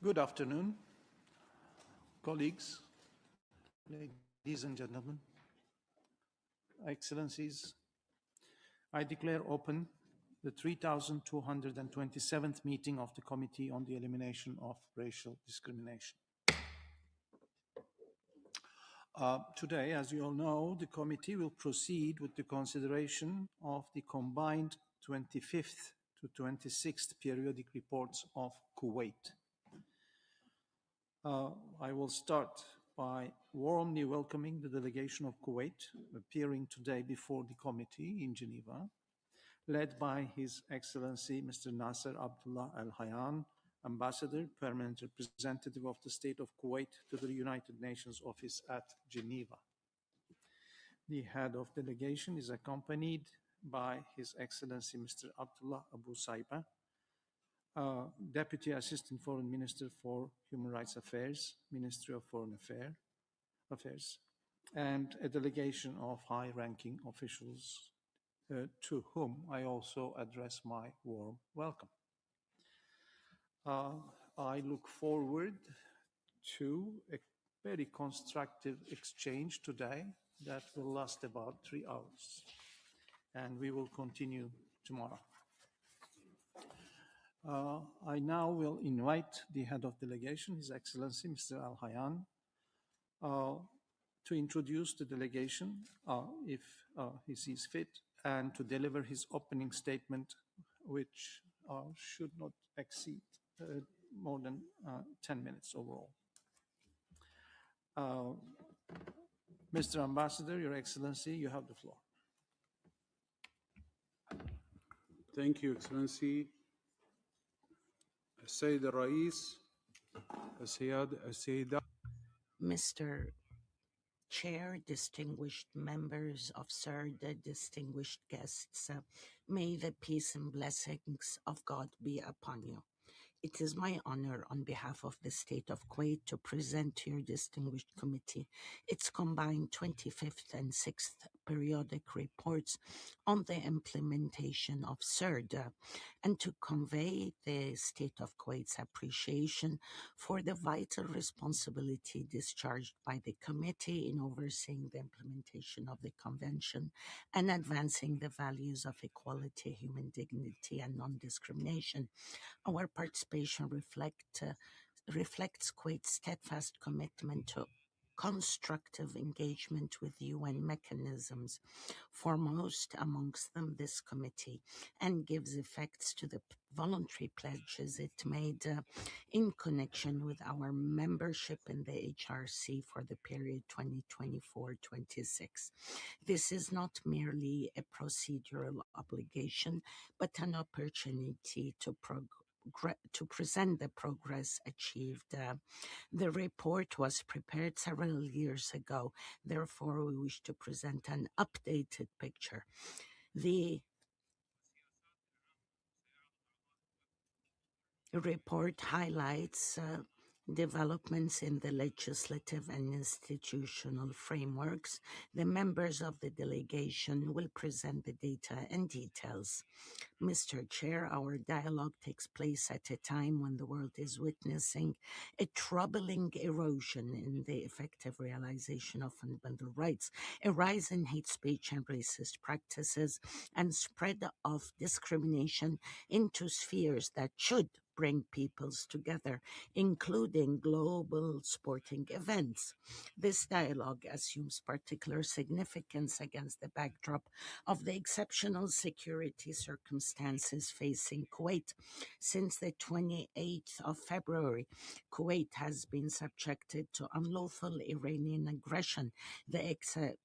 Good afternoon, colleagues, ladies and gentlemen, Excellencies. I declare open the 3227th meeting of the Committee on the Elimination of Racial Discrimination. Today, as you all know, the committee will proceed with the consideration of the combined 25th to 26th periodic reports of Kuwait. I will start by warmly welcoming the delegation of Kuwait appearing today before the committee in Geneva, led by His Excellency Mr. Nasser Abdullah Al Hayyan, Ambassador, Permanent Representative of the State of Kuwait to the United Nations Office at Geneva. The head of delegation is accompanied by His Excellency Mr. Abdullah Abu Saiba, Deputy Assistant Foreign Minister for Human Rights Affairs, Ministry of Foreign Affairs, and a delegation of high-ranking officials to whom I also address my warm welcome. I look forward to a very constructive exchange today that will last about 3 hours, and we will continue tomorrow. I now will invite the head of delegation, His Excellency Mr. Al Hayyan, to introduce the delegation if he sees fit, and to deliver his opening statement, which should not exceed more than 10 minutes overall. Mr. Ambassador, Your Excellency, you have the floor. Thank you, Excellency. السيد الرئيس السيدة Mr. Chair, distinguished members of CERD, distinguished guests, may the peace and blessings of God be upon you. It is my honor on behalf of the State of Kuwait to present to your distinguished committee its combined 25th and 6th periodic reports on the implementation of CERD and to convey the State of Kuwait's appreciation for the vital responsibility discharged by the committee in overseeing the implementation of the Convention and advancing the values of equality, human dignity, and non-discrimination. Our participation reflects Kuwait's steadfast commitment to constructive engagement with UN mechanisms, foremost amongst them this committee, and gives effects to the voluntary pledges it made in connection with our membership in the HRC for the period 2024-26. This is not merely a procedural obligation, but an opportunity to present the progress achieved. The report was prepared several years ago. Therefore, we wish to present an updated picture. The report highlights developments in the legislative and institutional frameworks. The members of the delegation will present the data and details. Mr. Chair, our dialogue takes place at a time when the world is witnessing a troubling erosion in the effective realization of fundamental rights, a rise in hate speech and racist practices, and spread of discrimination into spheres that should bring peoples together, including global sporting events. This dialogue assumes particular significance against the backdrop of the exceptional security circumstances facing Kuwait. Since the 28th of February, Kuwait has been subjected to unlawful Iranian aggression, the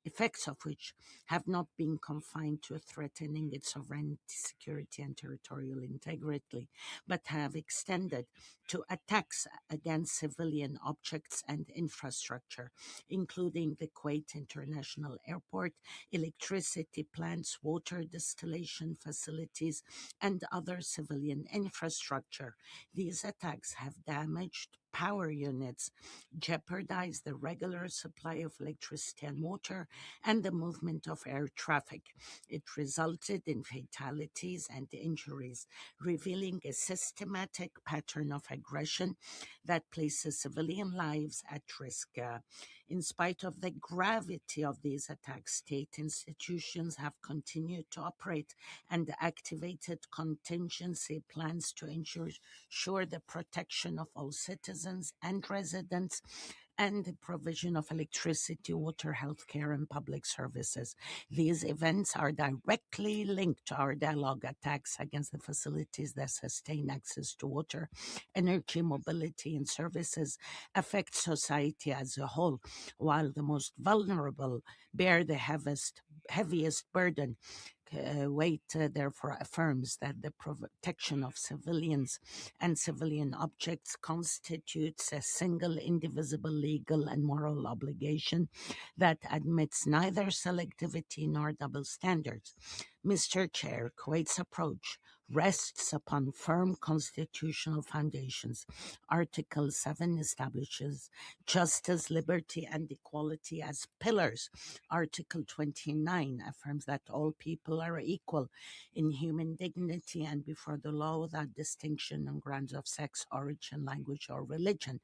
effects of which have not been confined to threatening its sovereignty, security, and territorial integrity, but have extended to attacks against civilian objects and infrastructure, including the Kuwait International Airport, electricity plants, water distillation facilities, and other civilian infrastructure. These attacks have damaged power units jeopardized the regular supply of electricity and water and the movement of air traffic. It resulted in fatalities and injuries, revealing a systematic pattern of aggression that places civilian lives at risk. In spite of the gravity of these attacks, state institutions have continued to operate and activated contingency plans to ensure the protection of all citizens and residents and the provision of electricity, water, healthcare, and public services. These events are directly linked to our dialogue. Attacks against the facilities that sustain access to water, energy, mobility, and services affect society as a whole, while the most vulnerable bear the heaviest burden. Weight therefore affirms that the protection of civilians and civilian objects constitutes a single, indivisible legal and moral obligation that admits neither selectivity nor double standards. Mr. Chair, Kuwait's approach rests upon firm constitutional foundations. Article 7 establishes justice, liberty, and equality as pillars. Article 29 affirms that all people are equal in human dignity and before the law without distinction on grounds of sex, origin, language, or religion.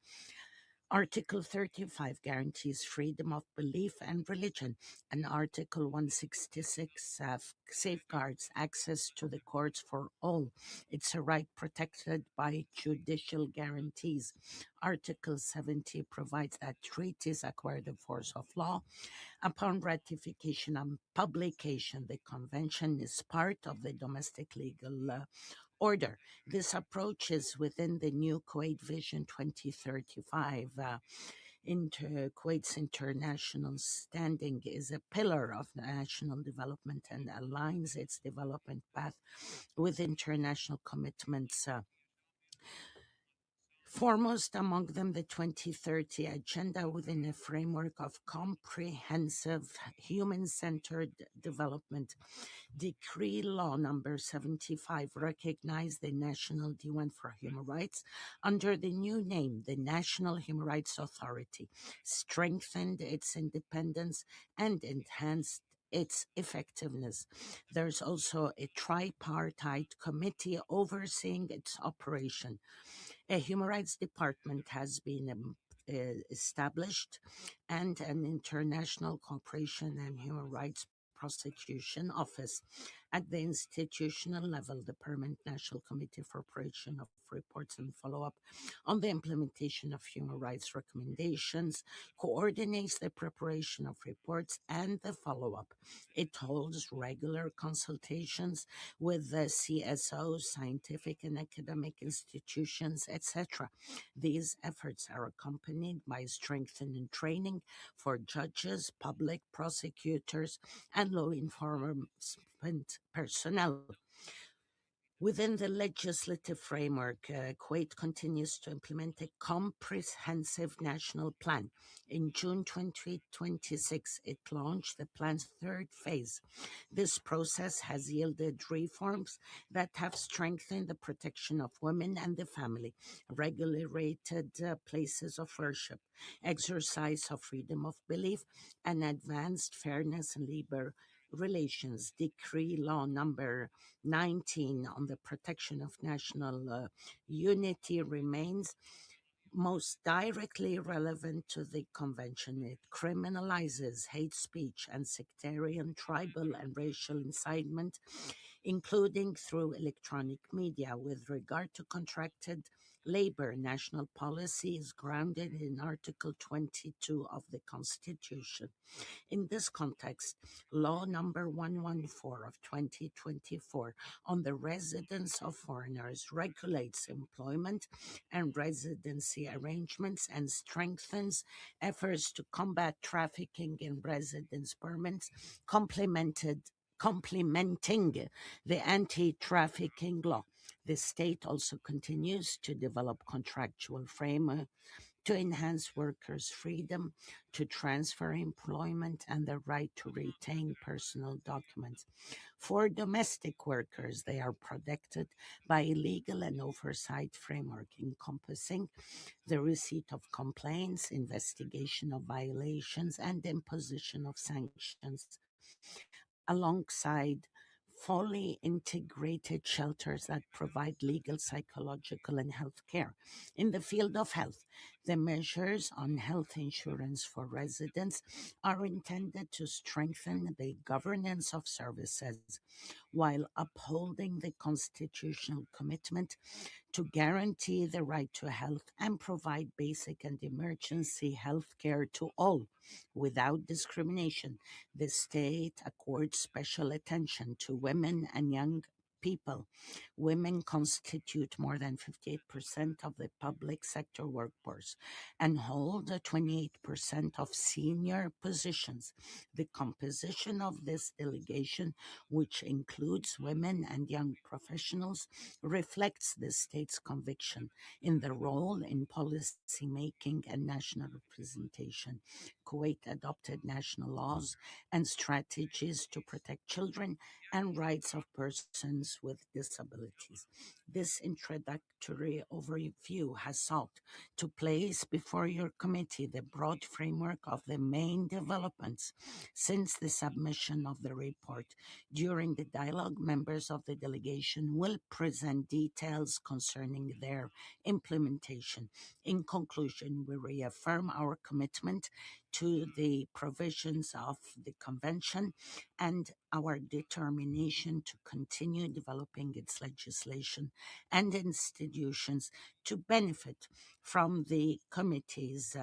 Article 35 guarantees freedom of belief and religion, and Article 166 safeguards access to the courts for all. It's a right protected by judicial guarantees. Article 70 provides that treaties acquire the force of law upon ratification and publication. The convention is part of the domestic legal order. This approach is within the new Kuwait Vision 2035. Kuwait's international standing is a pillar of national development and aligns its development path with international commitments. Foremost among them, the 2030 Agenda within a framework of comprehensive human-centered development. Decree Law Number 75 recognized the National Diwan for Human Rights under the new name, the National Human Rights Authority, strengthened its independence and enhanced its effectiveness. There's also a tripartite committee overseeing its operation. A human rights department has been established and an international cooperation and human rights prosecution office. At the institutional level, the Permanent National Committee for Preparation of Reports and Follow-up on the implementation of human rights recommendations coordinates the preparation of reports and the follow-up. It holds regular consultations with the CSOs, scientific and academic institutions, etc. These efforts are accompanied by strengthening training for judges, public prosecutors, and law enforcement personnel. Within the legislative framework, Kuwait continues to implement a comprehensive national plan. In June 2026, it launched the plan's third phase. This process has yielded reforms that have strengthened the protection of women and the family, regulated places of worship, exercise of freedom of belief, and advanced fairness and labor relations. Decree Law Number 19 on the protection of national unity remains most directly relevant to the convention. It criminalizes hate speech and sectarian, tribal, and racial incitement, including through electronic media. With regard to contracted labor, national policy is grounded in Article 22 of the Constitution. In this context, Law Number 114 of 2024 on the residence of foreigners regulates employment and residency arrangements and strengthens efforts to combat trafficking in residence permits, complementing the anti-trafficking law. The state also continues to develop contractual framework to enhance workers' freedom to transfer employment and the right to retain personal documents. For domestic workers, they are protected by a legal and oversight framework encompassing the receipt of complaints, investigation of violations, and imposition of sanctions, alongside fully integrated shelters that provide legal, psychological, and health care. In the field of health, the measures on health insurance for residents are intended to strengthen the governance of services while upholding the constitutional commitment to guarantee the right to health and provide basic and emergency health care to all without discrimination. The state accords special attention to women and young people. Women constitute more than 58% of the public sector workforce and hold 28% of senior positions. The composition of this delegation, which includes women and young professionals, reflects the state's conviction in the role in policy making and national representation. Kuwait adopted national laws and strategies to protect children and rights of persons with disabilities. This introductory overview has sought to place before your committee the broad framework of the main developments since the submission of the report. During the dialogue, members of the delegation will present details concerning their implementation. In conclusion, we reaffirm our commitment to the provisions of the Convention and our determination to continue developing its legislation and institutions to benefit from the committee's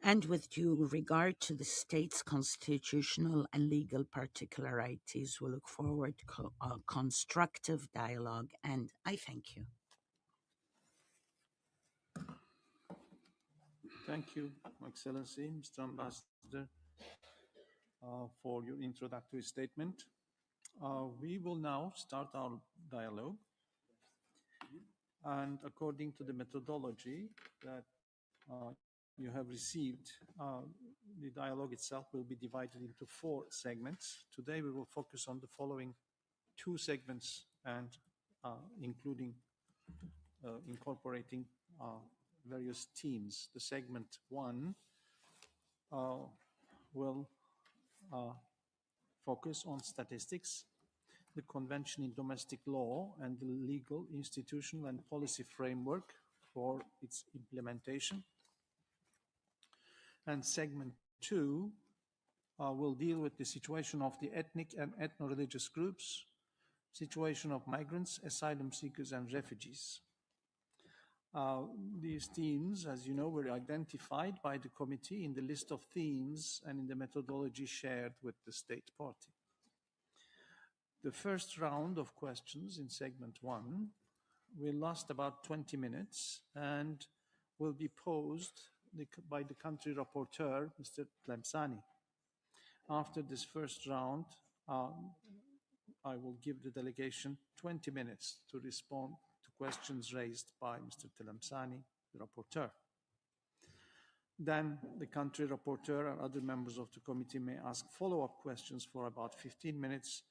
and with due regard to the state's constitutional and legal particularities. We look forward to a constructive dialogue, and I thank you. Thank you, Excellency, Mr. Ambassador, for your introductory statement. We will now start our dialogue. And according to the methodology that you have received, the dialogue itself will be divided into 4 segments. Today we will focus on the following 2 segments and including incorporating various teams. The segment 1 will focus on statistics, the Convention in Domestic Law, and the legal, institutional, and policy framework for its implementation. And segment 2 will deal with the situation of the ethnic and ethno-religious groups, situation of migrants, asylum seekers, and refugees. These themes, as you know, were identified by the committee in the list of themes and in the methodology shared with the state party. The first round of questions in segment 1 will last about 20 minutes and will be posed by the country rapporteur, Mr. Tlemceni. After this first round, I will give the delegation 20 minutes to respond to questions raised by Mr. Tlemceni, the rapporteur. Then the country rapporteur and other members of the committee may ask follow-up questions for about 15 minutes,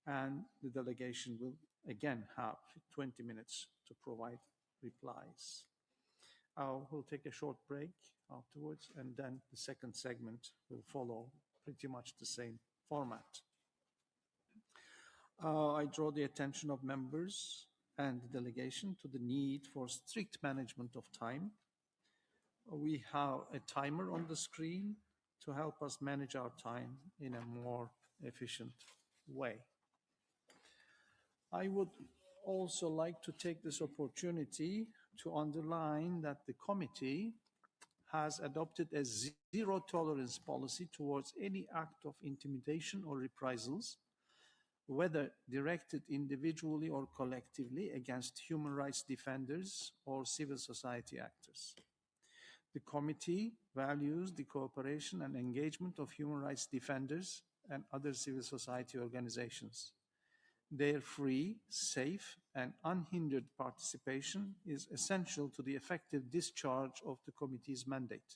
and the delegation will again have 20 minutes to provide replies. We'll take a short break afterwards, and then the second segment will follow pretty much the same format. I draw the attention of members and the delegation to the need for strict management of time. We have a timer on the screen to help us manage our time in a more efficient way. I would also like to take this opportunity to underline that the committee has adopted a zero tolerance policy towards any act of intimidation or reprisals, whether directed individually or collectively against human rights defenders or civil society actors. The committee values the cooperation and engagement of human rights defenders and other civil society organizations. Their free, safe, and unhindered participation is essential to the effective discharge of the committee's mandate.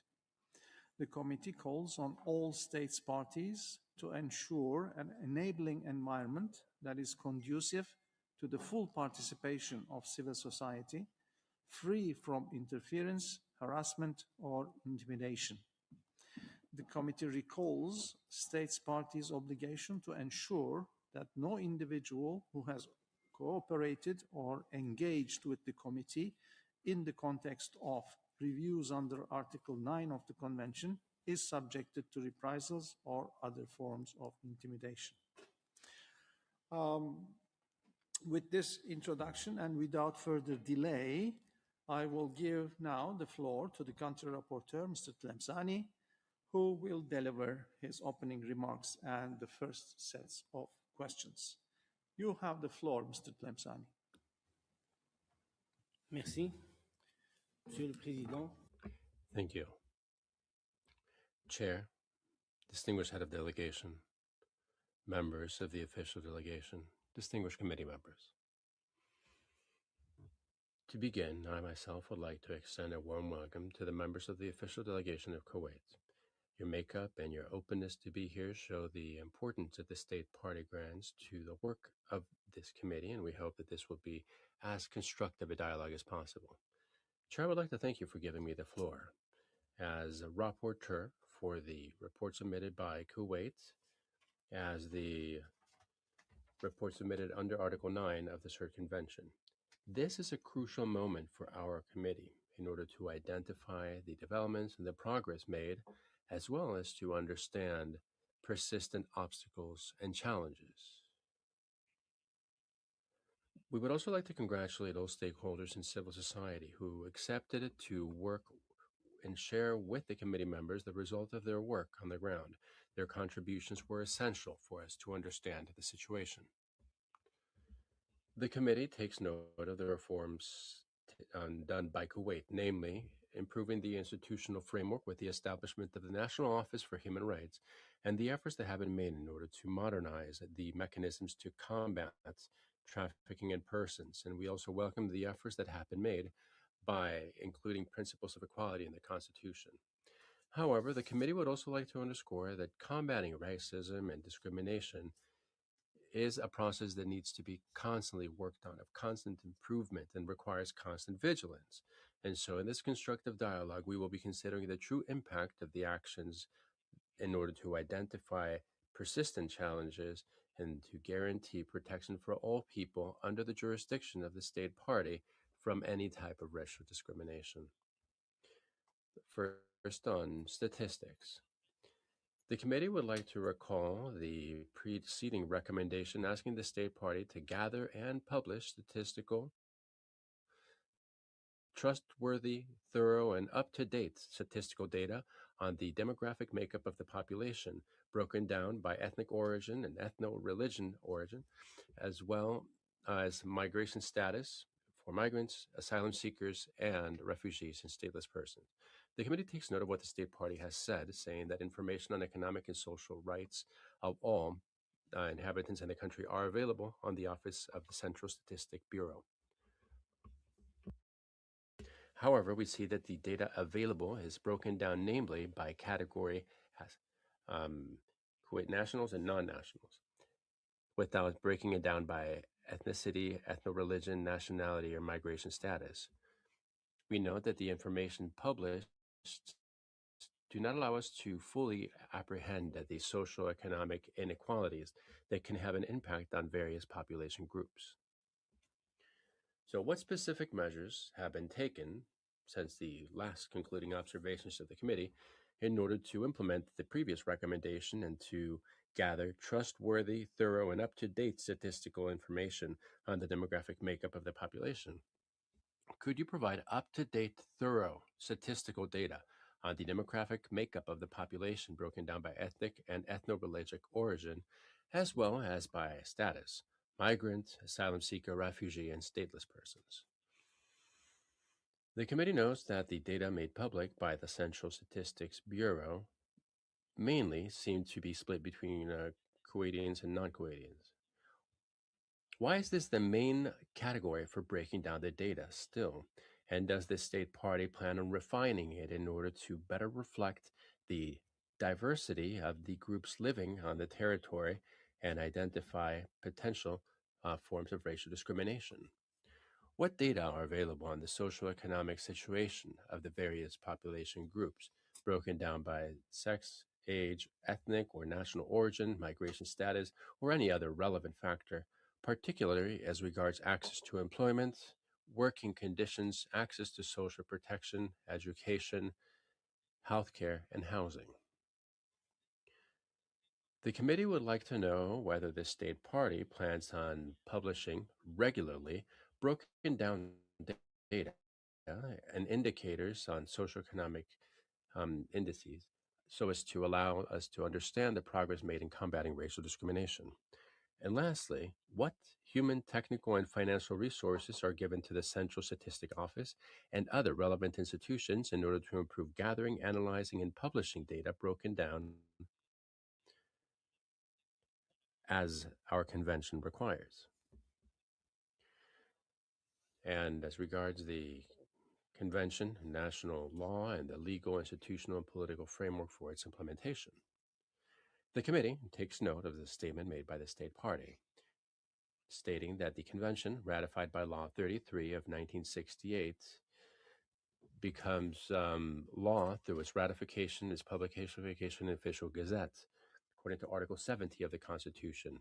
The committee calls on all states parties to ensure an enabling environment that is conducive to the full participation of civil society, free from interference, harassment, or intimidation. The committee recalls states parties' obligation to ensure that no individual who has cooperated or engaged with the committee in the context of reviews under Article 9 of the Convention is subjected to reprisals or other forms of intimidation. With this introduction and without further delay, I will give now the floor to the country rapporteur, Mr. Tlemceni, who will deliver his opening remarks and the first sets of questions. You have the floor, Mr. Tlemceni. Merci, Monsieur le Président. Thank you. Chair, distinguished head of delegation, members of the official delegation, distinguished committee members. To begin, I myself would like to extend a warm welcome to the members of the official delegation of Kuwait. Your makeup and your openness to be here show the importance of the state party grants to the work of this committee, and we hope that this will be as constructive a dialogue as possible. Chair, I would like to thank you for giving me the floor. As a rapporteur for the report submitted by Kuwait, as the report submitted under Article 9 of the CERD Convention. This is a crucial moment for our committee in order to identify the developments and the progress made, as well as to understand persistent obstacles and challenges. We would also like to congratulate all stakeholders in civil society who accepted to work and share with the committee members the result of their work on the ground. Their contributions were essential for us to understand the situation. The committee takes note of the reforms done by Kuwait, namely improving the institutional framework with the establishment of the National Office for Human Rights and the efforts that have been made in order to modernize the mechanisms to combat trafficking in persons. And we also welcome the efforts that have been made by including principles of equality in the Constitution. However, the committee would also like to underscore that combating racism and discrimination is a process that needs to be constantly worked on, of constant improvement, and requires constant vigilance. And so in this constructive dialogue, we will be considering the true impact of the actions in order to identify persistent challenges and to guarantee protection for all people under the jurisdiction of the state party from any type of racial discrimination. First, on statistics. The committee would like to recall the preceding recommendation asking the state party to gather and publish statistical, trustworthy, thorough, and up-to-date statistical data on the demographic makeup of the population, broken down by ethnic origin and ethno-religion origin, as well as migration status for migrants, asylum seekers, and refugees and stateless persons. The committee takes note of what the state party has said, saying that information on economic and social rights of all inhabitants in the country are available on the Office of the Central Statistic Bureau. However, we see that the data available is broken down namely by category as Kuwait nationals and non-nationals, without breaking it down by ethnicity, ethno-religion, nationality, or migration status. We note that the information published do not allow us to fully apprehend the socio-economic inequalities that can have an impact on various population groups. So what specific measures have been taken since the last concluding observations of the committee in order to implement the previous recommendation and to gather trustworthy, thorough, and up-to-date statistical information on the demographic makeup of the population? Could you provide up-to-date, thorough statistical data on the demographic makeup of the population broken down by ethnic and ethno-religious origin, as well as by status, migrant, asylum seeker, refugee, and stateless persons? The committee notes that the data made public by the Central Statistics Bureau mainly seem to be split between Kuwaitians and non-Kuwaitians, Why is this the main category for breaking down the data still? And does the state party plan on refining it in order to better reflect the diversity of the groups living on the territory and identify potential forms of racial discrimination? What data are available on the socioeconomic situation of the various population groups, broken down by sex, age, ethnic or national origin, migration status, or any other relevant factor, particularly as regards access to employment, working conditions, access to social protection, education, healthcare, and housing? The committee would like to know whether the state party plans on publishing regularly broken down data and indicators on socioeconomic indices so as to allow us to understand the progress made in combating racial discrimination. And lastly, what human, technical, and financial resources are given to the Central Statistic Office and other relevant institutions in order to improve gathering, analyzing, and publishing data broken down as our convention requires? And as regards the convention, national law, and the legal, institutional, and political framework for its implementation, the committee takes note of the statement made by the state party, stating that the convention, ratified by Law 33 of 1968, becomes law through its ratification, its publication in official gazette, according to Article 70 of the Constitution.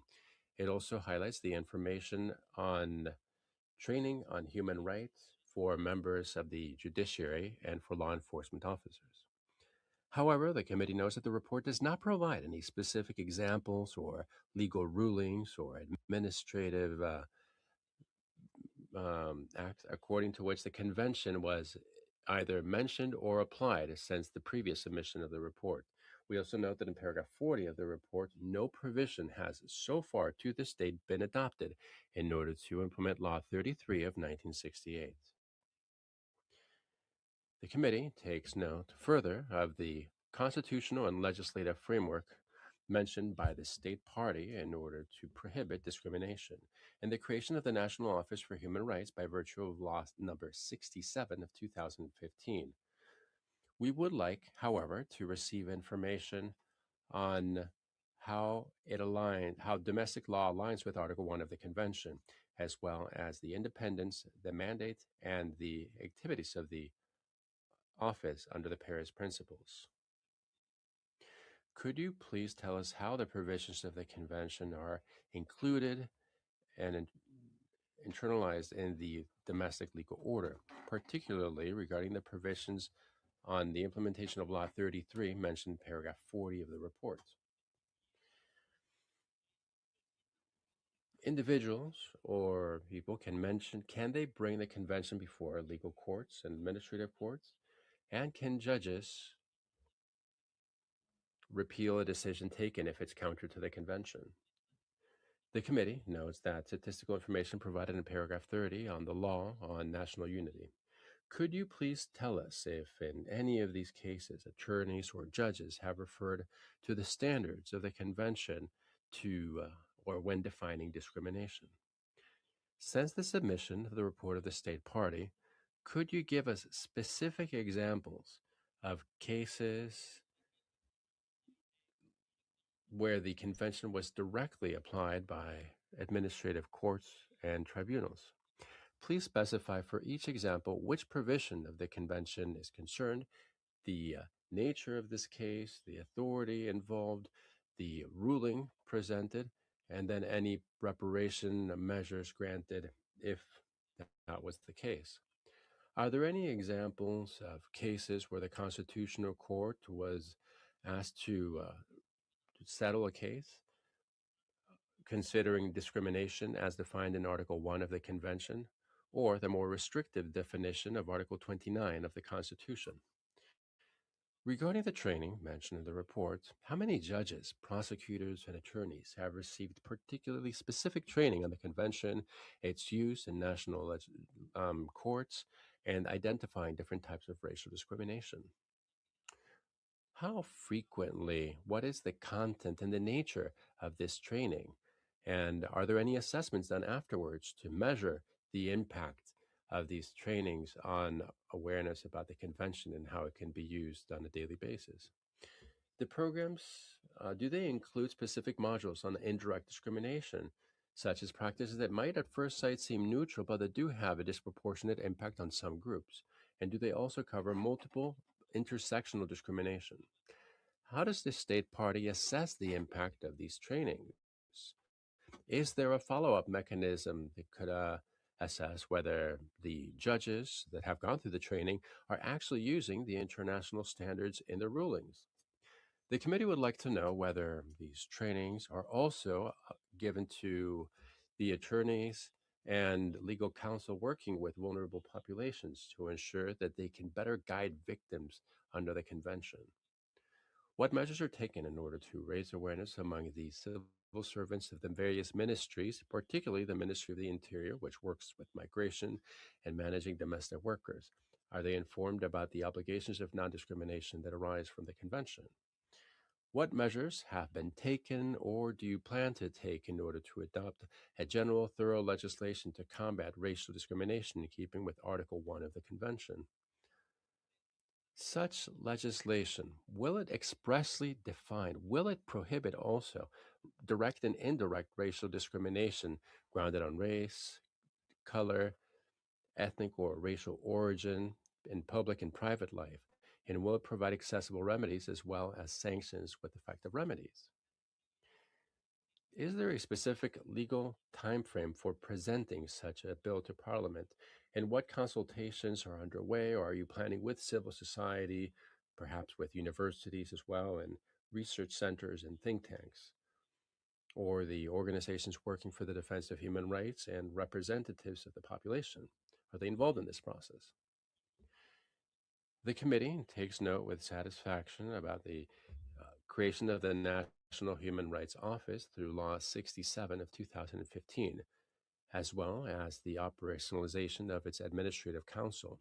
It also highlights the information on training on human rights for members of the judiciary and for law enforcement officers. However, the committee knows that the report does not provide any specific examples or legal rulings or administrative acts according to which the convention was either mentioned or applied since the previous submission of the report. We also note that in paragraph 40 of the report, no provision has so far to this date been adopted in order to implement Law 33 of 1968. The committee takes note further of the constitutional and legislative framework mentioned by the state party in order to prohibit discrimination and the creation of the National Office for Human Rights by virtue of Law number 67 of 2015. We would like, however, to receive information on how domestic law aligns with Article 1 of the Convention, as well as the independence, the mandate, and the activities of the office under the Paris Principles. Could you please tell us how the provisions of the Convention are included and internalized in the domestic legal order, particularly regarding the provisions on the implementation of Law 33 mentioned in paragraph 40 of the report? Individuals or people can they bring the convention before legal courts and administrative courts? And can judges repeal a decision taken if it's counter to the convention? The committee notes that statistical information provided in paragraph 30 on the law on national unity. Could you please tell us if in any of these cases attorneys or judges have referred to the standards of the convention to or when defining discrimination? Since the submission of the report of the state party, could you give us specific examples of cases where the convention was directly applied by administrative courts and tribunals? Please specify for each example which provision of the convention is concerned, the nature of this case, the authority involved, the ruling presented, and then any reparation measures granted if that was the case. Are there any examples of cases where the Constitutional Court was asked to settle a case considering discrimination as defined in Article 1 of the Convention, or the more restrictive definition of Article 29 of the Constitution? Regarding the training mentioned in the report, how many judges, prosecutors, and attorneys have received particularly specific training on the Convention, its use in national courts, and identifying different types of racial discrimination? How frequently, what is the content and the nature of this training? And are there any assessments done afterwards to measure the impact of these trainings on awareness about the convention and how it can be used on a daily basis? The programs, do they include specific modules on indirect discrimination, such as practices that might at first sight seem neutral, but that do have a disproportionate impact on some groups? And do they also cover multiple intersectional discrimination? How does the state party assess the impact of these trainings? Is there a follow up mechanism that could assess whether the judges that have gone through the training are actually using the international standards in their rulings? The committee would like to know whether these trainings are also given to the attorneys and legal counsel working with vulnerable populations to ensure that they can better guide victims under the convention. What measures are taken in order to raise awareness among the civil servants of the various ministries, particularly the Ministry of the Interior, which works with migration and managing domestic workers? Are they informed about the obligations of non discrimination that arise from the convention? What measures have been taken or do you plan to take in order to adopt a general, thorough legislation to combat racial discrimination in keeping with Article 1 of the Convention? Such legislation, will it expressly define, will it prohibit also direct and indirect racial discrimination grounded on race, color, ethnic or racial origin in public and private life? And will it provide accessible remedies as well as sanctions with effective remedies? Is there a specific legal timeframe for presenting such a bill to Parliament? And what consultations are underway, or are you planning with civil society, perhaps with universities as well, and research centers and think tanks, or the organizations working for the defense of human rights and representatives of the population? Are they involved in this process? The committee takes note with satisfaction about the creation of the National Human Rights Office through Law 67 of 2015, as well as the operationalization of its administrative council.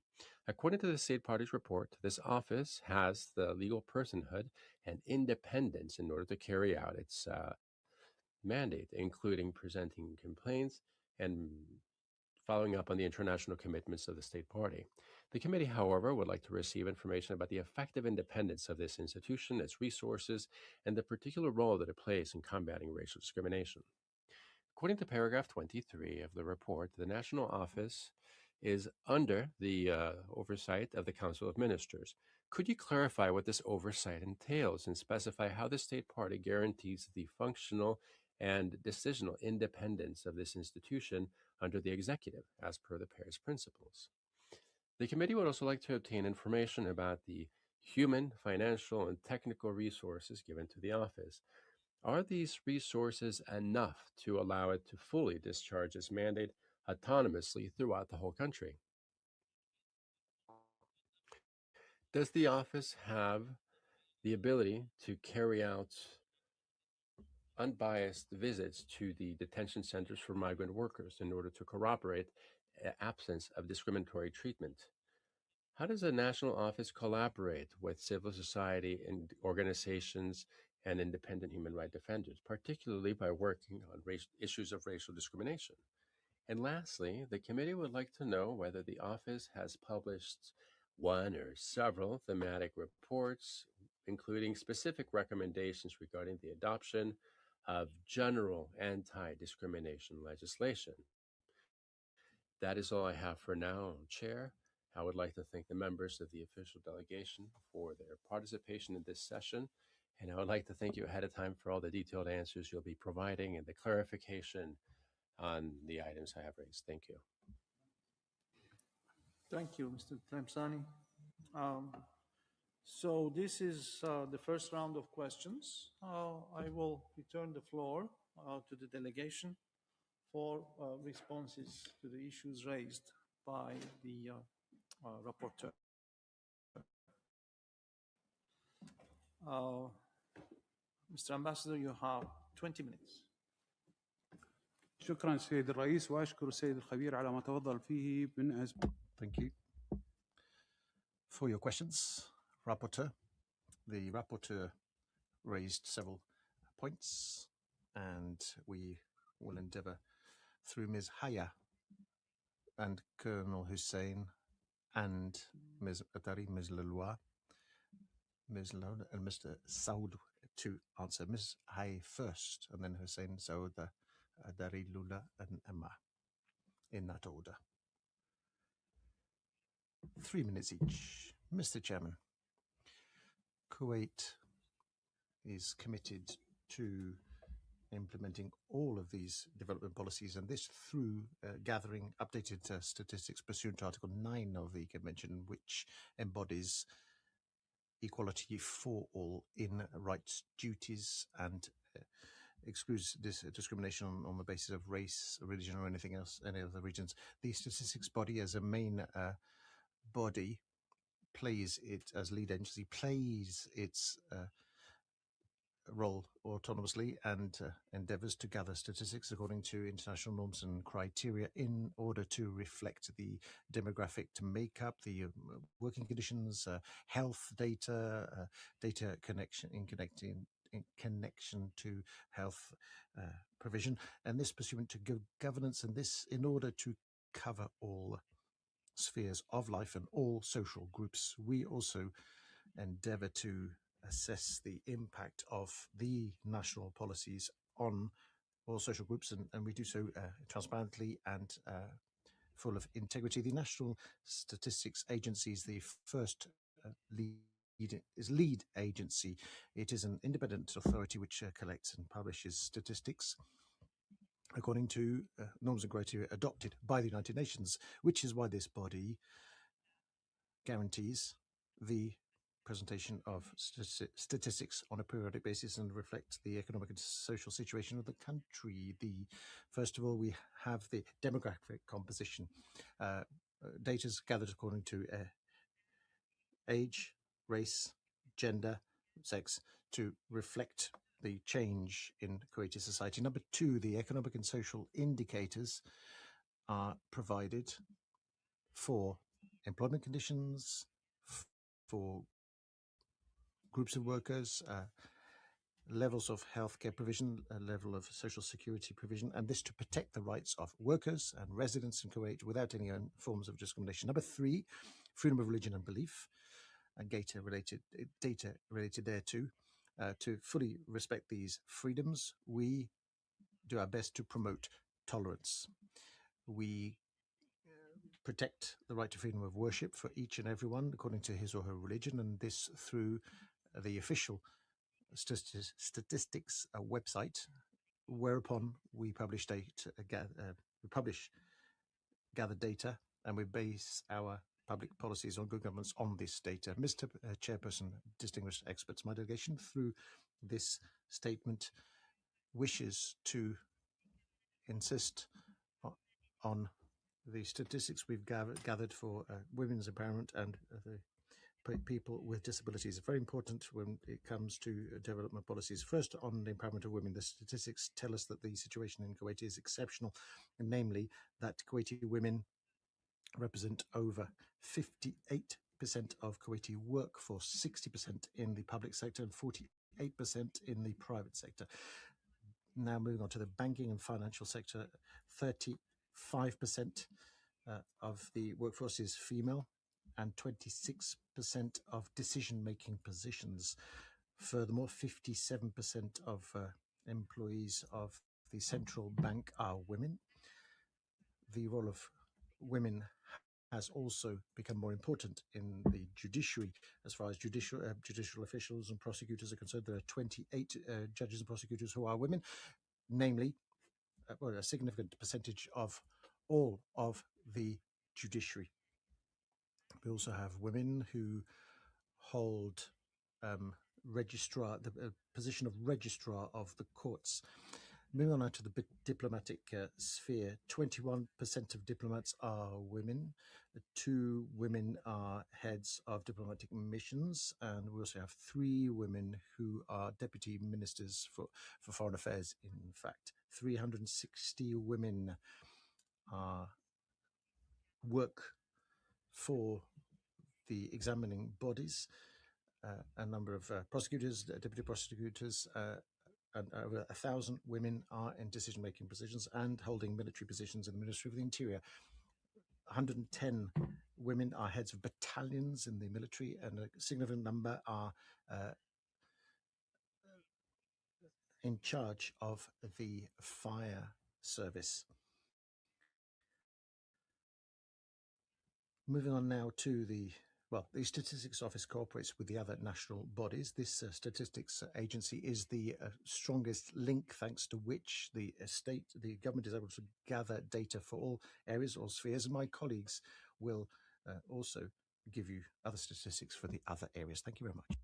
According to the State Party's report, this office has the legal personhood and independence in order to carry out its mandate, including presenting complaints and following up on the international commitments of the State Party. The committee, however, would like to receive information about the effective independence of this institution, its resources, and the particular role that it plays in combating racial discrimination. According to paragraph 23 of the report, the National Office is under the oversight of the Council of Ministers. Could you clarify what this oversight entails and specify how the State Party guarantees the functional and decisional independence of this institution under the executive, as per the Paris Principles? The committee would also like to obtain information about the human, financial, and technical resources given to the office. Are these resources enough to allow it to fully discharge its mandate autonomously throughout the whole country? Does the office have the ability to carry out unbiased visits to the detention centers for migrant workers in order to corroborate absence of discriminatory treatment? How does the national office collaborate with civil society and organizations and independent human rights defenders, particularly by working on issues of racial discrimination? And lastly, the committee would like to know whether the office has published one or several thematic reports, including specific recommendations regarding the adoption of general anti discrimination legislation. That is all I have for now, Chair. I would like to thank the members of the official delegation for their participation in this session. And I would like to thank you ahead of time for all the detailed answers you'll be providing and the clarification on the items I have raised. Thank you. Thank you, Mr. Tlemceni. So this is the first round of questions. I will return the floor to the delegation for responses to the issues raised by the rapporteur. Mr. Ambassador, you have 20 minutes. شكرا سيد الرئيس وأشكر السيد الخبير على ما تفضل فيه من Thank you for your questions, Rapporteur. The Rapporteur raised several points, and we will endeavour through Ms. Haya and Colonel Hussein and Ms. Atari, Ms. Leloir, Ms. Lone, and Mr. Saud to answer. Ms. Hay first, and then Hussein, Saud, Adari, Lula, and Emma, in that order. 3 minutes each. Mr. Chairman, Kuwait is committed to implementing all of these development policies, and this through gathering updated statistics pursuant to Article 9 of the Convention, which embodies equality for all in rights, duties, and excludes this discrimination on the basis of race, religion, or anything else, any other regions. The statistics body, as a main body, plays it as lead agency, plays its role autonomously and endeavors to gather statistics according to international norms and criteria in order to reflect the demographic makeup, the working conditions, health data, data connection in connection to health provision, and this pursuant to good governance, and this in order to cover all spheres of life and all social groups. We also endeavor to assess the impact of the national policies on all social groups, and we do so transparently and full of integrity. The National Statistics Agency is the first lead agency. It is an independent authority which collects and publishes statistics according to norms and criteria adopted by the United Nations, which is why this body guarantees the presentation of statistics on a periodic basis and reflect the economic and social situation of the country. First of all, we have the demographic composition. Data is gathered according to age, race, gender, sex, to reflect the change in Kuwaiti society. Number two, the economic and social indicators are provided for employment conditions, for groups of workers, levels of healthcare provision, a level of social security provision, and this to protect the rights of workers and residents in Kuwait without any forms of discrimination. Number three, freedom of religion and belief, and data related thereto. To fully respect these freedoms, we do our best to promote tolerance. We protect the right to freedom of worship for each and everyone according to his or her religion, and this through the official statistics website, whereupon we publish gathered data, and we base our public policies on good governance on this data. Mr. Chairperson, distinguished experts, my delegation through this statement wishes to insist on the statistics we've gathered for women's empowerment and the people with disabilities. It's very important when it comes to development policies. First, on the empowerment of women, the statistics tell us that the situation in Kuwait is exceptional, and namely that Kuwaiti women represent over 58% of Kuwaiti workforce, 60% in the public sector and 48% in the private sector. Now moving on to the banking and financial sector, 35% of the workforce is female and 26% of decision-making positions. Furthermore, 57% of employees of the central bank are women. The role of women has also become more important in the judiciary. As far as judicial officials and prosecutors are concerned, there are 28 judges and prosecutors who are women, namely a significant percentage of all of the judiciary. We also have women who hold the position of registrar of the courts. Moving on now to the diplomatic sphere, 21% of diplomats are women. 2 women are heads of diplomatic missions, and we also have 3 women who are deputy ministers for foreign affairs. In fact, 360 women work for the examining bodies. A number of prosecutors, deputy prosecutors, over 1,000 women are in decision-making positions and holding military positions in the Ministry of the Interior. 110 women are heads of battalions in the military, and a significant number are in charge of the fire service. Moving on now to the Statistics Office cooperates with the other national bodies. This statistics agency is the strongest link, thanks to which the government is able to gather data for all areas or spheres. And my colleagues will also give you other statistics for the other areas. Thank you very much.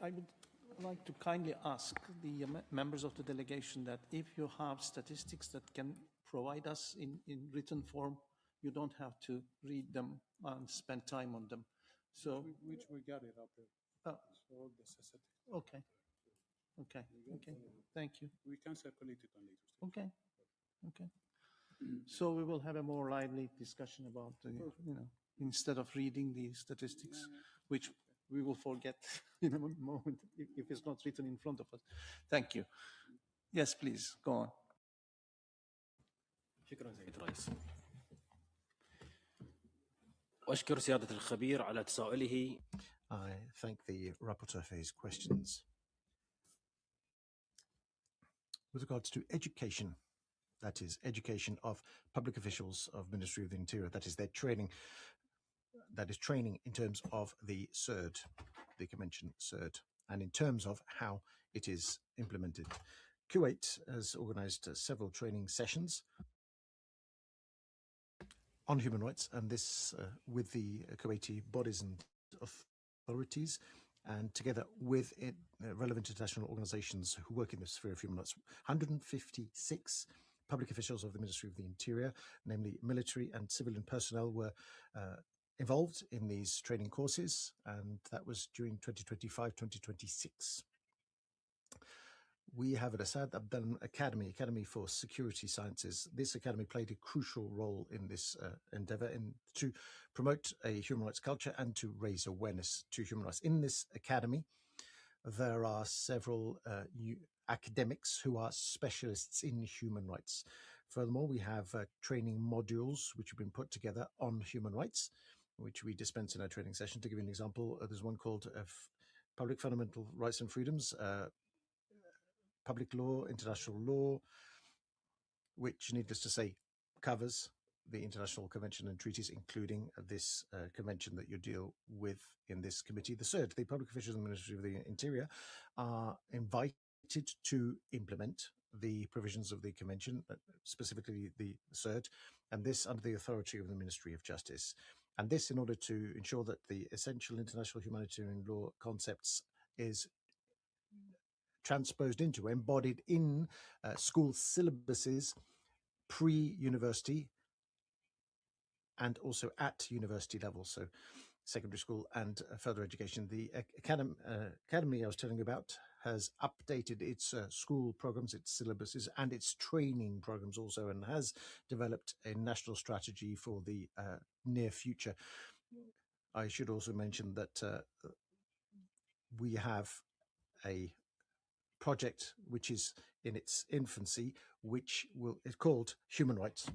I would like to kindly ask the members of the delegation that if you have statistics that can provide us in written form, you don't have to read them and spend time on them. So Which we got it up there. So the statistics. Okay. Thank you. We can circulate it on later. Okay. So we will have a more lively discussion about the, instead of reading the statistics, which we will forget in a moment if it's not written in front of us. Thank you. Yes, please, go on. شكرا سيد الرئيس. وأشكر سيادة الخبير على تساؤله. I thank the rapporteur for his questions. With regards to education, that is education of public officials of Ministry of the Interior, that is their training, that is training in terms of the CERD, the Convention CERD, and in terms of how it is implemented. Kuwait has organized several training sessions on human rights, and this with the Kuwaiti bodies and authorities, and together with relevant international organizations who work in the sphere of human rights. 156 public officials of the Ministry of the Interior, namely military and civilian personnel, were involved in these training courses, and that was during 2025-2026. We have at ICERD Abdel Academy for Security Sciences. This academy played a crucial role in this endeavor to promote a human rights culture and to raise awareness to human rights. In this academy, there are several academics who are specialists in human rights. Furthermore, we have training modules which have been put together on human rights, which we dispense in our training session. To give you an example, there's one called Public Fundamental Rights and Freedoms, Public Law, International Law, which, needless to say, covers the international convention and treaties, including this convention that you deal with in this committee. The CERD, the public officials in the Ministry of the Interior, are invited to implement the provisions of the convention, specifically the CERD, and this under the authority of the Ministry of Justice. And this in order to ensure that the essential international humanitarian law concepts is transposed into, embodied in school syllabuses pre-university and also at university level, so secondary school and further education. The academy I was telling you about has updated its school programs, its syllabuses, and its training programs also, and has developed a national strategy for the near future. I should also mention that we have a project which is in its infancy, which is called Human Rights,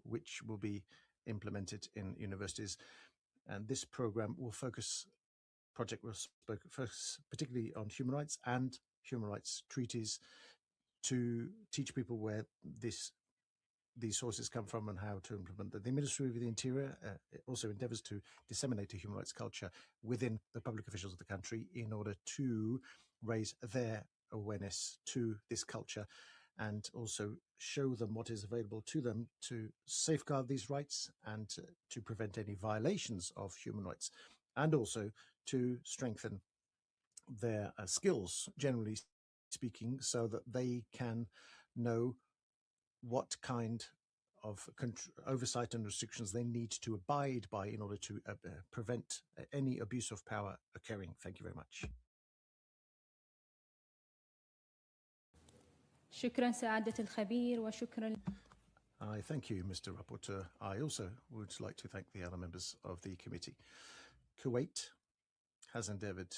which will be implemented in universities. And this program will focus particularly on human rights and human rights treaties to teach people where these sources come from and how to implement them. The Ministry of the Interior also endeavors to disseminate a human rights culture within the public officials of the country in order to raise their awareness to this culture and also show them what is available to them to safeguard these rights and to prevent any violations of human rights, and also to strengthen their skills, generally speaking, so that they can know what kind of oversight and restrictions they need to abide by in order to prevent any abuse of power occurring. Thank you very much. شكرا سعادة الخبير وشكرا. I thank you, Mr. Rapporteur. I also would like to thank the other members of the committee. Kuwait has endeavored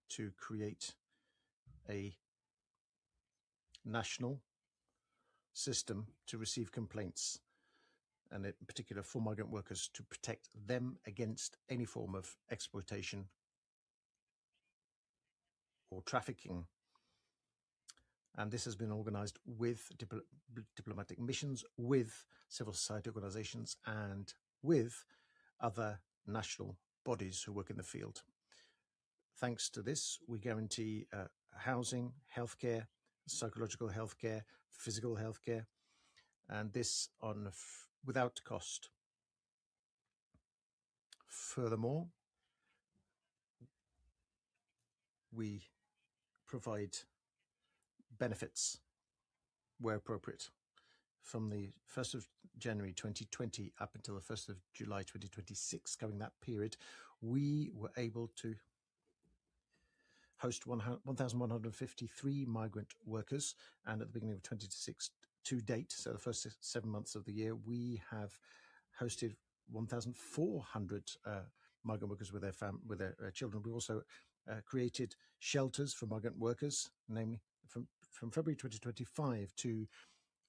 to create a national system to receive complaints, and in particular for migrant workers, to protect them against any form of exploitation or trafficking. And this has been organized with diplomatic missions, with civil society organizations, and with other national bodies who work in the field. Thanks to this, we guarantee housing, healthcare, psychological healthcare, physical healthcare, and this on without cost. Furthermore, we provide benefits where appropriate. From the 1st of January 2020 up until the 1st of July 2026, covering that period, we were able to host 1,153 migrant workers, and at the beginning of 2026 to date, so the first 7 months of the year, we have hosted 1,400 migrant workers with their children. We also created shelters for migrant workers, namely from February 2025 to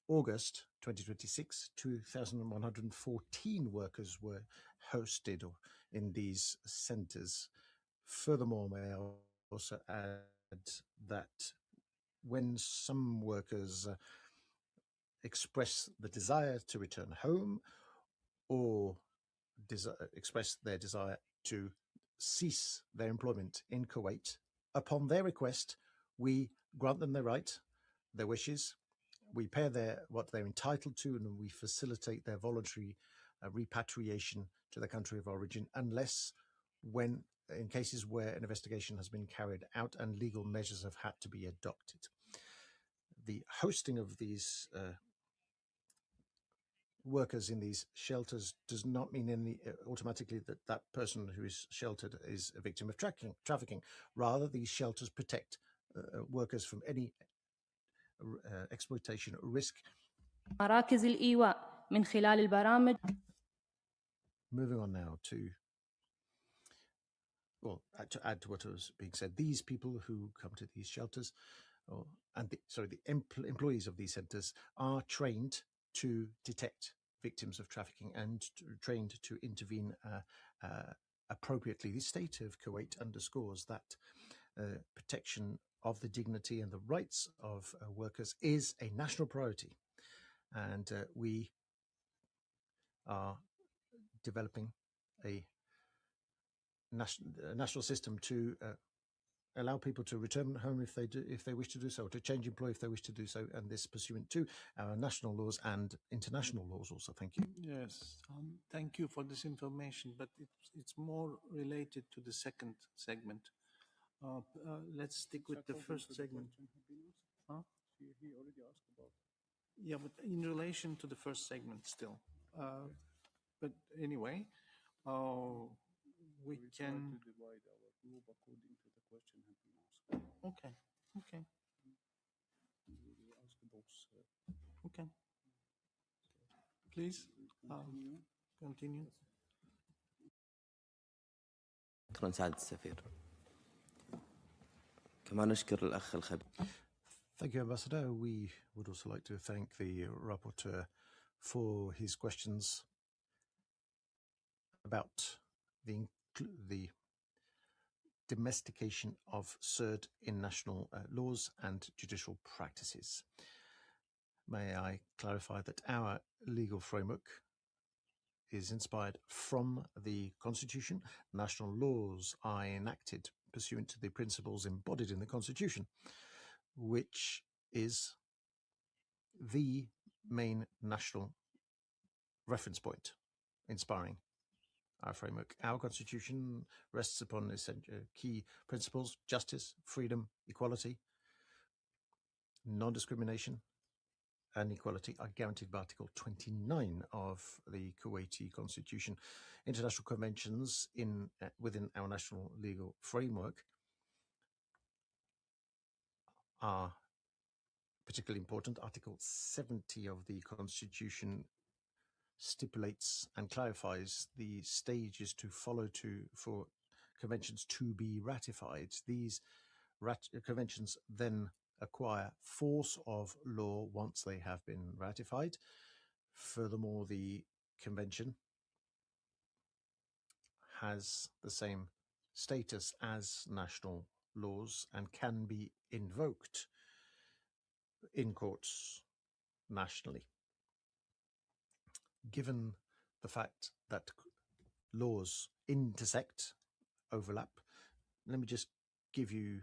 August 2026, 2,114 workers were hosted in these centers. Furthermore, may I also add that when some workers express the desire to return home or express their desire to cease their employment in Kuwait, upon their request, we grant them their right, their wishes. We pay what they're entitled to, and we facilitate their voluntary repatriation to their country of origin, unless when in cases where an investigation has been carried out and legal measures have had to be adopted. The hosting of these workers in these shelters does not mean automatically that person who is sheltered is a victim of trafficking. Rather, these shelters protect workers from any exploitation or risk. مراكز الإيواء من خلال البرامج. Moving on now to add to what was being said, these people who come to these shelters, the employees of these centers are trained to detect victims of trafficking and trained to intervene appropriately. The state of Kuwait underscores that protection of the dignity and the rights of workers is a national priority, and we are developing a national system to allow people to return home if they wish to do so, to change employer if they wish to do so, and this pursuant to our national laws and international laws also. Thank you. Yes, thank you for this information, but it's more related to the second segment. Let's stick with the first segment. Huh? He already asked about. Yeah, but in relation to the first segment still. But anyway, we can try to divide our group according to the question have been asked. Okay. We ask those. Okay. Please continue. شكرا سعادة السفير. كما نشكر الأخ الخبير. Thank you, Ambassador. We would also like to thank the rapporteur for his questions about the domestication of CERD in national laws and judicial practices. May I clarify that our legal framework is inspired from the Constitution. National laws are enacted pursuant to the principles embodied in the Constitution, which is the main national reference point inspiring our framework. Our Constitution rests upon key principles: justice, freedom, equality, non-discrimination, and equality are guaranteed by Article 29 of the Kuwaiti Constitution. International conventions within our national legal framework are particularly important. Article 70 of the Constitution stipulates and clarifies the stages to follow for conventions to be ratified. These conventions then acquire force of law once they have been ratified. Furthermore, the convention has the same status as national laws and can be invoked in courts nationally. Given the fact that laws intersect, overlap, let me just give you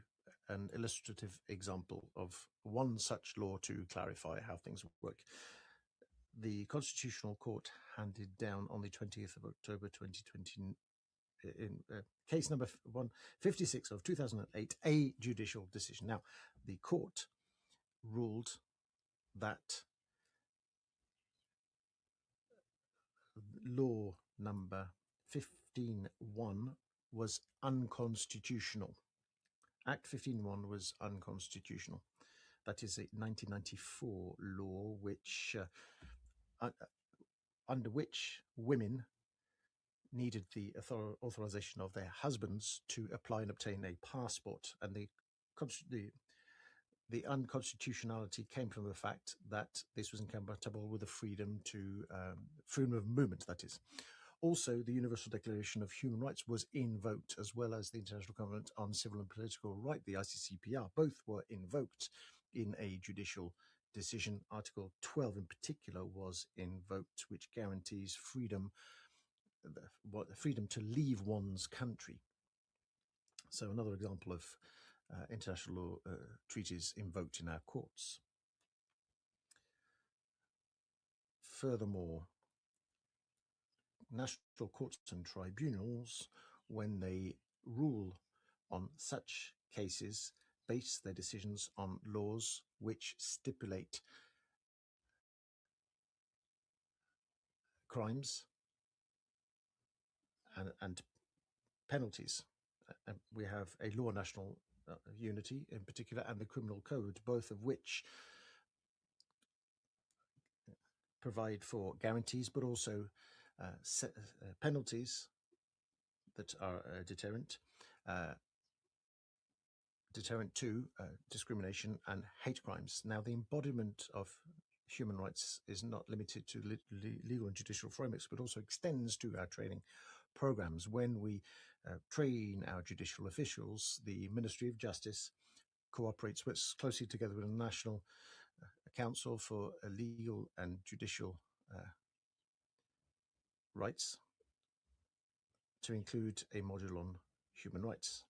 an illustrative example of one such law to clarify how things work. The Constitutional Court handed down on the 20th of October 2020 in case number 156 of 2008 a judicial decision. Now, the court ruled that law number 15.1 was unconstitutional. Act 15.1 was unconstitutional. That is a 1994 law which under which women needed the authorization of their husbands to apply and obtain a passport, and the unconstitutionality came from the fact that this was incompatible with the freedom of movement. That is, also the Universal Declaration of Human Rights was invoked, as well as the International Covenant on Civil and Political Right, the ICCPR. Both were invoked in a judicial decision. Article 12 in particular was invoked, which guarantees freedom to leave one's country. So another example of international law treaties invoked in our courts. Furthermore, national courts and tribunals, when they rule on such cases, base their decisions on laws which stipulate crimes and penalties. We have a law of national unity in particular, and the criminal code, both of which provide for guarantees, but also penalties that are deterrent to discrimination and hate crimes. Now, the embodiment of human rights is not limited to legal and judicial frameworks, but also extends to our training programs. When we train our judicial officials, the Ministry of Justice cooperates closely together with the National Council for Legal and Judicial Rights to include a module on human rights.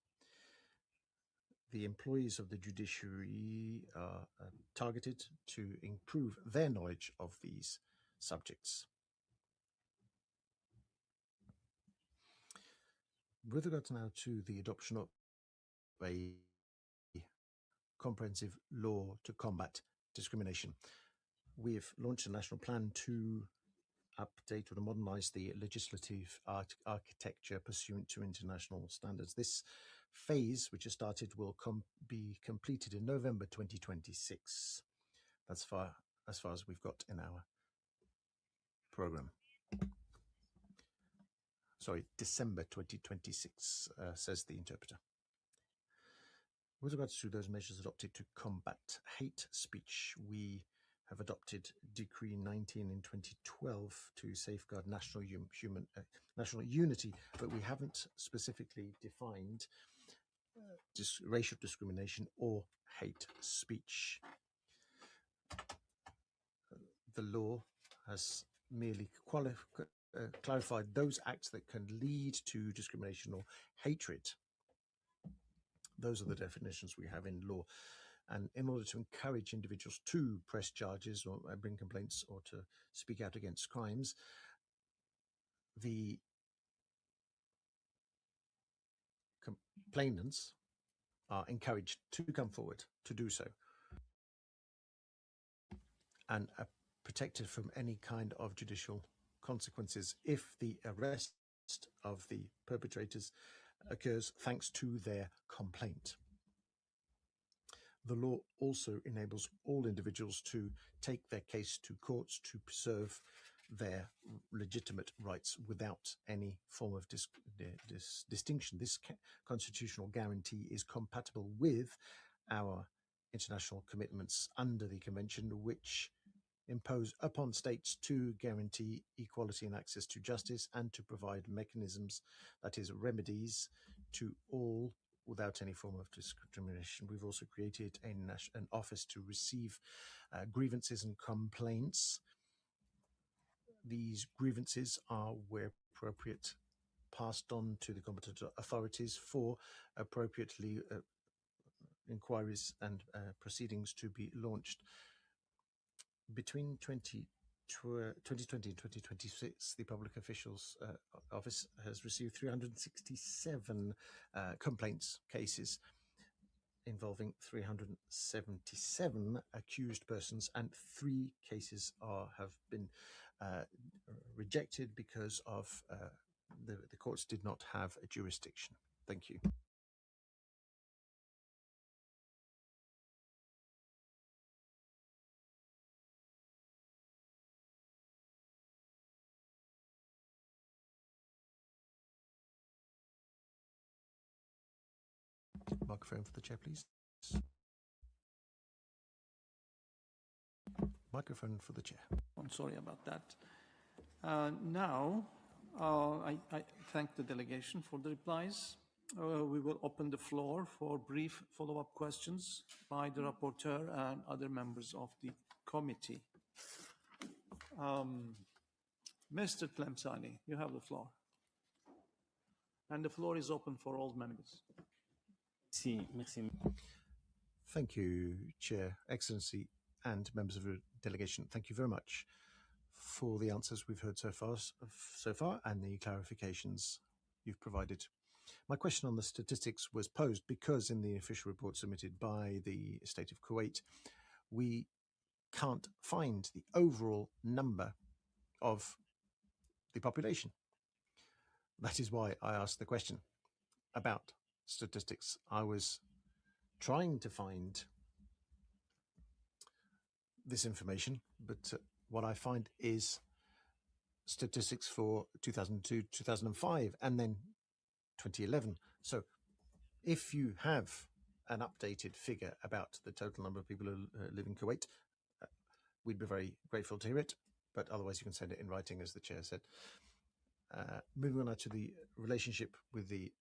The employees of the judiciary are targeted to improve their knowledge of these subjects. With regards now to the adoption of a comprehensive law to combat discrimination, we've launched a national plan to update or to modernize the legislative architecture pursuant to international standards. This phase, which has started, will be completed in November 2026. That's as far as we've got in our program. Sorry, December 2026, says the interpreter. With regards to those measures adopted to combat hate speech, we have adopted Decree 19 in 2012 to safeguard national unity, but we haven't specifically defined racial discrimination or hate speech. The law has merely clarified those acts that can lead to discrimination or hatred. Those are the definitions we have in law. And in order to encourage individuals to press charges or bring complaints or to speak out against crimes, the complainants are encouraged to come forward to do so and are protected from any kind of judicial consequences if the arrest of the perpetrators occurs thanks to their complaint. The law also enables all individuals to take their case to courts to preserve their legitimate rights without any form of distinction. This constitutional guarantee is compatible with our international commitments under the Convention, which impose upon states to guarantee equality and access to justice and to provide mechanisms, that is, remedies to all without any form of discrimination. We've also created an office to receive grievances and complaints. These grievances are, where appropriate, passed on to the competent authorities for appropriately inquiries and proceedings to be launched. Between 2020 and 2026, the Public Officials Office has received 367 complaints cases involving 377 accused persons, and 3 cases have been rejected because of the courts did not have a jurisdiction. Thank you. Microphone for the chair, please. Microphone for the chair. I'm sorry about that. Now, I thank the delegation for the replies. We will open the floor for brief follow-up questions by the rapporteur and other members of the committee. Mr. Tlemceni, you have the floor. And the floor is open for all members. Merci. Thank you, Chair, Excellency, and members of the delegation. Thank you very much for the answers we've heard so far and the clarifications you've provided. My question on the statistics was posed because in the official report submitted by the State of Kuwait, we can't find the overall number of the population. That is why I asked the question about statistics. I was trying to find this information, but what I find is statistics for 2002, 2005, and then 2011. So if you have an updated figure about the total number of people who live in Kuwait, we'd be very grateful to hear it, but otherwise you can send it in writing, as the chair said. Moving on now to the relationship with the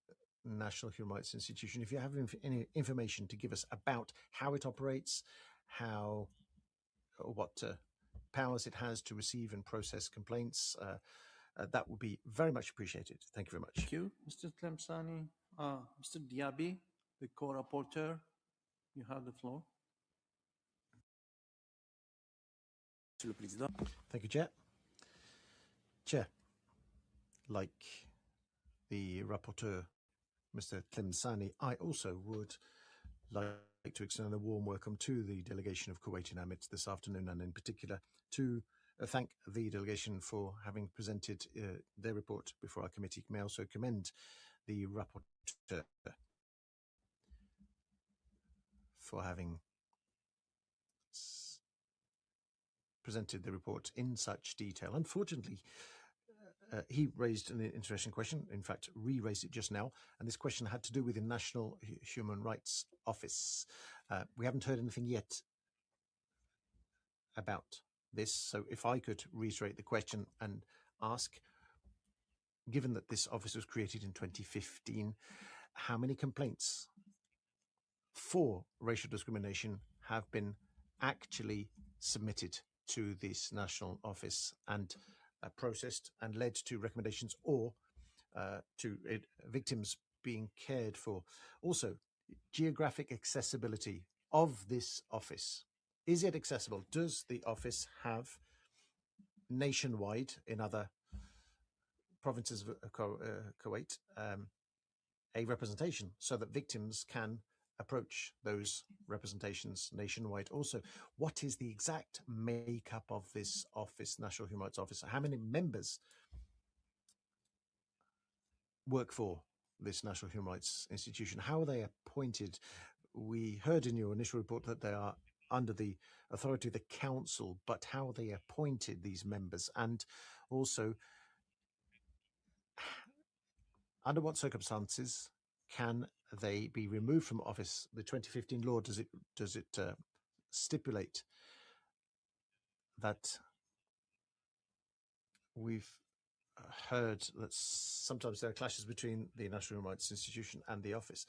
National Human Rights Institution. If you have any information to give us about how it operates, what powers it has to receive and process complaints, that would be very much appreciated. Thank you very much. Thank you, Mr. Tlemceni. Mr. Diaby, the co-rapporteur, you have the floor. Thank you, Chair. Chair, like the rapporteur, Mr. Tlemceni, I also would like to extend a warm welcome to the delegation of Kuwait in our midst this afternoon, and in particular to thank the delegation for having presented their report before our committee. May I also commend the rapporteur for having presented the report in such detail. Unfortunately, he raised an interesting question, in fact, re-raised it just now, and this question had to do with the National Human Rights Office. We haven't heard anything yet about this, so if I could reiterate the question and ask, given that this office was created in 2015, how many complaints for racial discrimination have been actually submitted to this national office and processed and led to recommendations or to victims being cared for? Also, geographic accessibility of this office. Is it accessible? Does the office have nationwide, in other provinces of Kuwait, a representation so that victims can approach those representations nationwide? Also, what is the exact makeup of this office, National Human Rights Office? How many members work for this National Human Rights Institution? How are they appointed? We heard in your initial report that they are under the authority of the council, but how they appointed these members, and also under what circumstances can they be removed from office? The 2015 law, does it stipulate that? We've heard that sometimes there are clashes between the National Human Rights Institution and the office,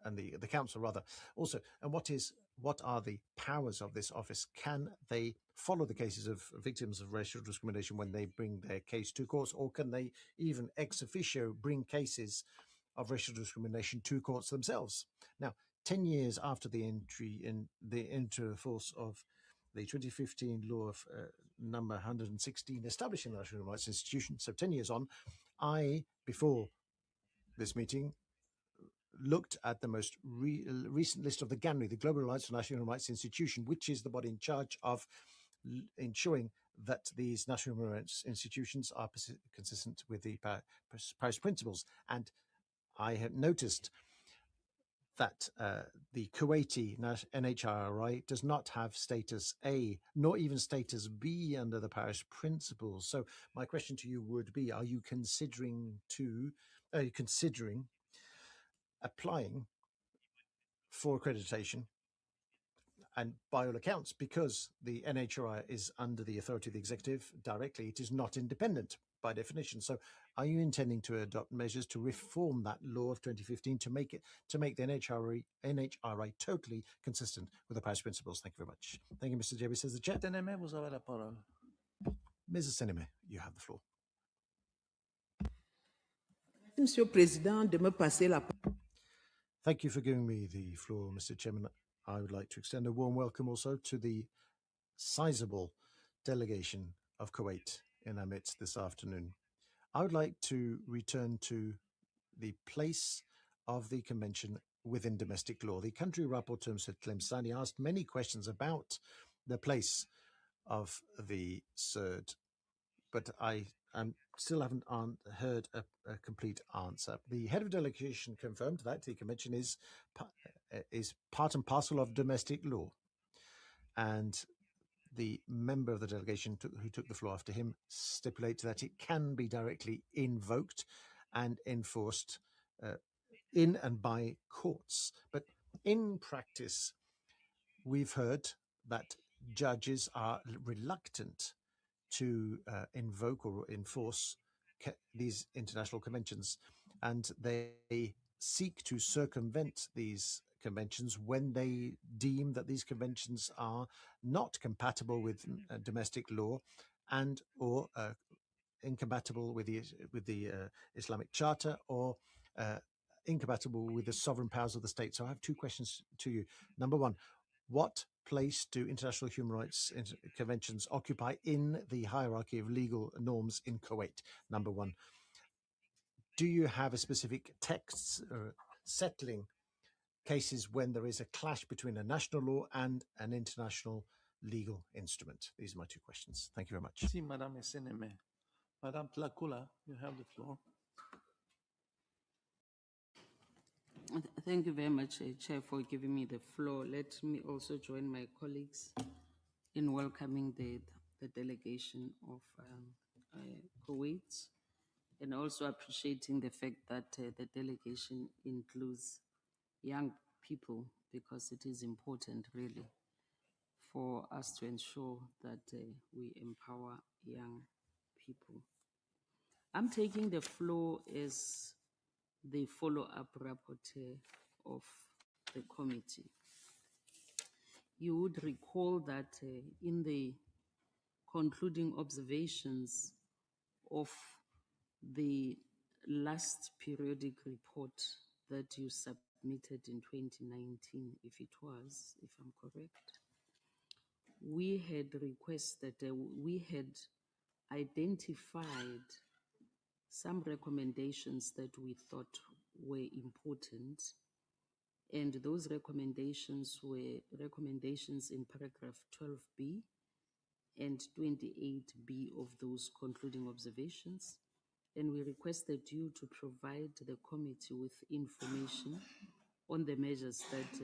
and the council rather. Also, and what are the powers of this office? Can they follow the cases of victims of racial discrimination when they bring their case to courts, or can they even ex officio bring cases of racial discrimination to courts themselves? Now, 10 years after the entry into force of the 2015 law of number 116 establishing the National Human Rights Institution, so 10 years on, I, before this meeting, looked at the most recent list of the GANRI, the Global Alliance for National Human Rights Institution, which is the body in charge of ensuring that these national human rights institutions are consistent with the Paris Principles. And I had noticed that the Kuwaiti NHRI does not have status A, nor even status B under the Paris Principles. So my question to you would be, are you considering applying for accreditation? And by all accounts, because the NHRI is under the authority of the executive directly, it is not independent by definition. So are you intending to adopt measures to reform that law of 2015 to make the NHRI totally consistent with the Paris Principles? Thank you very much. Thank you, Mr. Jebi, says the chair. Teneme, vous avez la parole. Mrs. Seneme, you have the floor. Monsieur le Président, de me passer la parole. Thank you for giving me the floor, Mr. Chairman. I would like to extend a warm welcome also to the sizable delegation of Kuwait in our midst this afternoon. I would like to return to the place of the convention within domestic law. The country rapporteur, Mr. Tlemceni, asked many questions about the place of the CERD, but I still haven't heard a complete answer. The head of delegation confirmed that the convention is part and parcel of domestic law, and the member of the delegation who took the floor after him stipulates that it can be directly invoked and enforced in and by courts. But in practice, we've heard that judges are reluctant to invoke or enforce these international conventions, and they seek to circumvent these conventions when they deem that these conventions are not compatible with domestic law and or incompatible with the Islamic Charter or incompatible with the sovereign powers of the state. So I have two questions to you. Number one, what place do international human rights conventions occupy in the hierarchy of legal norms in Kuwait? Number one. Do you have a specific text settling cases when there is a clash between a national law and an international legal instrument? These are my two questions. Thank you very much. Si, Madame Seneme. Madame Tlakula, you have the floor. Thank you very much, Chair, for giving me the floor. Let me also join my colleagues in welcoming the delegation of Kuwait, and also appreciating the fact that the delegation includes young people, because it is important, really, for us to ensure that we empower young people. I'm taking the floor as the follow-up rapporteur of the committee. You would recall that in the concluding observations of the last periodic report that you submitted in 2019, if I'm correct, we had requested, we had identified some recommendations that we thought were important. And those recommendations were recommendations in paragraph 12B and 28B of those concluding observations. And we requested you to provide the committee with information on the measures that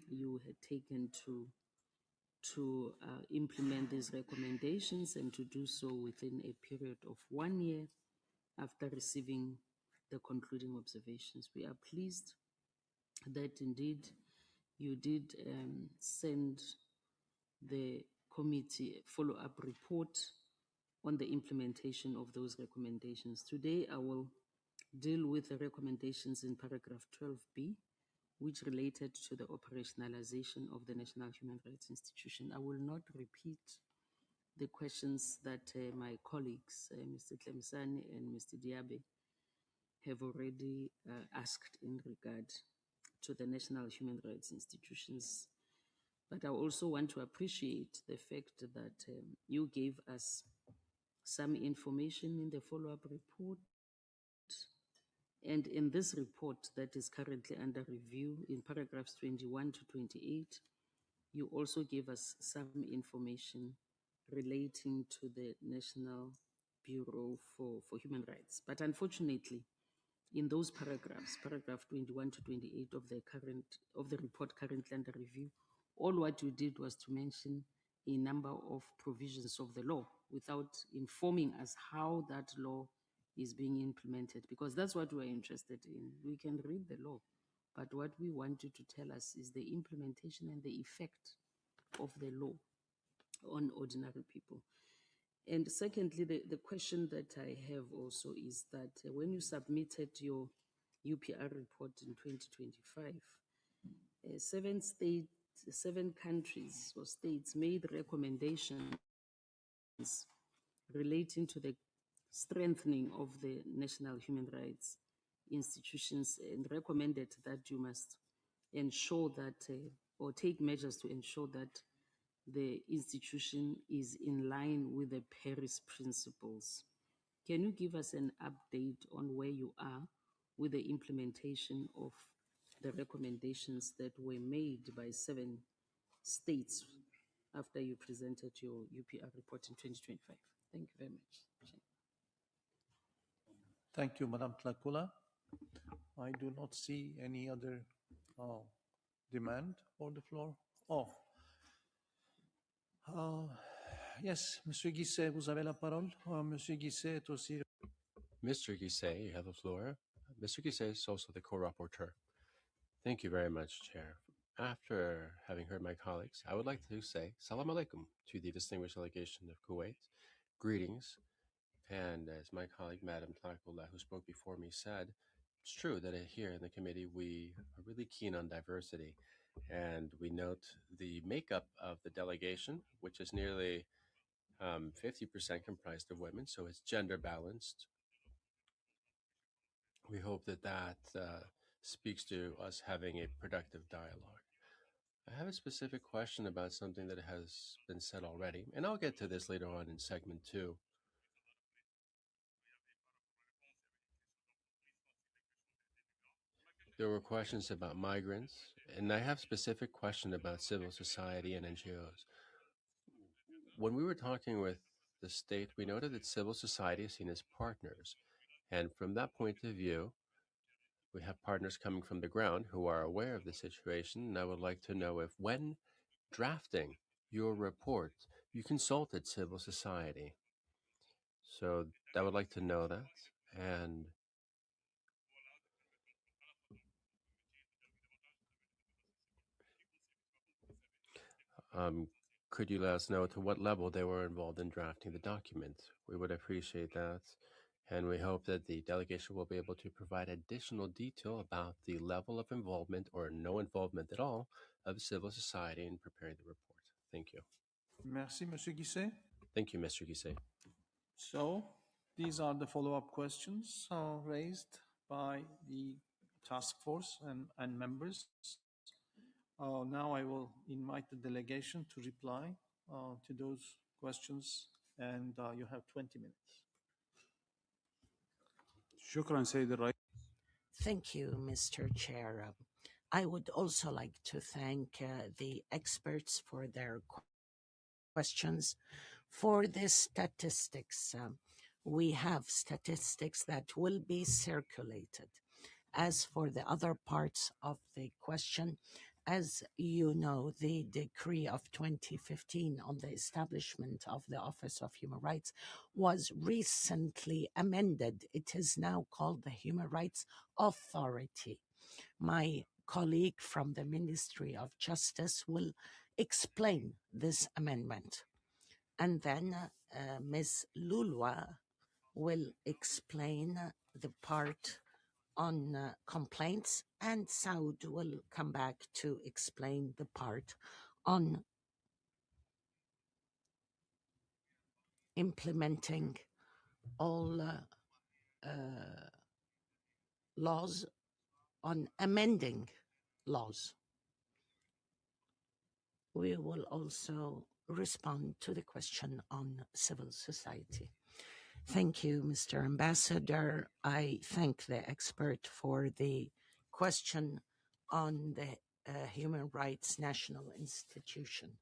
you had taken to to implement these recommendations and to do so within a period of 1 year after receiving the concluding observations. We are pleased that indeed you did send the committee a follow-up report on the implementation of those recommendations. Today, I will deal with the recommendations in paragraph 12B, which related to the operationalization of the National Human Rights Institution. I will not repeat the questions that my colleagues, Mr. Tlemsani and Mr. Diabe, have already asked in regard to the National Human Rights Institutions. But I also want to appreciate the fact that you gave us some information in the follow-up report. And in this report that is currently under review in paragraphs 21 to 28, you also gave us some information relating to the National Bureau for Human Rights. But unfortunately, in those paragraphs, paragraph 21 to 28 of the report currently under review, all what you did was to mention a number of provisions of the law without informing us how that law is being implemented, because that's what we're interested in. We can read the law, but what we want you to tell us is the implementation and the effect of the law on ordinary people. And secondly, the question that I have also is that when you submitted your UPR report in 2025, 7 countries or states made recommendations relating to the strengthening of the national human rights institutions and recommended that you must ensure that or take measures to ensure that the institution is in line with the Paris principles. Can you give us an update on where you are with the implementation of the recommendations that were made by 7 states after you presented your UPR report in 2025? Thank you very much. Thank you, Madam Tlakula. I do not see any other demand for the floor. Yes, Monsieur Guisset, vous avez la parole. Monsieur Guisset est aussi... Mr. Guisset, you have the floor. Mr. Guisset is also the co-rapporteur. Thank you very much, Chair. After having heard my colleagues, I would like to say Salam Alaikum to the distinguished delegation of Kuwait. Greetings. And as my colleague, Madam Tlakula, who spoke before me, said, it's true that here in the committee, we are really keen on diversity. And we note the makeup of the delegation, which is nearly 50% comprised of women, so it's gender balanced. We hope that that speaks to us having a productive dialogue. I have a specific question about something that has been said already, and I'll get to this later on in segment 2. There were questions about migrants, and I have a specific question about civil society and NGOs. When we were talking with the state, we noted that civil society is seen as partners. And from that point of view, we have partners coming from the ground who are aware of the situation. And I would like to know if when drafting your report, you consulted civil society. So I would like to know that. And could you let us know to what level they were involved in drafting the document? We would appreciate that. And we hope that the delegation will be able to provide additional detail about the level of involvement or no involvement at all of civil society in preparing the report. Thank you. Merci, Monsieur Guisset. Thank you, Mr. Guisset. So these are the follow-up questions raised by the task force and members. Now I will invite the delegation to reply to those questions, and you have 20 minutes. شكرا سيد الرئيس. Thank you, Mr. Chair. I would also like to thank the experts for their questions. For the statistics, we have statistics that will be circulated. As for the other parts of the question, As you know, the decree of 2015 on the establishment of the Office of Human Rights was recently amended. It is now called the Human Rights Authority. My colleague from the Ministry of Justice will explain this amendment. And then Ms. Lulwa will explain the part on complaints, and Saud will come back to explain the part on implementing all laws, on amending laws. We will also respond to the question on civil society. Thank you, Mr. Ambassador. I thank the expert for the question on the Human Rights National Institution.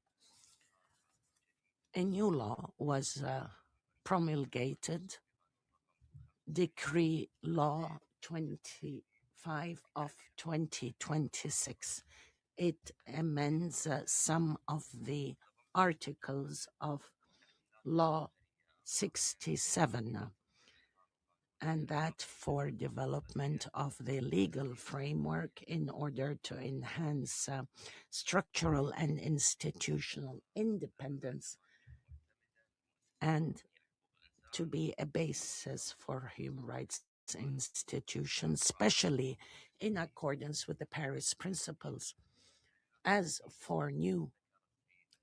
A new law was promulgated, Decree Law 25 of 2026. It amends some of the articles of Law 67, and that for development of the legal framework in order to enhance structural and institutional independence and to be a basis for human rights institutions, especially in accordance with the Paris Principles. As for new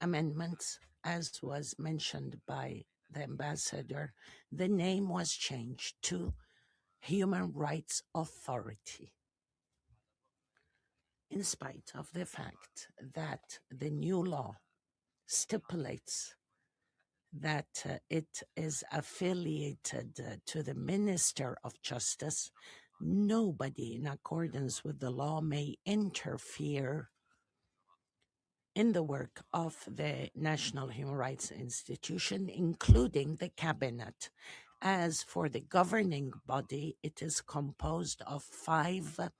amendments, as was mentioned by the ambassador, the name was changed to Human Rights Authority. In spite of the fact that the new law stipulates that it is affiliated to the Minister of Justice, nobody in accordance with the law may interfere in the work of the National Human Rights Institution, including the cabinet. As for the governing body, it is composed of 5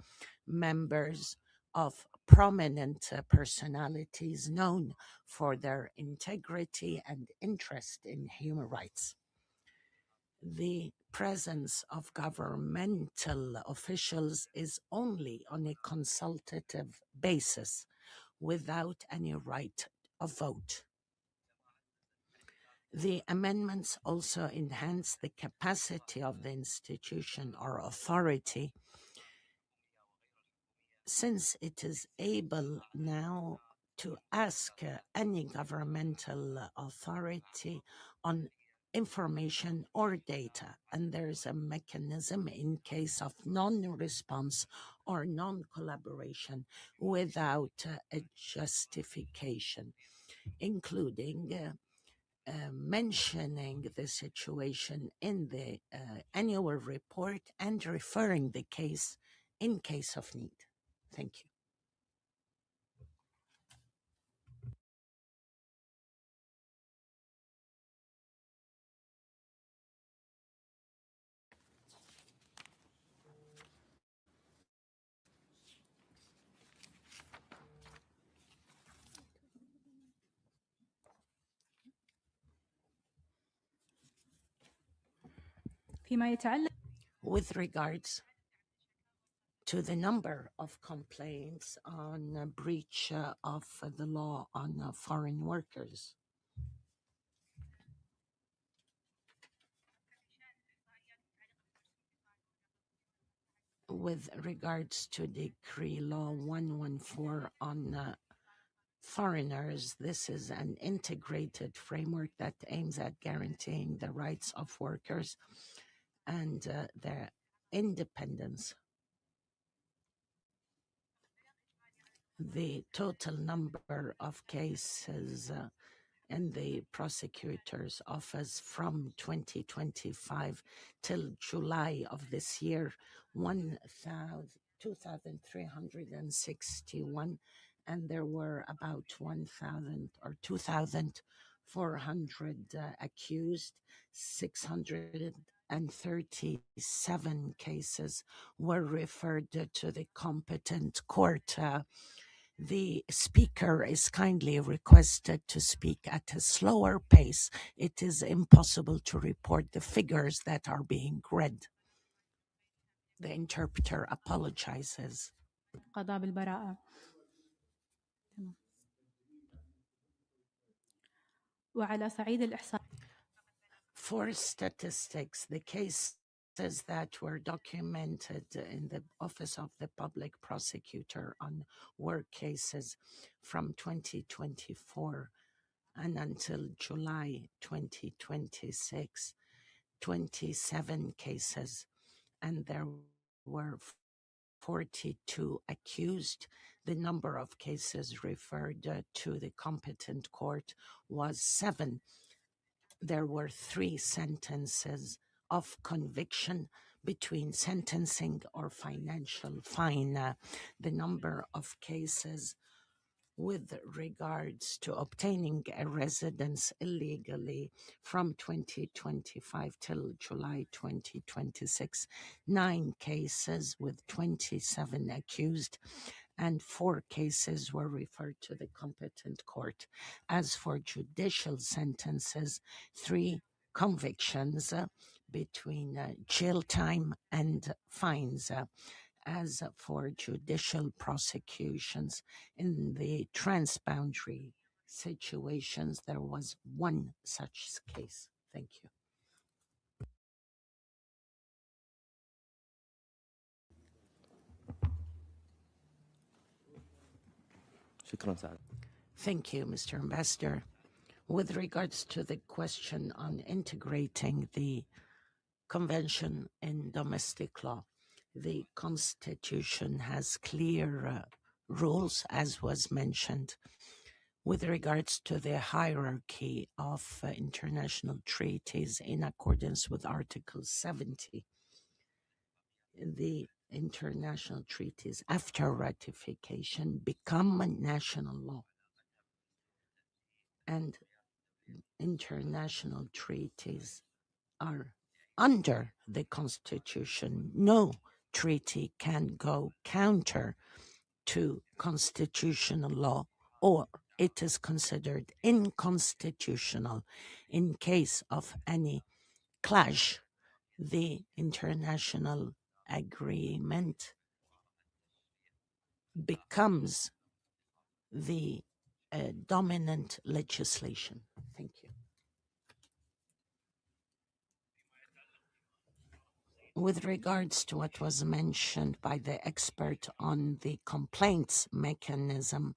members of prominent personalities known for their integrity and interest in human rights. The presence of governmental officials is only on a consultative basis, without any right of vote. The amendments also enhance the capacity of the institution or authority, since it is able now to ask any governmental authority on information or data, and there is a mechanism in case of non-response or non-collaboration without a justification, including mentioning the situation in the annual report and referring the case in case of need. Thank you. فيما يتعلق With regards to the number of complaints on breach of the law on foreign workers, with regards to Decree Law 114 on foreigners, this is an integrated framework that aims at guaranteeing the rights of workers and their independence. The total number of cases in the prosecutor's office from 2025 till July of this year, 2,361, and there were about 1,000 or 2,400 accused. 637 cases were referred to the competent court The speaker is kindly requested to speak at a slower pace. It is impossible to report the figures that are being read. The interpreter apologizes. قضاء بالبراءة. وعلى صعيد الإحصاء. For statistics, the cases that were documented in the Office of the Public Prosecutor on work cases from 2024 and until July 2026, 27 cases, and there were 42 accused. The number of cases referred to the competent court was 7. There were 3 sentences of conviction between sentencing or financial fine. The number of cases with regards to obtaining a residence illegally from 2025 till July 2026, 9 cases with 27 accused, and 4 cases were referred to the competent court. As for judicial sentences, 3 convictions between jail time and fines. As for judicial prosecutions in the transboundary situations, there was 1 such case. Thank you. شكرا سعد. Thank you, Mr. Ambassador. With regards to the question on integrating the Convention in domestic law, the Constitution has clear rules, as was mentioned, with regards to the hierarchy of international treaties in accordance with Article 70. The international treaties, after ratification, become national law. And international treaties are under the Constitution. No treaty can go counter to constitutional law, or it is considered unconstitutional. In case of any clash, the international agreement becomes the dominant legislation. Thank you. With regards to what was mentioned by the expert on the complaints mechanism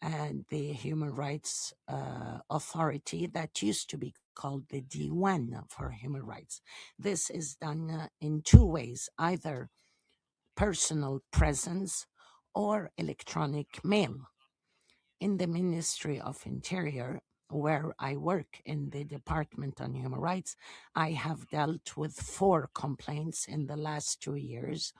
and the Human Rights Authority that used to be called the D1 for human rights. This is done in 2 ways, either personal presence or electronic mail. In the Ministry of Interior, where I work in the Department on Human Rights, I have dealt with 4 complaints in the last 2 years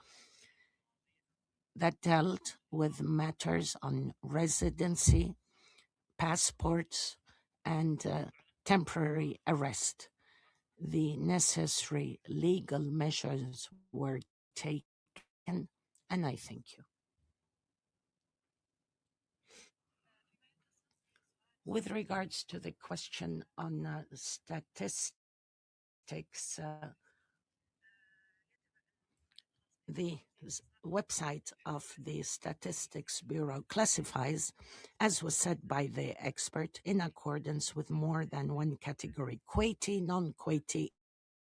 that dealt with matters on residency, passports, and temporary arrest. The necessary legal measures were taken, and I thank you. With regards to the question on statistics, the website of the Statistics Bureau classifies, as was said by the expert, in accordance with more than 1 category, Kuwaiti, non-Kuwaiti,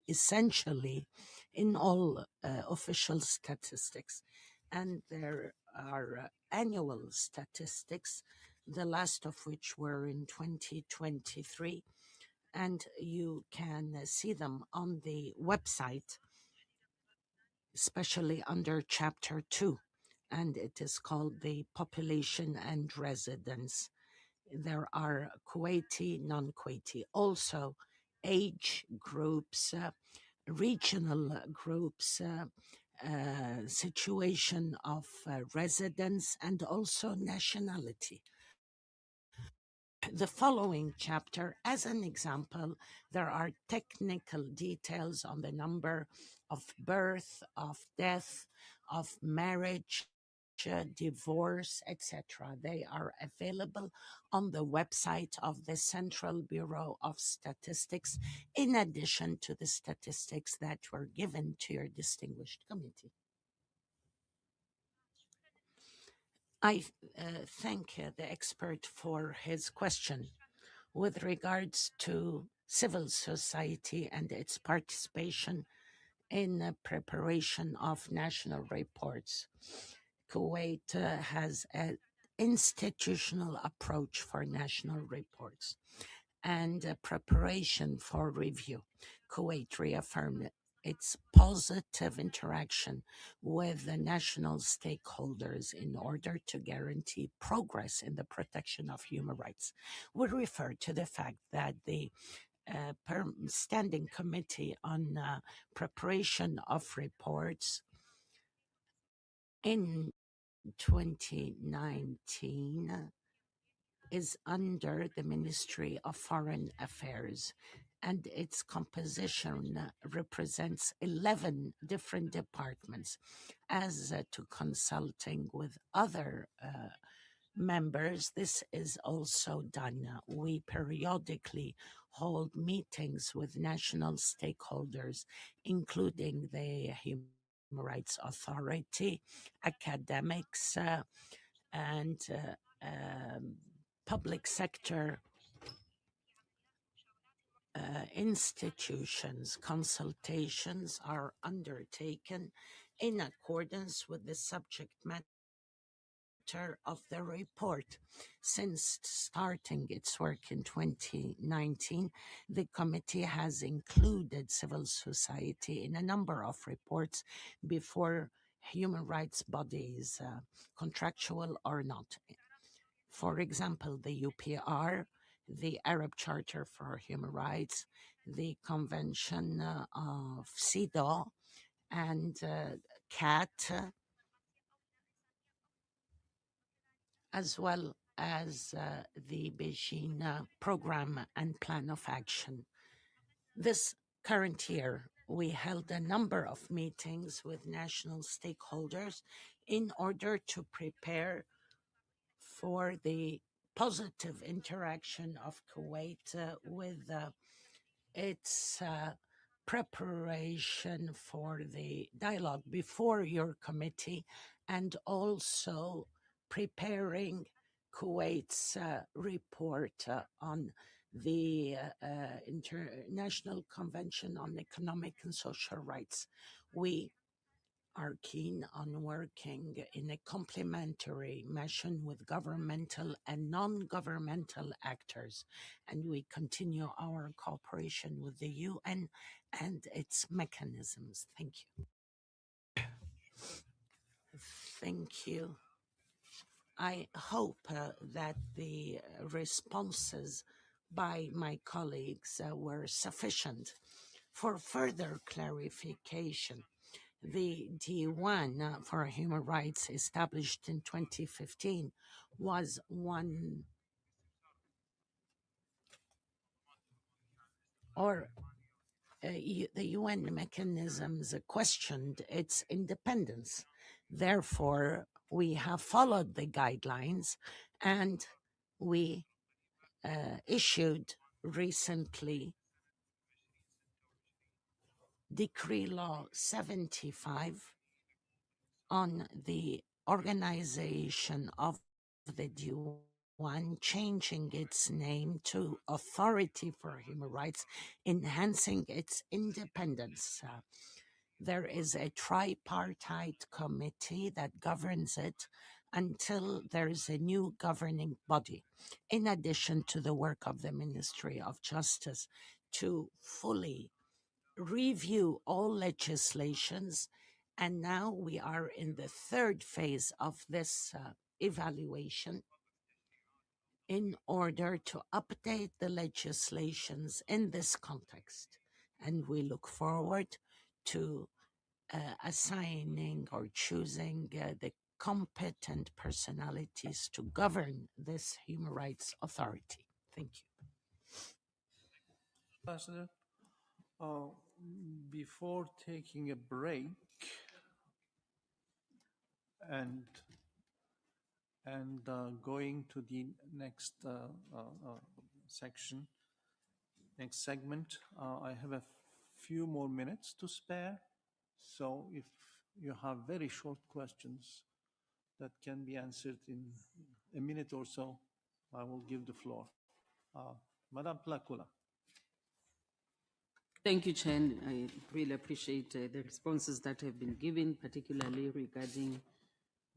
essentially in all official statistics. And there are annual statistics, the last of which were in 2023, and you can see them on the website, especially under Chapter 2, and it is called the Population and Residence. There are Kuwaiti, non-Kuwaiti, also age groups, regional groups, situation of residence, and also nationality. The following chapter, as an example, there are technical details on the number of birth, of death, of marriage, divorce, etc. They are available on the website of the Central Bureau of Statistics, in addition to the statistics that were given to your distinguished committee. I thank the expert for his question. With regards to civil society and its participation in the preparation of national reports, Kuwait has an institutional approach for national reports and preparation for review. Kuwait reaffirmed its positive interaction with the national stakeholders in order to guarantee progress in the protection of human rights. We refer to the fact that the Standing Committee on Preparation of Reports in 2019 is under the Ministry of Foreign Affairs, and its composition represents 11 different departments. As to consulting with other members, this is also done. We periodically hold meetings with national stakeholders, including the Human Rights Authority, academics, and public sector institutions. Consultations are undertaken in accordance with the subject matter of the report. Since starting its work in 2019, the committee has included civil society in a number of reports before human rights bodies, contractual or not. For example, the UPR, the Arab Charter for Human Rights, the Convention of CEDAW, and CAT, as well as the Beijing Program and Plan of Action. This current year, we held a number of meetings with national stakeholders in order to prepare for the positive interaction of Kuwait with its preparation for the dialogue before your committee, and also preparing Kuwait's report on the International Convention on Economic and Social Rights. We are keen on working in a complementary fashion with governmental and non-governmental actors, and we continue our cooperation with the UN and its mechanisms. Thank you. Thank you. I hope that the responses by my colleagues were sufficient. For further clarification, the D1 for Human Rights, established in 2015, was one, or the UN mechanisms questioned its independence. Therefore, we have followed the guidelines, and we issued recently Decree Law 75 on the organization of the D1, changing its name to Authority for Human Rights, enhancing its independence. There is a tripartite committee that governs it until there is a new governing body, in addition to the work of the Ministry of Justice to fully review all legislations. And now we are in the third phase of this evaluation in order to update the legislations in this context. And we look forward to assigning or choosing the competent personalities to govern this human rights authority. Thank you. Ambassador, before taking a break and And going to the next section, next segment, I have a few more minutes to spare. So if you have very short questions that can be answered in a minute or so, I will give the floor. Madam Plakula. Thank you, Chen. I really appreciate the responses that have been given, particularly regarding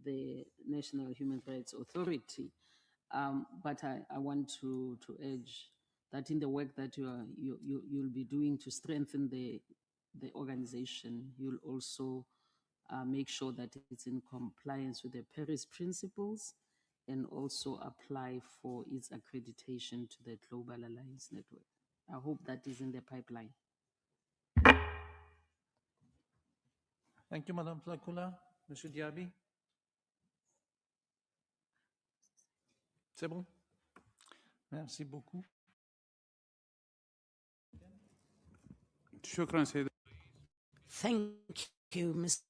the National Human Rights Authority. But I want to urge that in the work that you'll be doing to strengthen the organization, you'll also make sure that it's in compliance with the Paris Principles and also apply for its accreditation to the Global Alliance Network. I hope that is in the pipeline. Thank you, Madam Plakula. Monsieur Diaby. C'est bon? Merci beaucoup. شكرا سيد. Thank you, Mr.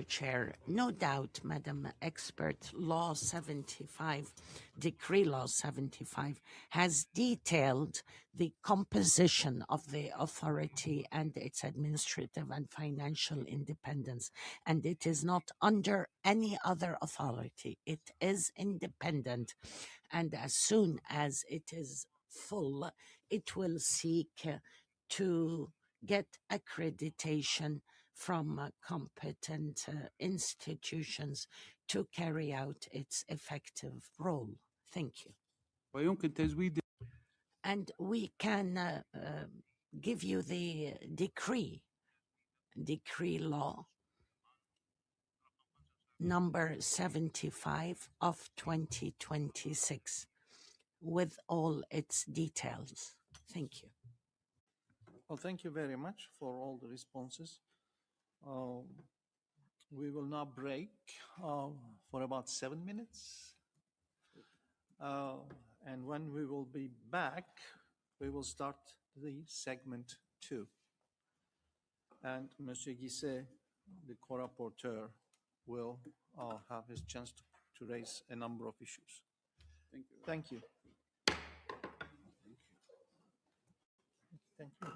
Chair. No doubt, Madam Expert, Law 75, Decree Law 75, has detailed the composition of the authority and its administrative and financial independence. And it is not under any other authority. It is independent. And as soon as it is full, it will seek to get accreditation from competent institutions to carry out its effective role. Thank you. ويمكن تزويد And we can give you the decree law number 75 of 2026 with all its details. Thank you. Well, thank you very much for all the responses. We will now break for about 7 minutes. And when we will be back, we will start the segment 2. And Monsieur Guisset, the co-rapporteur, will have his chance to raise a number of issues. Thank you. Thank you.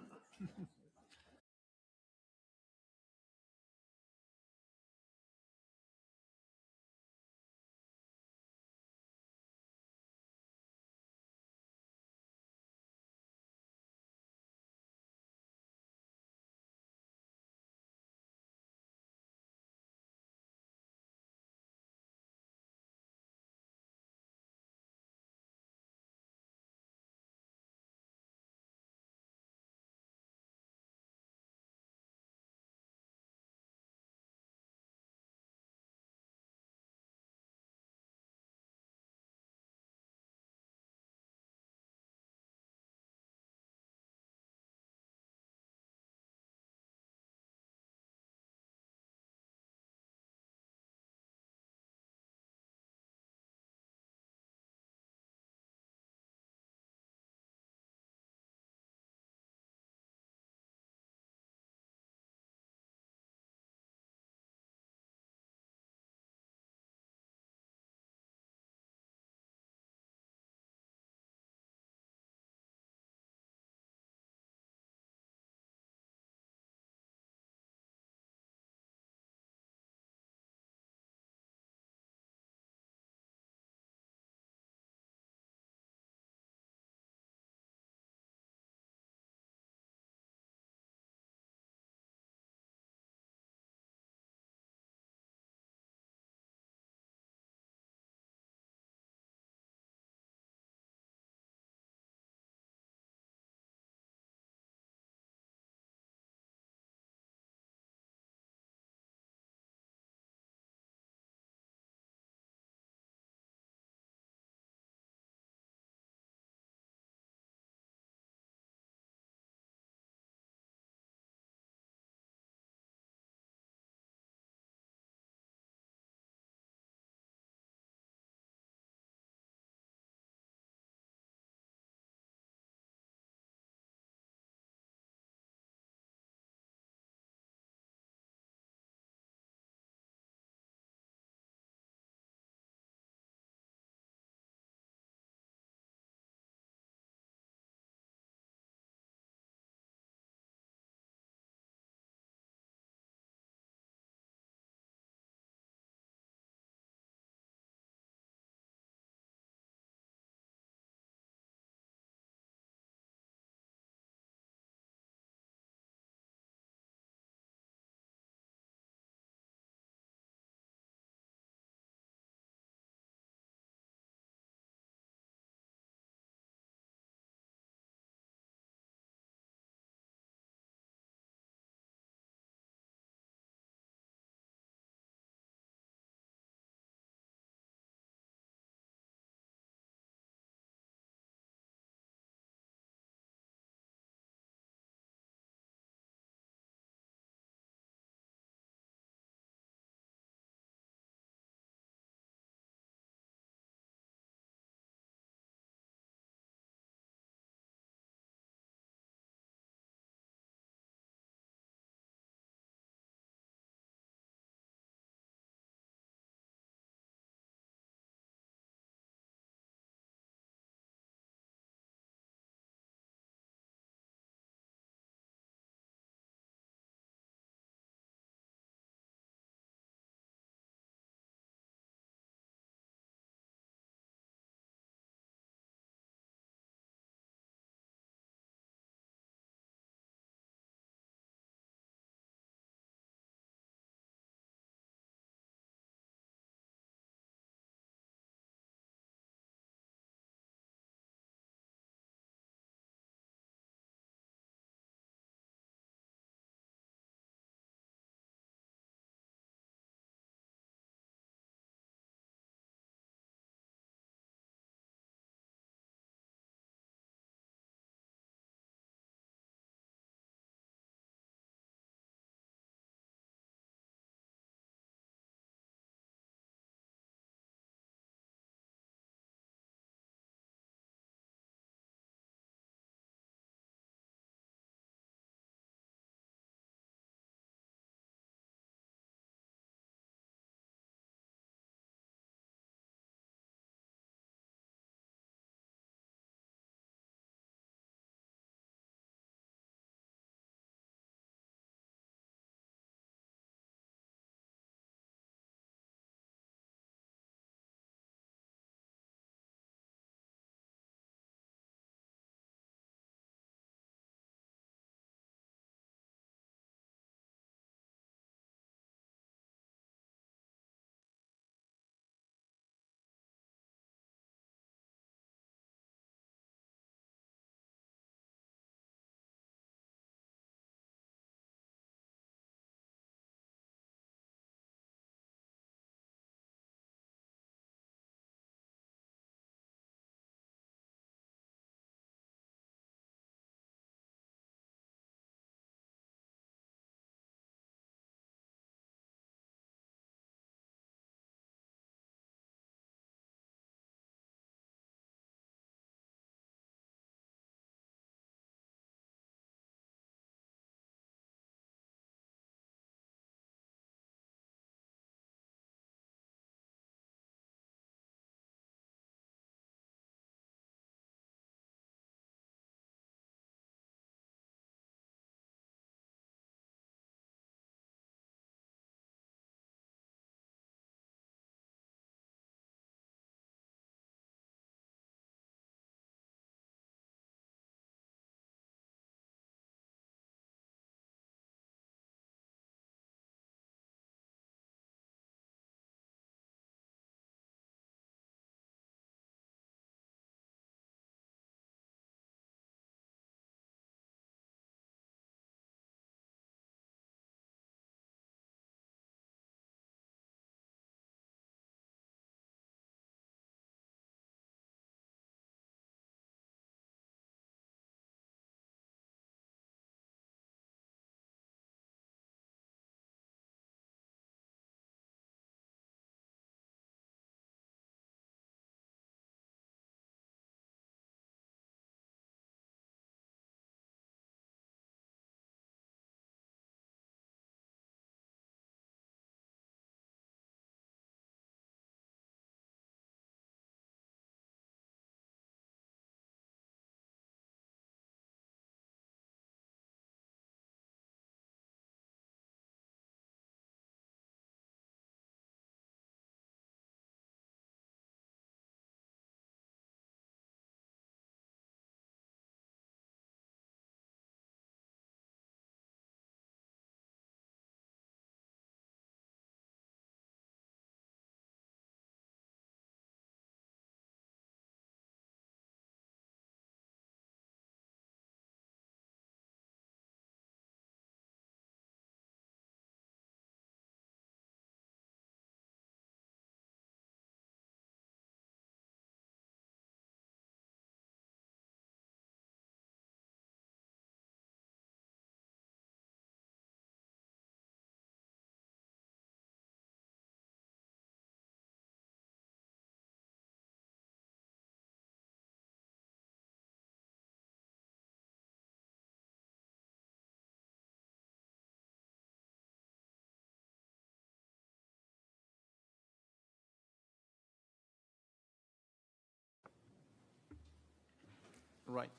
Right.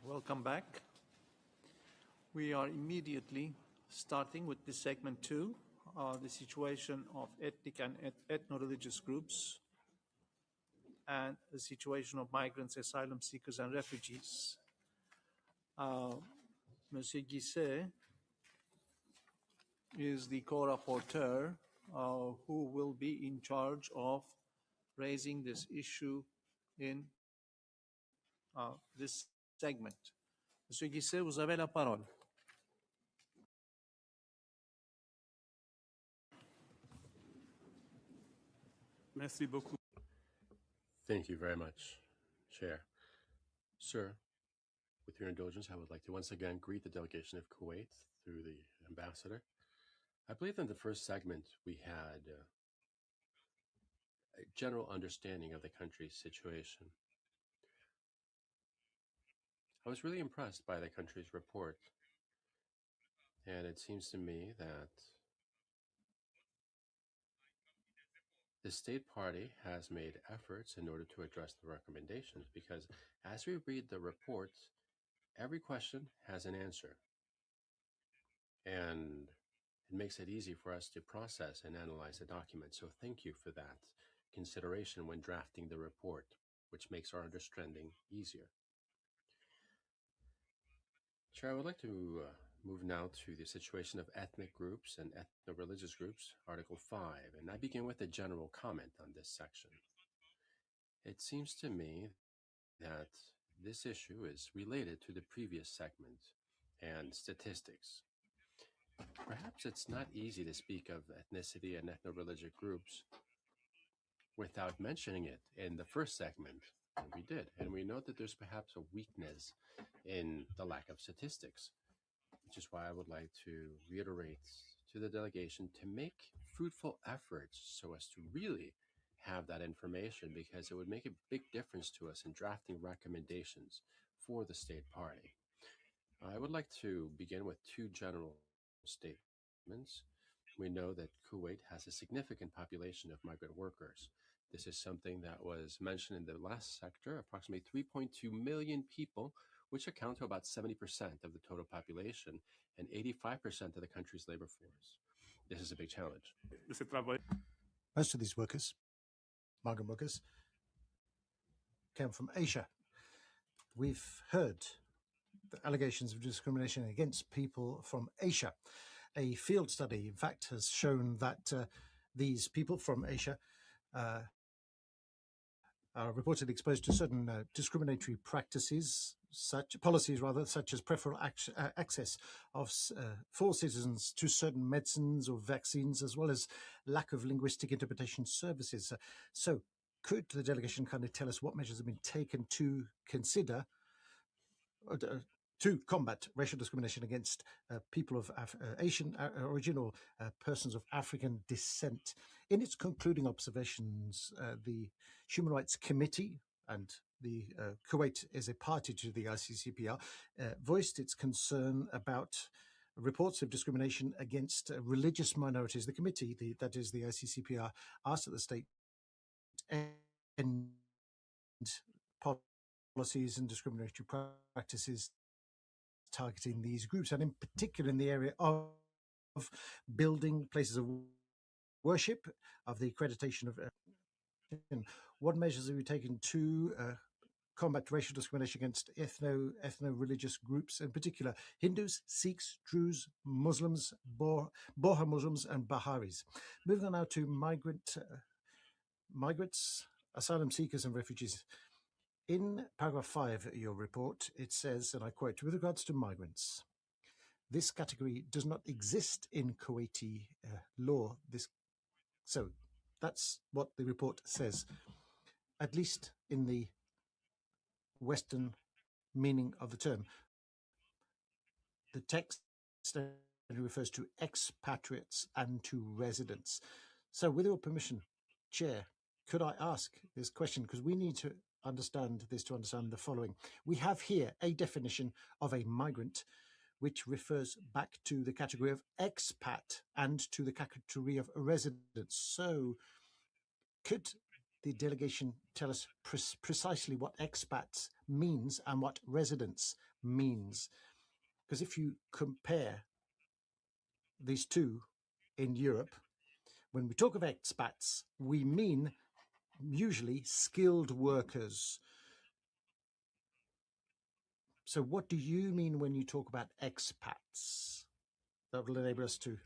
Welcome back. We are immediately starting with this segment 2, the situation of ethnic and ethno-religious groups and the situation of migrants, asylum seekers, and refugees. Monsieur Guisset is the co-rapporteur who will be in charge of raising this issue in this segment. Monsieur Guisset, vous avez la parole. Merci beaucoup. Thank you very much, Chair. Sir, with your indulgence, I would like to once again greet the delegation of Kuwait through the ambassador. I believe in the first segment we had a general understanding of the country's situation. I was really impressed by the country's report, and it seems to me that the state party has made efforts in order to address the recommendations, because as we read the report, every question has an answer. And it makes it easy for us to process and analyze the document. So thank you for that consideration when drafting the report, which makes our understanding easier. Chair, I would like to move now to the situation of ethnic groups and ethno-religious groups, Article 5, and I begin with a general comment on this section. It seems to me that this issue is related to the previous segment and statistics. Perhaps it's not easy to speak of ethnicity and ethno-religious groups without mentioning it in the first segment, and we did. And we note that there's perhaps a weakness in the lack of statistics, which is why I would like to reiterate to the delegation to make fruitful efforts so as to really have that information, because it would make a big difference to us in drafting recommendations for the state party. I would like to begin with two general statements. We know that Kuwait has a significant population of migrant workers. This is something that was mentioned in the last sector, approximately 3.2 million people, which account to about 70% of the total population and 85% of the country's labor force. This is a big challenge. Most of these workers, migrant workers, came from Asia. We've heard the allegations of discrimination against people from Asia. A field study, in fact, has shown that these people from Asia are reportedly exposed to certain discriminatory practices, policies such as preferential access for citizens to certain medicines or vaccines, as well as lack of linguistic interpretation services. So could the delegation kind of tell us what measures have been taken to consider to combat racial discrimination against people of Asian origin or persons of African descent? In its concluding observations, the Human Rights Committee, and the Kuwait is a party to the ICCPR, voiced its concern about reports of discrimination against religious minorities. The committee, that is the ICCPR, asked that the state end policies and discriminatory practices targeting these groups, and in particular in the area of building places of worship, of the accreditation of what measures have you taken to combat racial discrimination against ethno-religious groups, in particular Hindus, Sikhs, Druze, Muslims, Boer Muslims, and Baharis? Moving on now to migrants, asylum seekers, and refugees. In paragraph 5 of your report, it says, and I quote, "With regards to migrants, this category does not exist in Kuwaiti law." So that's what the report says, at least in the Western meaning of the term. The text refers to expatriates and to residents. So with your permission, Chair, could I ask this question? Because we need to understand this to understand the following. We have here a definition of a migrant which refers back to the category of expat and to the category of residents. So could the delegation tell us precisely what expats means and what residents means? Because if you compare these two in Europe, when we talk of expats, we mean usually skilled workers. So what do you mean when you talk about expats? That will enable us to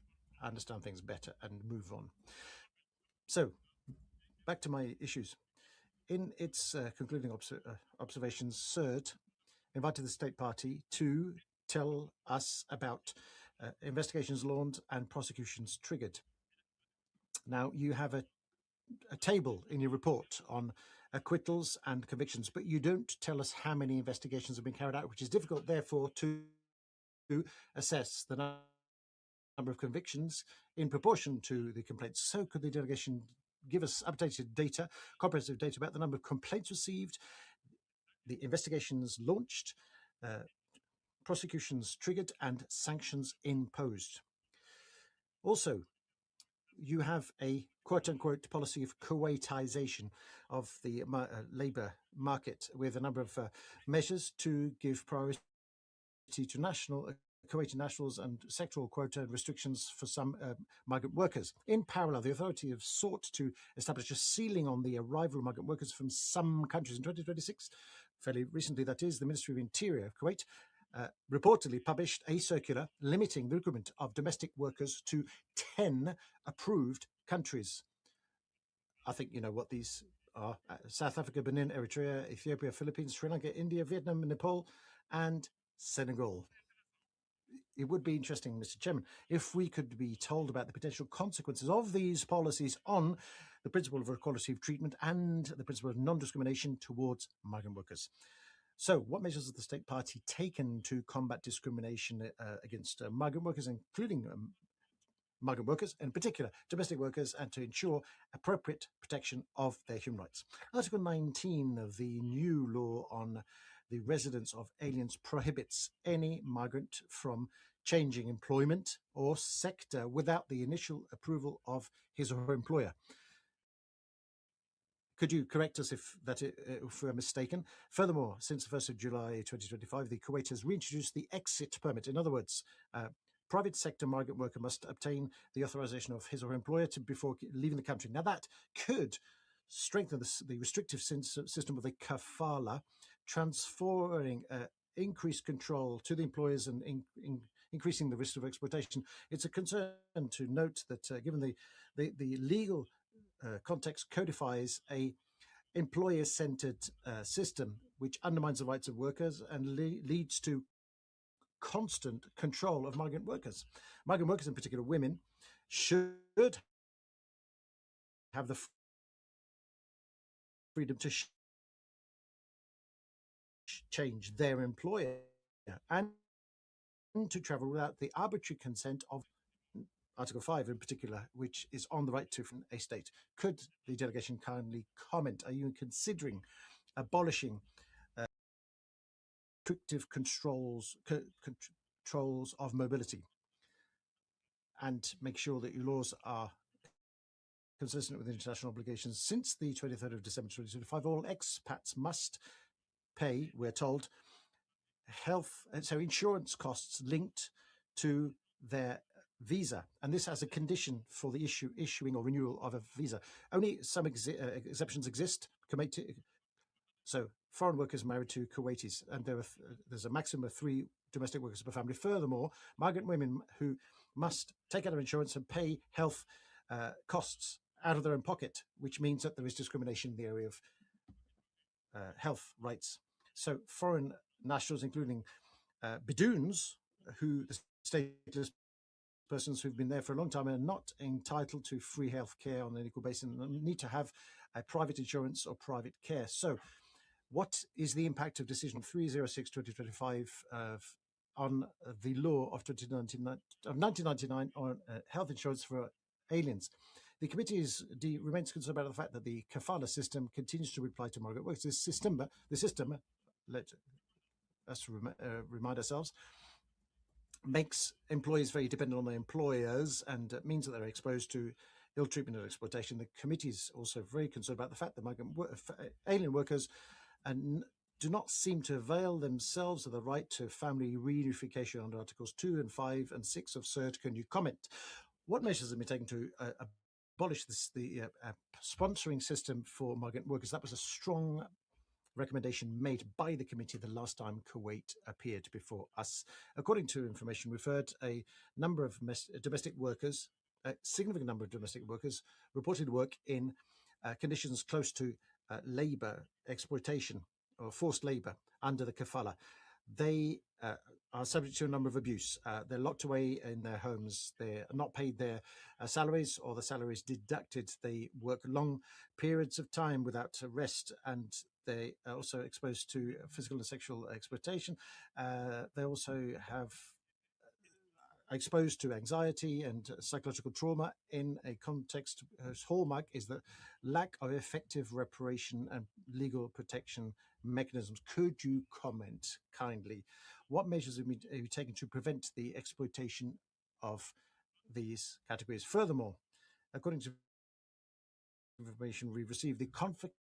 understand things better and move on. So back to my issues. In its concluding observations, CERD invited the state party to tell us about investigations launched and prosecutions triggered. Now, you have a table in your report on acquittals and convictions, but you don't tell us how many investigations have been carried out, which is difficult, therefore, to assess the number of convictions in proportion to the complaints. So could the delegation give us updated data, comprehensive data about the number of complaints received, the investigations launched, prosecutions triggered, and sanctions imposed? Also, you have a quote-unquote policy of Kuwaitization of the labour market with a number of measures to give priority to Kuwaiti nationals and sectoral quota and restrictions for some migrant workers. In parallel, the authority have sought to establish a ceiling on the arrival of migrant workers from some countries in 2026. Fairly recently, that is, the Ministry of Interior of Kuwait reportedly published a circular limiting the recruitment of domestic workers to 10 approved countries. I think you know what these are: South Africa, Benin, Eritrea, Ethiopia, Philippines, Sri Lanka, India, Vietnam, Nepal, and Senegal. It would be interesting, Mr. Chairman, if we could be told about the potential consequences of these policies on the principle of equality of treatment and the principle of non-discrimination towards migrant workers. So what measures has the state party taken to combat discrimination against migrant workers, including migrant workers, in particular domestic workers, and to ensure appropriate protection of their human rights? Article 19 of the new law on the residence of aliens prohibits any migrant from changing employment or sector without the initial approval of his or her employer. Could you correct us if we're mistaken? Furthermore, since the 1st of July 2025, the Kuwait has reintroduced the exit permit. In other words, private sector migrant worker must obtain the authorization of his or her employer before leaving the country. Now, that could strengthen the restrictive system of the kafala, transferring increased control to the employers and increasing the risk of exploitation. It's a concern to note that given the legal context codifies a employer-centered system which undermines the rights of workers and leads to constant control of migrant workers. Migrant workers, in particular women, should have the freedom to change their employer and to travel without the arbitrary consent of Article 5 in particular, which is on the right to a state. Could the delegation kindly comment? Are you considering abolishing restrictive controls of mobility and make sure that your laws are consistent with international obligations? Since the 23rd of December 2025, all expats must pay, we're told, insurance costs linked to their visa, and this as a condition for the issuing or renewal of a visa. Only some exceptions exist. So foreign workers married to Kuwaitis, and there's a maximum of 3 domestic workers per family. Furthermore, migrant women who must take out insurance and pay health costs out of their own pocket, which means that there is discrimination in the area of health rights. So foreign nationals, including Bidoons, who the stateless persons who've been there for a long time are not entitled to free health care on an equal basis and need to have a private insurance or private care. So what is the impact of decision 306/2025 on the law of 1999 on health insurance for aliens? The committee remains concerned about the fact that the kafala system continues to apply to migrant workers. The system, let us remind ourselves, makes employees very dependent on their employers and means that they're exposed to ill treatment and exploitation. The committee is also very concerned about the fact that alien workers do not seem to avail themselves of the right to family reunification under Articles 2 and 5 and 6 of CERD. Can you comment? What measures have been taken to abolish the sponsoring system for migrant workers? That was a strong recommendation made by the committee the last time Kuwait appeared before us. According to information referred, a number of domestic workers, a significant number of domestic workers, reported work in conditions close to labour exploitation or forced labour under the kafala. They are subject to a number of abuse. They're locked away in their homes. They're not paid their salaries, or the salaries deducted. They work long periods of time without rest, and they are also exposed to physical and sexual exploitation. They also have exposed to anxiety and psychological trauma in a context whose hallmark is the lack of effective reparation and legal protection mechanisms. Could you comment kindly? What measures are you taking to prevent the exploitation of these categories? Furthermore, according to information we've received, the confiscation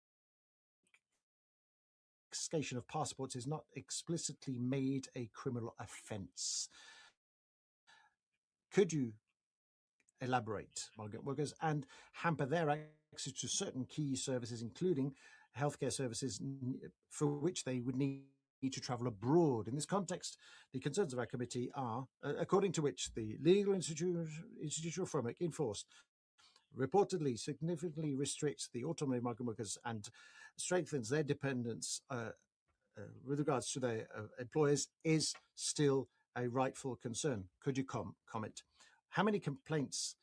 of passports is not explicitly made a criminal offence. Could you elaborate migrant workers and hamper their access to certain key services, including healthcare services, for which they would need to travel abroad? In this context, the concerns of our committee are, according to which the legal institutional framework in force reportedly significantly restricts the autonomy of migrant workers and strengthens their dependence with regards to their employers, is still a rightful concern. Could you comment? How many complaints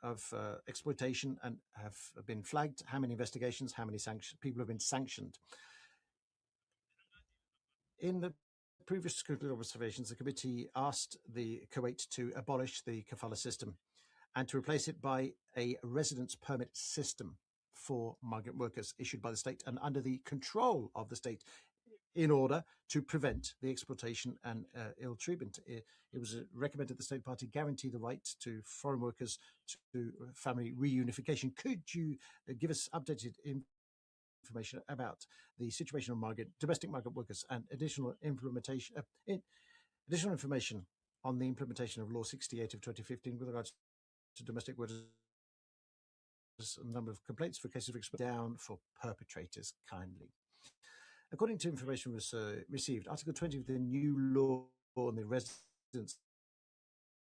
of exploitation and have been flagged? How many investigations? How many people have been sanctioned? In the previous observations, the committee asked the Kuwait to abolish the kafala system and to replace it by a residence permit system for migrant workers issued by the state and under the control of the state, in order to prevent the exploitation and ill treatment. It was recommended the state party guarantee the right to foreign workers to family reunification. Could you give us updated information about the situation of domestic migrant workers and additional information on the implementation of Law 68 of 2015 with regards to domestic workers? A number of complaints for cases of exploitation down for perpetrators, kindly. According to information received, Article 20 of the new law on the residence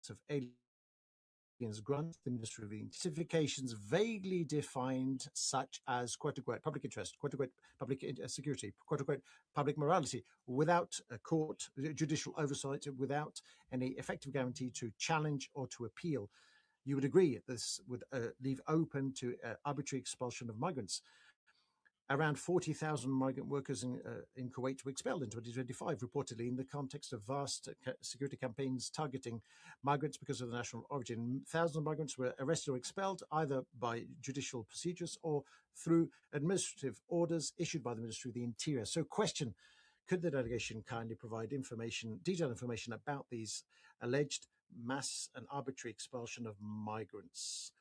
of aliens grants the Ministry of the specifications vaguely defined, such as quote-unquote public interest, quote-unquote public security, quote-unquote public morality, without a court judicial oversight, without any effective guarantee to challenge or to appeal. You would agree that this would leave open to arbitrary expulsion of migrants. Around 40,000 migrant workers in Kuwait were expelled in 2025, reportedly in the context of vast security campaigns targeting migrants because of their national origin. Thousands of migrants were arrested or expelled either by judicial procedures or through administrative orders issued by the Ministry of the Interior. So question, could the delegation kindly provide detailed information about these alleged mass and arbitrary expulsion of migrants?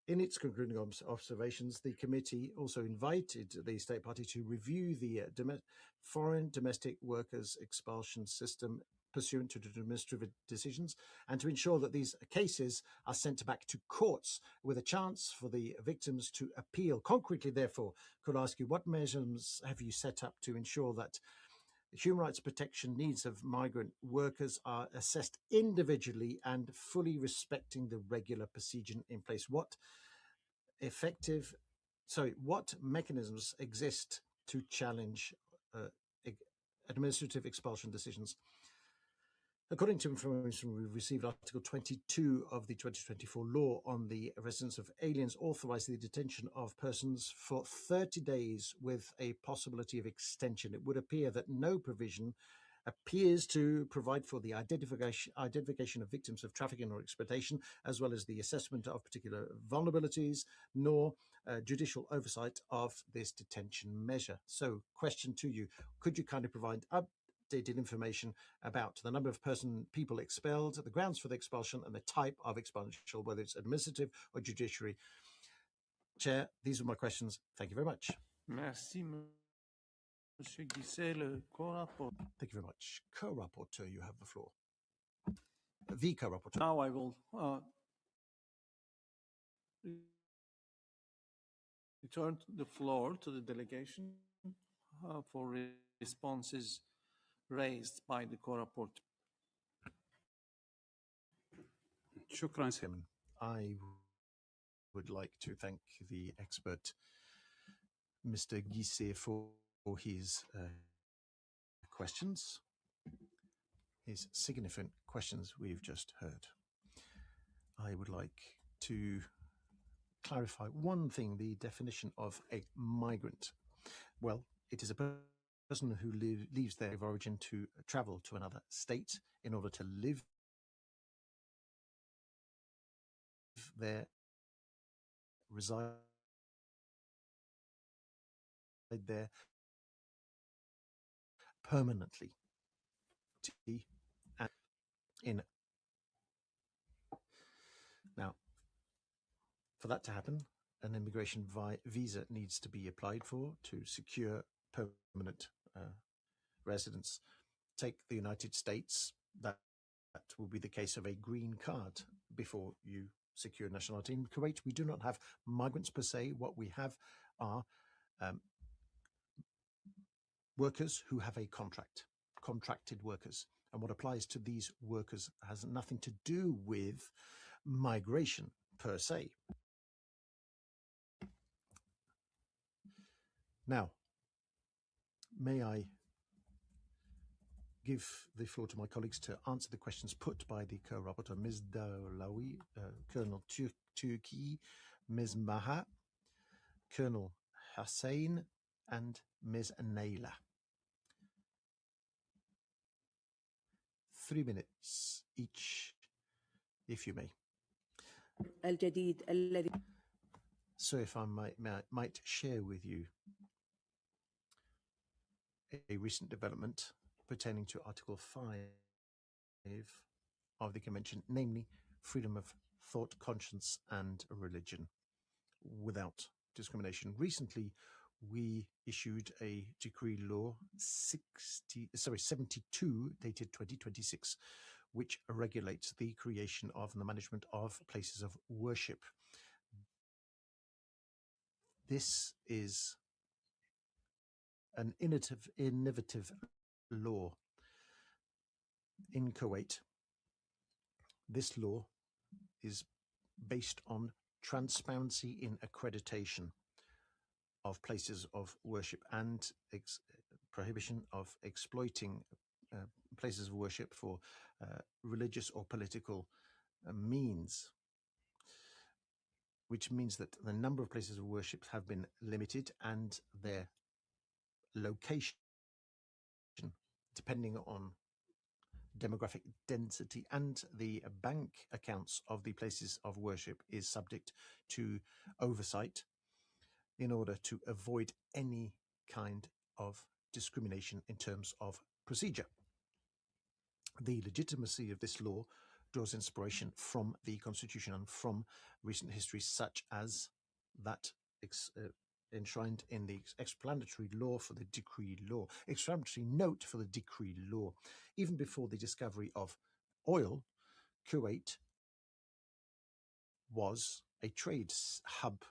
In its concluding observations, the committee also invited the state party to review the foreign domestic workers expulsion system pursuant to the administrative decisions and to ensure that these cases are sent back to courts with a chance for the victims to appeal. Concretely, therefore, could I ask you, what measures have you set up to ensure that the human rights protection needs of migrant workers are assessed individually and fully respecting the regular procedure in place? What mechanisms exist to challenge administrative expulsion decisions? According to information we received, Article 22 of the 2024 law on the residence of aliens authorized the detention of persons for 30 days with a possibility of extension. It would appear that no provision appears to provide for the identification of victims of trafficking or exploitation, as well as the assessment of particular vulnerabilities, nor judicial oversight of this detention measure. So, question to you, could you kindly provide updated information about the number of people expelled, the grounds for the expulsion, and the type of expulsion, whether it's administrative or judiciary. Chair, these are my questions. Thank you very much. Merci, Monsieur Guisset, le co-rapporteur. Thank you very much. Co-rapporteur, you have the floor. The co-rapporteur. Now I will return the floor to the delegation for responses raised by the co-rapporteur. شكرا سيد. I would like to thank the expert, Mr. Guisset, for his questions, his significant questions we've just heard. I would like to clarify one thing, the definition of a migrant. Well, it is a person who leaves their origin to travel to another state in order to live there, reside there permanently. Now, for that to happen, an immigration visa needs to be applied for to secure permanent residence. Take the United States, that will be the case of a green card before you secure nationality. In Kuwait, we do not have migrants per se. What we have are workers who have a contracted workers. And what applies to these workers has nothing to do with migration per se. Now, may I give the floor to my colleagues to answer the questions put by the co-rapporteur, Ms. Dahlaoui, Colonel Turki, Ms. Maha, Colonel Hussein, and Ms. Naila. 3 minutes each, if you may. So if I might share with you a recent development pertaining to Article 5 of the Convention, namely freedom of thought, conscience, and religion without discrimination. Recently, we issued a decree law 72 dated 2026, which regulates the creation of and the management of places of worship. This is an innovative law in Kuwait. This law is based on transparency in accreditation of places of worship and prohibition of exploiting places of worship for religious or political means, which means that the number of places of worship have been limited and their location, depending on demographic density and the bank accounts of the places of worship, is subject to oversight in order to avoid any kind of discrimination in terms of procedure. The legitimacy of this law draws inspiration from the Constitution and from recent history, such as that enshrined in the explanatory law for the decree law, explanatory note for the decree law. Even before the discovery of oil, Kuwait was a trade hub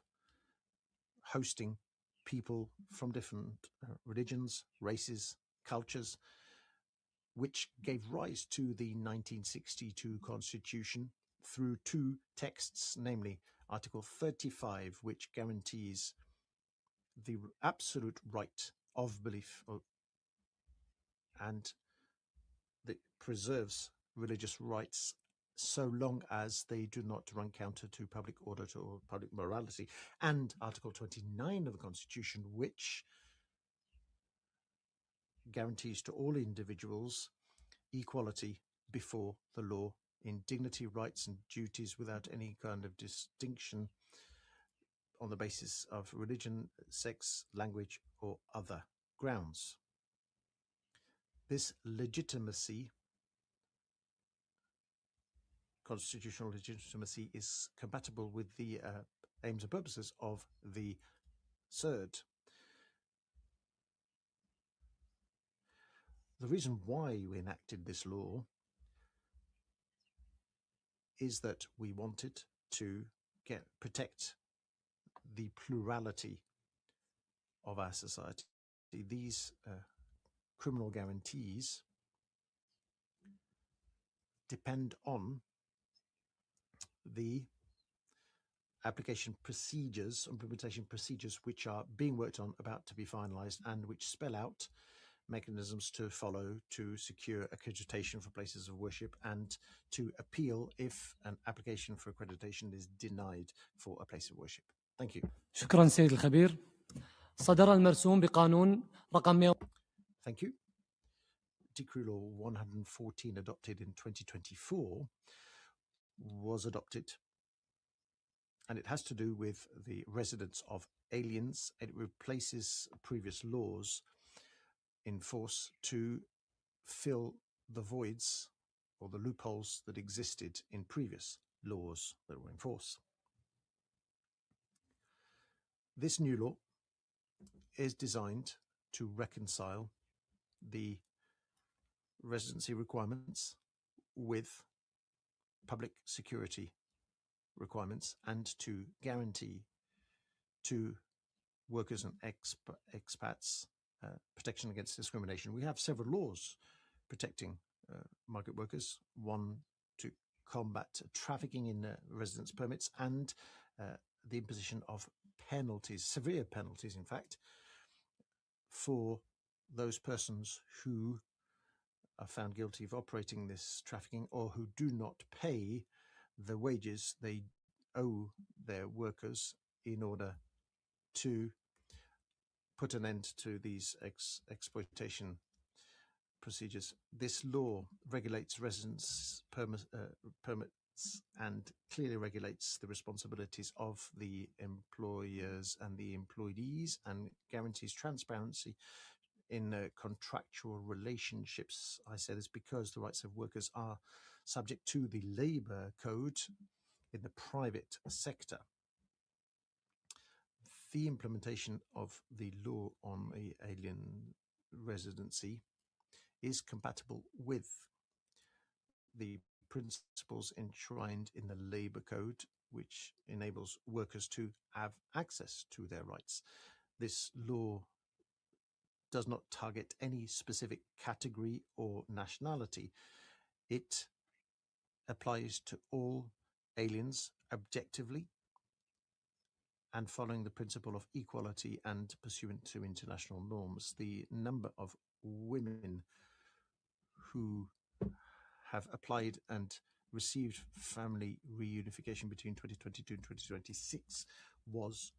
hosting people from different religions, races, cultures, which gave rise to the 1962 Constitution through two texts, namely Article 35, which guarantees the absolute right of belief and that preserves religious rights so long as they do not run counter to public order or public morality, and Article 29 of the Constitution, which guarantees to all individuals equality before the law in dignity, rights, and duties without any kind of distinction on the basis of religion, sex, language, or other grounds. This legitimacy, constitutional legitimacy, is compatible with the aims and purposes of the CERD. The reason why we enacted this law is that we wanted to protect the plurality of our society. These criminal guarantees depend on the application procedures, implementation procedures, which are being worked on, about to be finalized, and which spell out mechanisms to follow to secure accreditation for places of worship and to appeal if an application for accreditation is denied for a place of worship. Thank you. شكرا سيد الخبير. صدر المرسوم بقانون رقم Thank you. Decree Law 114, adopted in 2024, was adopted, and it has to do with the residence of aliens. It replaces previous laws in force to fill the voids or the loopholes that existed in previous laws that were in force. This new law is designed to reconcile the residency requirements with public security requirements and to guarantee to workers and expats protection against discrimination. We have several laws protecting migrant workers, one to combat trafficking in residence permits and the imposition of penalties, severe penalties in fact, for those persons who are found guilty of operating this trafficking or who do not pay the wages they owe their workers in order to put an end to these exploitation procedures. This law regulates residence permits and clearly regulates the responsibilities of the employers and the employees and guarantees transparency in contractual relationships. I say this because the rights of workers are subject to the labor code in the private sector. The implementation of the law on alien residency is compatible with the principles enshrined in the labor code, which enables workers to have access to their rights. This law does not target any specific category or nationality. It applies to all aliens objectively and following the principle of equality and pursuant to international norms. The number of women who have applied and received family reunification between 2022 and 2026 was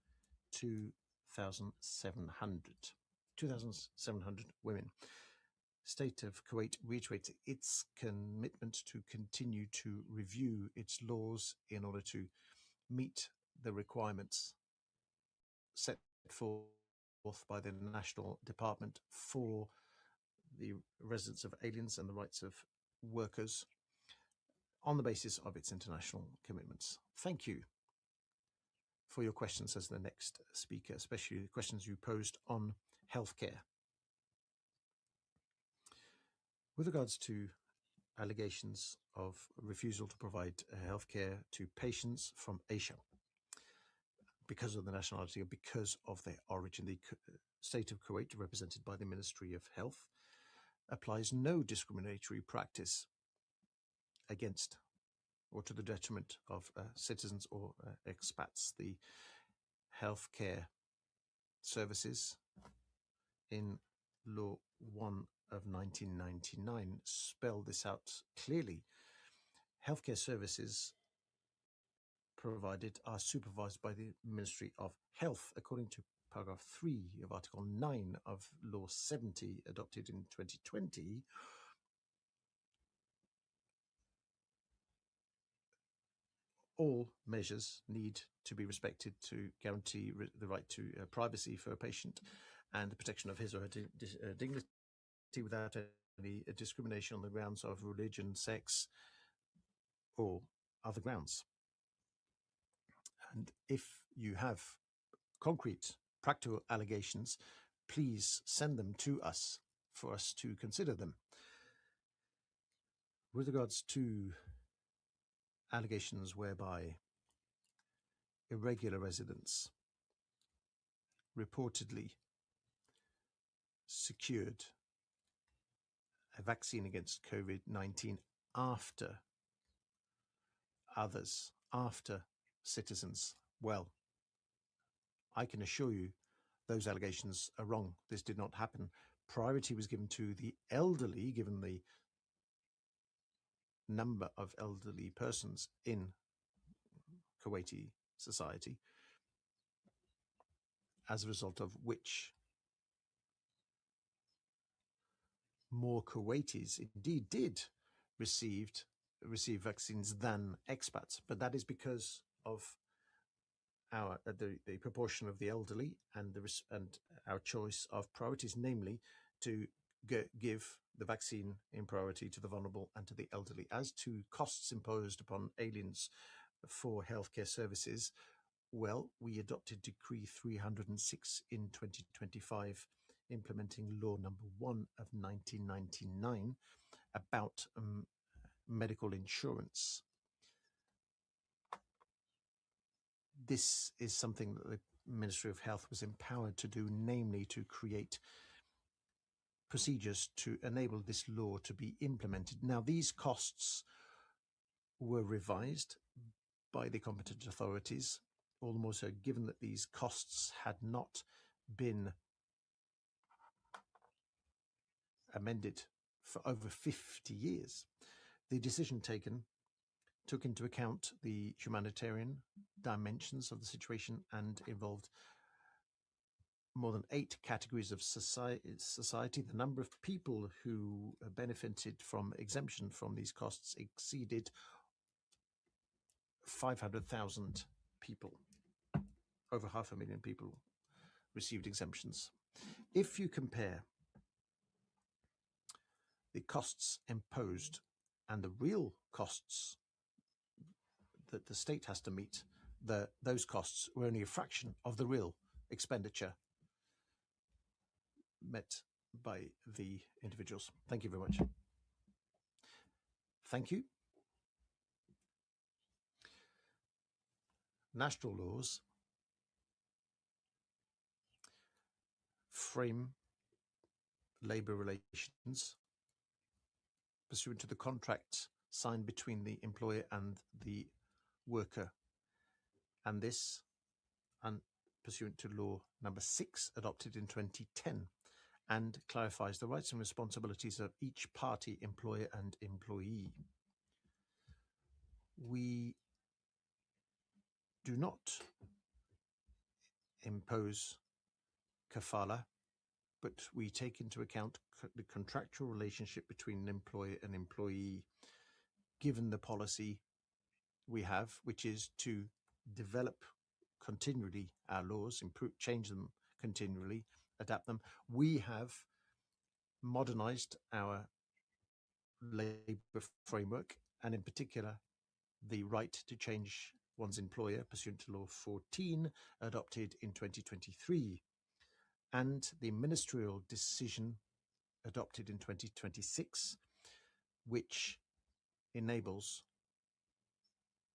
2,700 women. State of Kuwait reiterates its commitment to continue to review its laws in order to meet the requirements set forth by the National Department for the residence of aliens and the rights of workers on the basis of its international commitments. Thank you for your questions as the next speaker, especially the questions you posed on healthcare. With regards to allegations of refusal to provide healthcare to patients from Asia because of the nationality or because of their origin, the state of Kuwait, represented by the Ministry of Health, applies no discriminatory practice against or to the detriment of citizens or expats. The healthcare services in Law 1 of 1999 spell this out clearly. Healthcare services provided are supervised by the Ministry of Health according to paragraph 3 of Article 9 of Law 70 adopted in 2020. All measures need to be respected to guarantee the right to privacy for a patient and the protection of his or her dignity without any discrimination on the grounds of religion, sex, or other grounds. And if you have concrete, practical allegations, please send them to us for us to consider them. With regards to allegations whereby irregular residents reportedly secured a vaccine against COVID-19 after others, after citizens, well, I can assure you those allegations are wrong. This did not happen. Priority was given to the elderly, given the number of elderly persons in Kuwaiti society, as a result of which more Kuwaitis indeed did receive vaccines than expats, but that is because of our the proportion of the elderly and our choice of priorities, namely to give the vaccine in priority to the vulnerable and to the elderly. As to costs imposed upon aliens for healthcare services, well, we adopted Decree 306 in 2025, implementing Law Number 1 of 1999 about medical insurance. This is something that the Ministry of Health was empowered to do, namely to create procedures to enable this law to be implemented. Now, these costs were revised by the competent authorities, all the more so given that these costs had not been amended for over 50 years. The decision taken took into account the humanitarian dimensions of the situation and involved more than 8 categories of society. The number of people who benefited from exemption from these costs exceeded 500,000 people. Over 500,000 people received exemptions. If you compare the costs imposed and the real costs that the state has to meet, those costs were only a fraction of the real expenditure met by the individuals. Thank you very much. Thank you. National laws frame labour relations pursuant to the contracts signed between the employer and the worker, and this pursuant to Law Number 6 adopted in 2010 and clarifies the rights and responsibilities of each party, employer and employee. We do not impose kafala, but we take into account the contractual relationship between an employer and employee, given the policy we have, which is to develop continually our laws, improve, change them continually, adapt them. We have modernized our labor framework, and in particular, the right to change one's employer pursuant to Law 14, adopted in 2023, and the ministerial decision adopted in 2026, which enables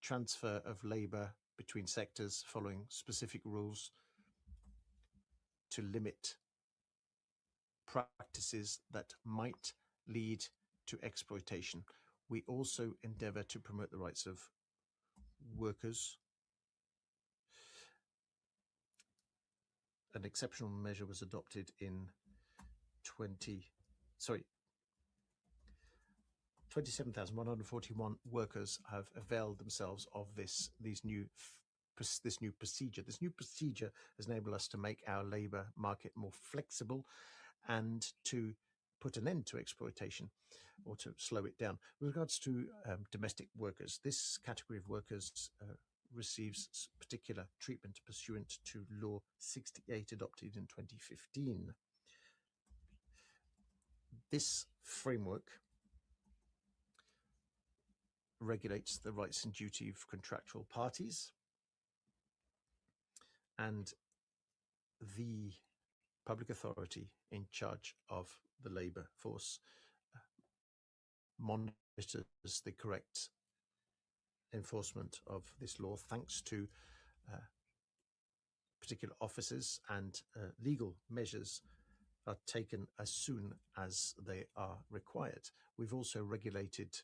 transfer of labor between sectors following specific rules to limit practices that might lead to exploitation. We also endeavour to promote the rights of workers. An exceptional measure was adopted in 27,141 workers have availed themselves of this new procedure. This new procedure has enabled us to make our labour market more flexible and to put an end to exploitation or to slow it down. With regards to domestic workers, this category of workers receives particular treatment pursuant to Law 68 adopted in 2015. This framework regulates the rights and duty of contractual parties, and the public authority in charge of the labour force monitors the correct enforcement of this law thanks to particular officers, and legal measures are taken as soon as they are required. We've also regulated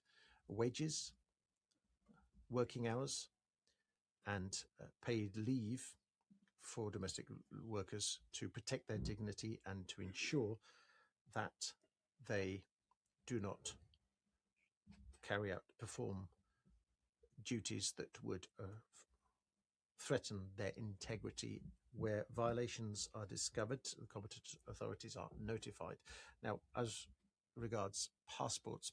wages, working hours, and paid leave for domestic workers to protect their dignity and to ensure that they do not perform duties that would threaten their integrity. Where violations are discovered, the competent authorities are notified. Now, as regards passports,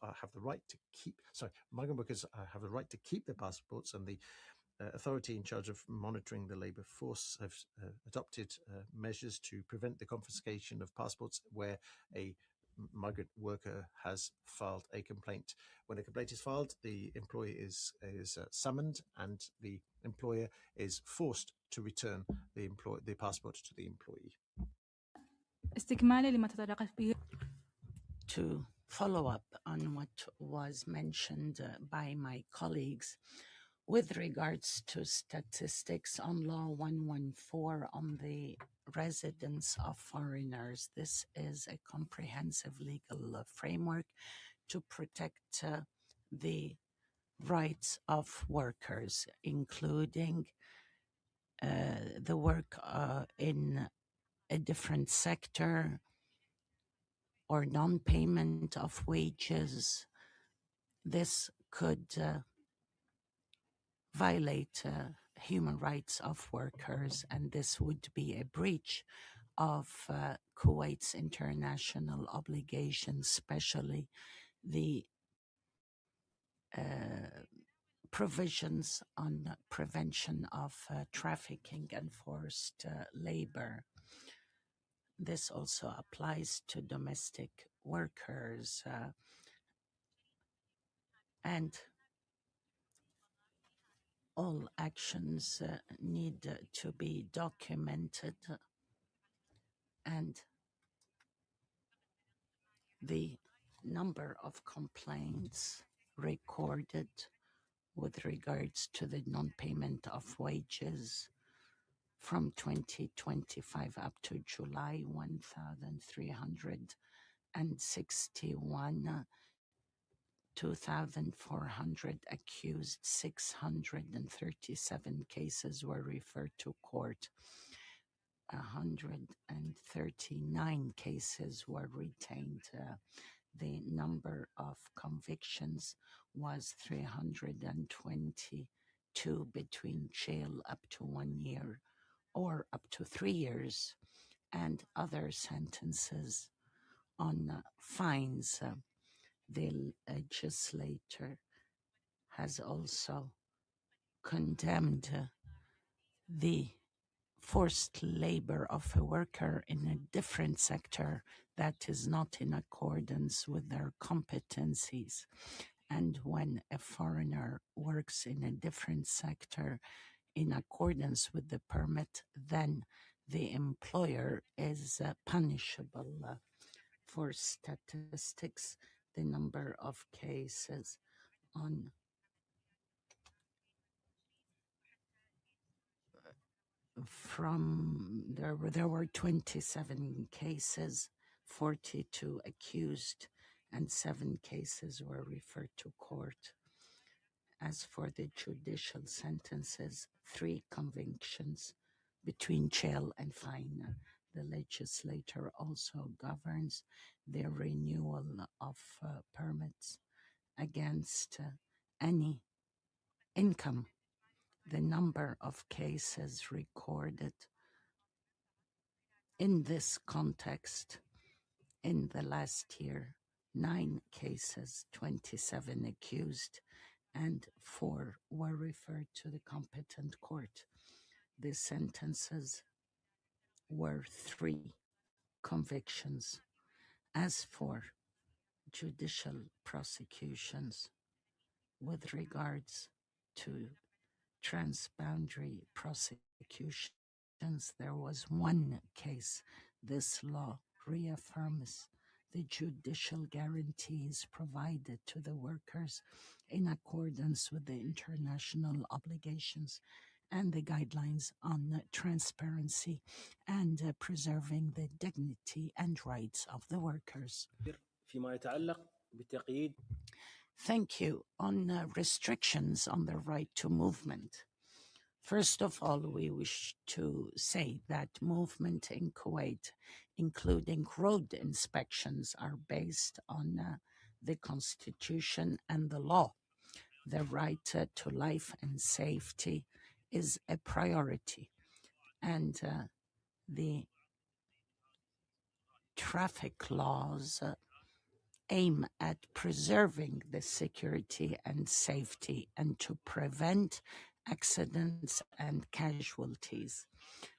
have the right to keep, migrant workers have the right to keep their passports, and the authority in charge of monitoring the labour force have adopted measures to prevent the confiscation of passports where a migrant worker has filed a complaint. When a complaint is filed, the employee is summoned, and the employer is forced to return the passport to the employee. To follow up on what was mentioned by my colleagues with regards to statistics on Law 114 on the residence of foreigners, this is a comprehensive legal framework to protect the rights of workers, including the work in a different sector or non-payment of wages. This could violate human rights of workers, and this would be a breach of Kuwait's international obligations, especially the provisions on prevention of trafficking and forced labor. This also applies to domestic workers, and all actions need to be documented, and the number of complaints recorded with regards to the non-payment of wages from 2025 up to July, 1,361, 2,400 accused, 637 cases were referred to court, 139 cases were retained. The number of convictions was 322 between jail up to 1 year or up to 3 years, and other sentences on fines. The legislator has also condemned the forced labor of a worker in a different sector that is not in accordance with their competencies. And when a foreigner works in a different sector in accordance with the permit, then the employer is punishable. For statistics, the number of cases on there were 27 cases, 42 accused, and 7 cases were referred to court. As for the judicial sentences, 3 convictions between jail and fine. The legislator also governs the renewal of permits against any income. The number of cases recorded in this context in the last year, 9 cases, 27 accused, and 4 were referred to the competent court. The sentences were 3 convictions. As for judicial prosecutions with regards to transboundary prosecutions. There was one case. This law reaffirms the judicial guarantees provided to the workers in accordance with the international obligations and the guidelines on transparency and preserving the dignity and rights of the workers. فيما يتعلق بتقييد Thank you. On restrictions on the right to movement. First of all, we wish to say that movement in Kuwait, including road inspections, are based on the Constitution and the law. The right to life and safety is a priority, and the traffic laws aim at preserving the security and safety and to prevent accidents and casualties.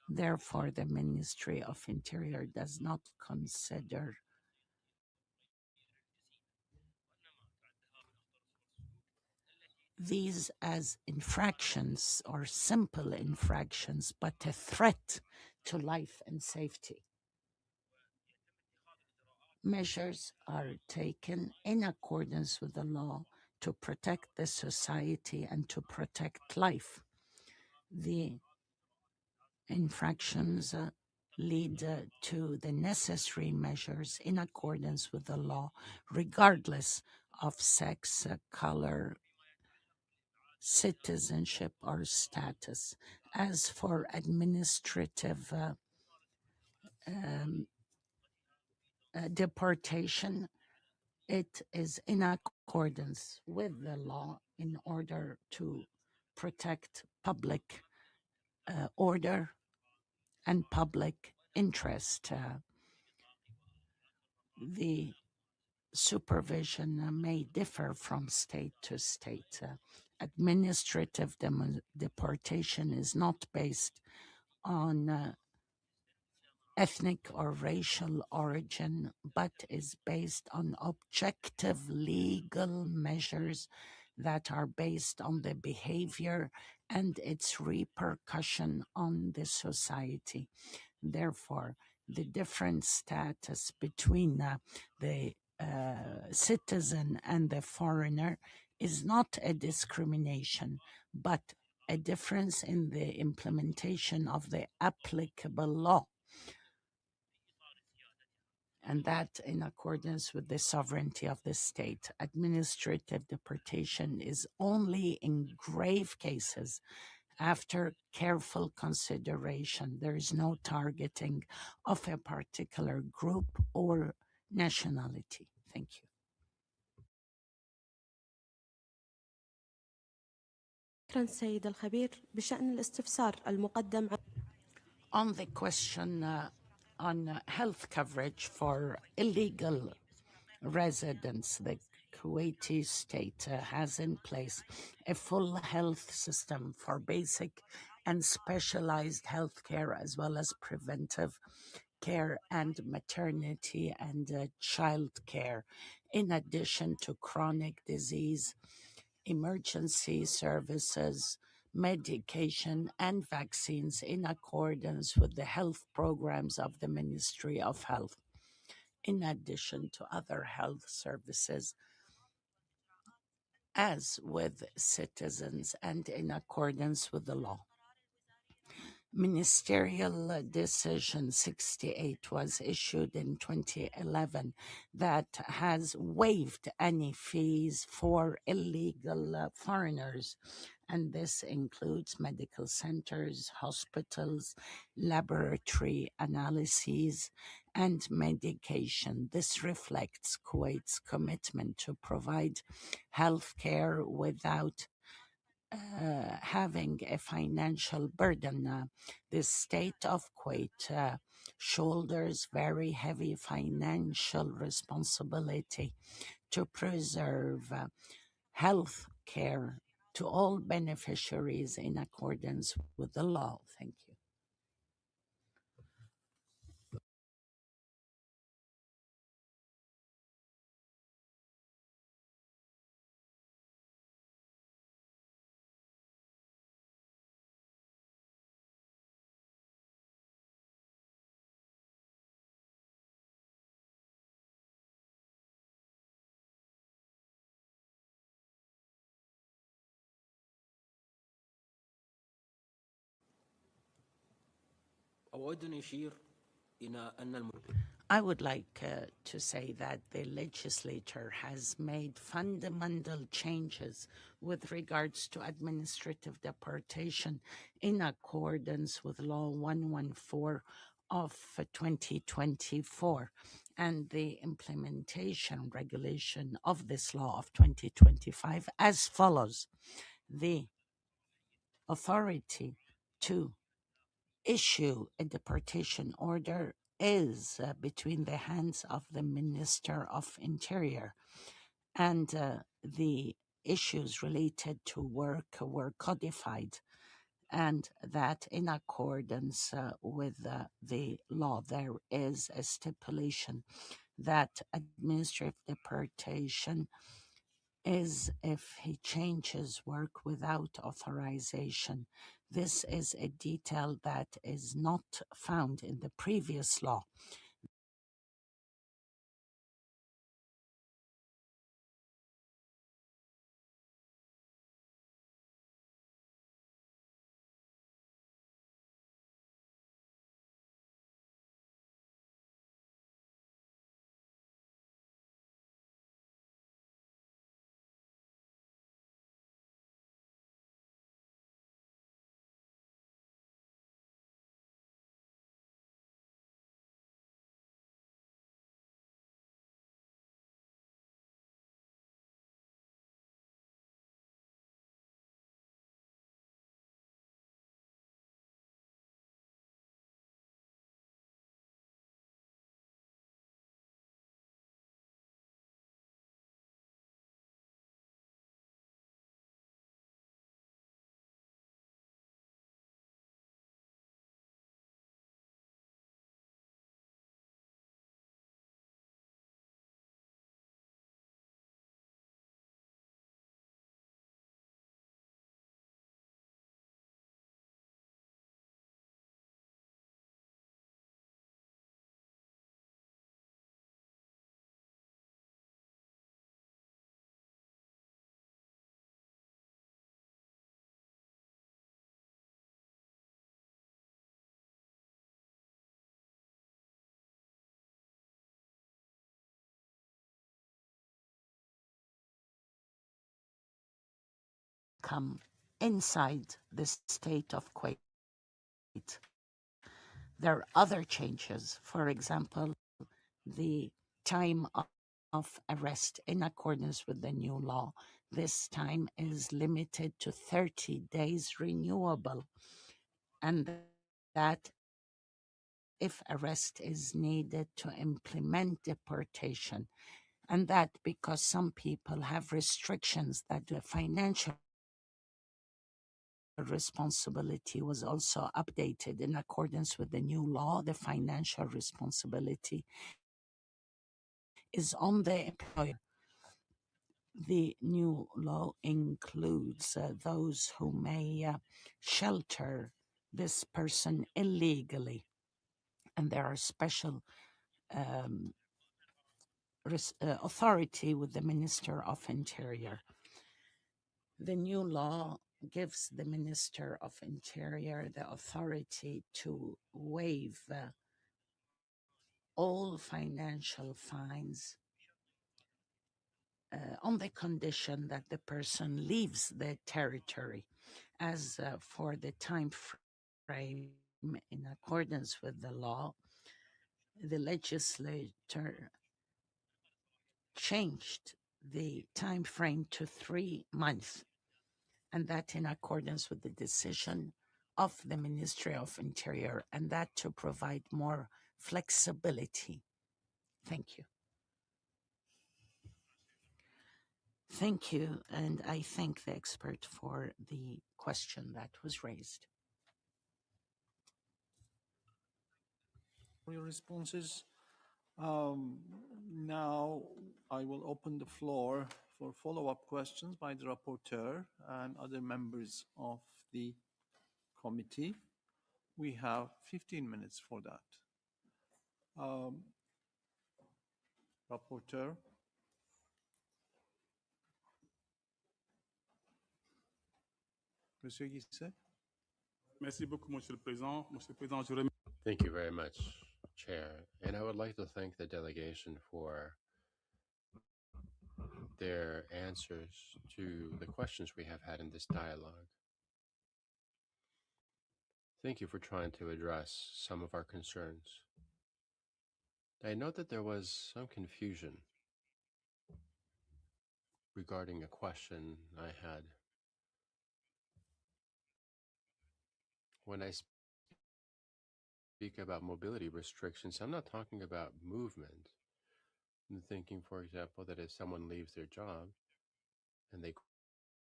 Therefore, the Ministry of Interior does not consider these as infractions or simple infractions, but a threat to life and safety. Measures are taken in accordance with the law to protect the society and to protect life. The infractions lead to the necessary measures in accordance with the law, regardless of sex, color, citizenship, or status. As for administrative deportation, it is in accordance with the law in order to protect public order and public interest. The supervision may differ from state to state. Administrative deportation is not based on ethnic or racial origin, but is based on objective legal measures that are based on the behavior and its repercussion on the society. Therefore, the different status between the citizen and the foreigner is not a discrimination, but a difference in the implementation of the applicable law, and that in accordance with the sovereignty of the state. Administrative deportation is only in grave cases. After careful consideration, there is no targeting of a particular group or nationality. Thank you. شكرا سيد الخبير. بشأن الاستفسار المقدم On the question on health coverage for illegal residents, the Kuwaiti state has in place a full health system for basic and specialized health care, as well as preventive care and maternity and child care, in addition to chronic disease, emergency services, medication, and vaccines in accordance with the health programs of the Ministry of Health, in addition to other health services, as with citizens and in accordance with the law. Ministerial Decision 68 was issued in 2011 that has waived any fees for illegal foreigners, and this includes medical centers, hospitals, laboratory analyses, and medication. This reflects Kuwait's commitment to provide health care without having a financial burden. The state of Kuwait shoulders very heavy financial responsibility to preserve health care to all beneficiaries in accordance with the law. Thank you. أود أن أشير إلى أن I would like to say that the legislature has made fundamental changes with regards to administrative deportation in accordance with Law 114 of 2024 and the implementation regulation of this law of 2025 as follows. The authority to issue a deportation order is between the hands of the Minister of Interior, and the issues related to work were codified, and that in accordance with the law, there is a stipulation that administrative deportation is if he changes work without authorization. This is a detail that is not found in the previous law. Come inside the state of Kuwait. There are other changes. For example, the time of arrest in accordance with the new law. This time is limited to 30 days renewable, and that if arrest is needed to implement deportation, and that because some people have restrictions that the financial responsibility was also updated in accordance with the new law. The financial responsibility is on the employer. The new law includes those who may shelter this person illegally, and there are special authority with the Minister of Interior. The new law gives the Minister of Interior the authority to waive all financial fines on the condition that the person leaves the territory. As for the time frame, in accordance with the law, the legislature changed the time frame to 3 months, and that in accordance with the decision of the Ministry of Interior, and that to provide more flexibility. Thank you. Thank you, and I thank the expert for the question that was raised. For your responses. Now I will open the floor for follow-up questions by the rapporteur and other members of the committee. We have 15 minutes for that. Rapporteur. Monsieur Guisset. Merci beaucoup, Monsieur le Président. Monsieur le Président, je remercie Thank you very much, Chair. And I would like to thank the delegation for their answers to the questions we have had in this dialogue. Thank you for trying to address some of our concerns. I note that there was some confusion regarding a question I had. When I speak about mobility restrictions, I'm not talking about movement. I'm thinking, for example, that if someone leaves their job and they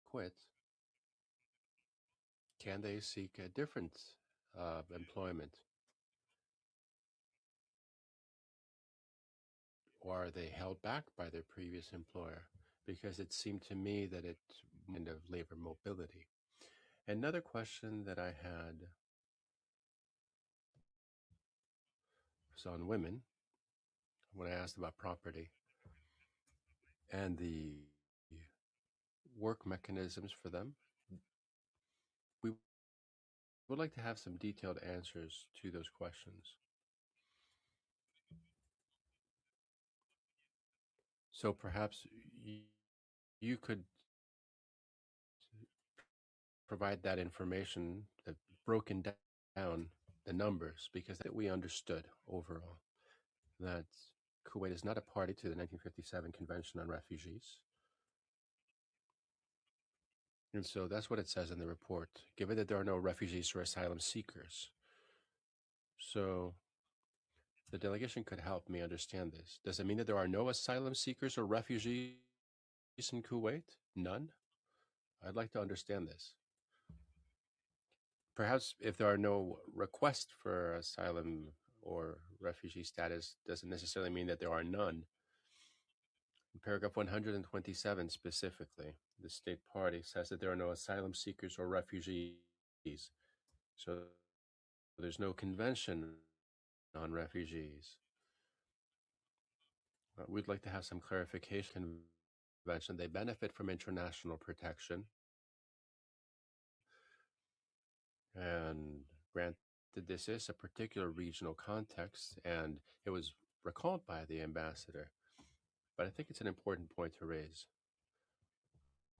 quit, can they seek a different employment? Or are they held back by their previous employer? Because it seemed to me that it kind of labor mobility. Another question that I had was on women when I asked about property and the work mechanisms for them. We would like to have some detailed answers to those questions. So perhaps you could provide that information, broken down the numbers, because that we understood overall that Kuwait is not a party to the 1957 Convention on Refugees. And so that's what it says in the report, given that there are no refugees or asylum seekers. So the delegation could help me understand this. Does it mean that there are no asylum seekers or refugees in Kuwait? None? I'd like to understand this. Perhaps if there are no requests for asylum or refugee status, doesn't necessarily mean that there are none. In paragraph 127 specifically, the state party says that there are no asylum seekers or refugees. So there's no convention on refugees. We'd like to have some clarification. Convention, they benefit from international protection. And granted, this is a particular regional context, and it was recalled by the ambassador. But I think it's an important point to raise.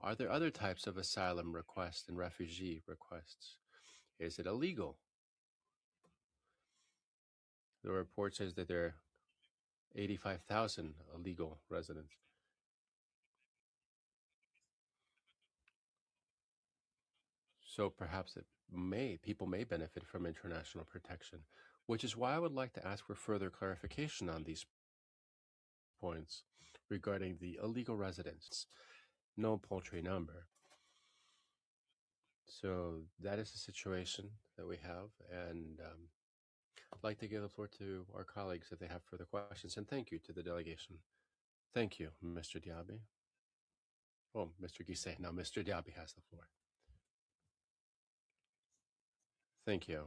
Are there other types of asylum requests and refugee requests? Is it illegal? The report says that there are 85,000 illegal residents. So perhaps people may benefit from international protection, which is why I would like to ask for further clarification on these points regarding the illegal residents. No paltry number. So that is the situation that we have, and I'd like to give the floor to our colleagues if they have further questions, and thank you to the delegation. Thank you, Mr. Diaby. Oh, Mr. Guisset. Now Mr. Diaby has the floor. Thank you.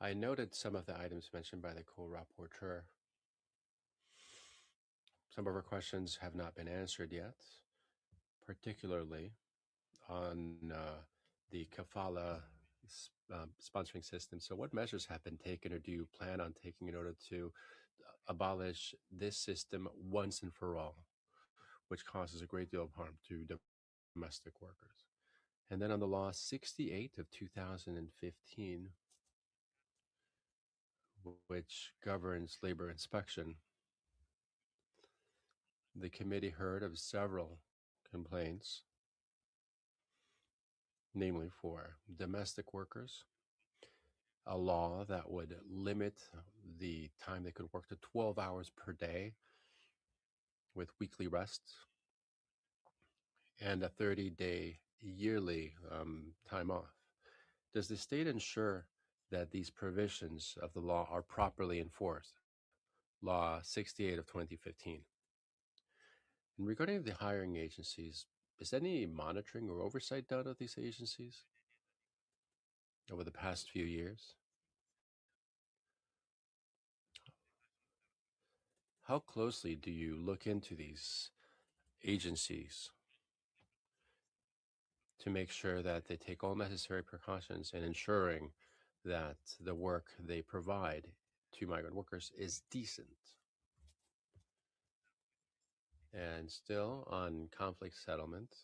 I noted some of the items mentioned by the co-rapporteur. Some of our questions have not been answered yet, particularly on the kafala sponsoring system. So what measures have been taken or do you plan on taking in order to abolish this system once and for all, which causes a great deal of harm to domestic workers? And then on the law 68 of 2015, which governs labor inspection, the committee heard of several complaints, namely for domestic workers, a law that would limit the time they could work to 12 hours per day with weekly rests, and a 30-day yearly time off. Does the state ensure that these provisions of the law are properly enforced? Law 68 of 2015. And regarding the hiring agencies, is any monitoring or oversight done of these agencies over the past few years? How closely do you look into these agencies to make sure that they take all necessary precautions in ensuring that the work they provide to migrant workers is decent. And still on conflict settlement,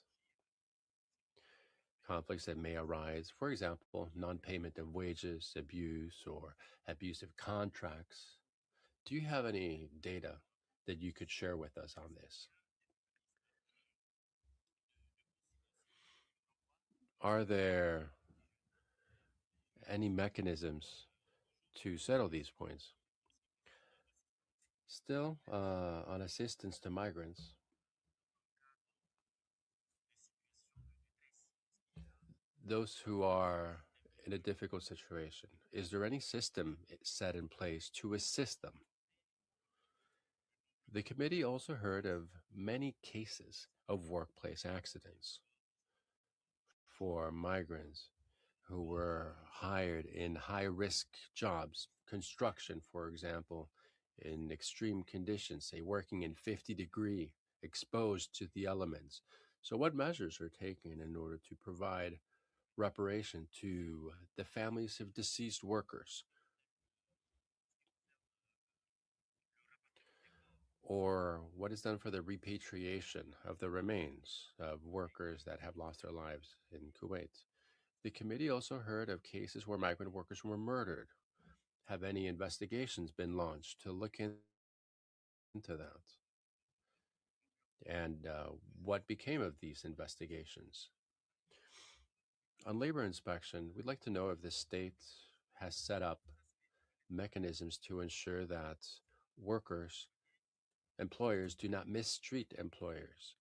conflicts that may arise, for example, non-payment of wages, abuse, or abusive contracts. Do you have any data that you could share with us on this? Are there any mechanisms to settle these points? Still, on assistance to migrants, those who are in a difficult situation, is there any system set in place to assist them? The committee also heard of many cases of workplace accidents for migrants who were hired in high-risk jobs, construction, for example, in extreme conditions, say working in 50-degree, exposed to the elements. So what measures are taken in order to provide reparation to the families of deceased workers? Or what is done for the repatriation of the remains of workers that have lost their lives in Kuwait? The committee also heard of cases where migrant workers were murdered. Have any investigations been launched to look into that? And what became of these investigations? On labor inspection, we'd like to know if the state has set up mechanisms to ensure that employers do not mistreat employees.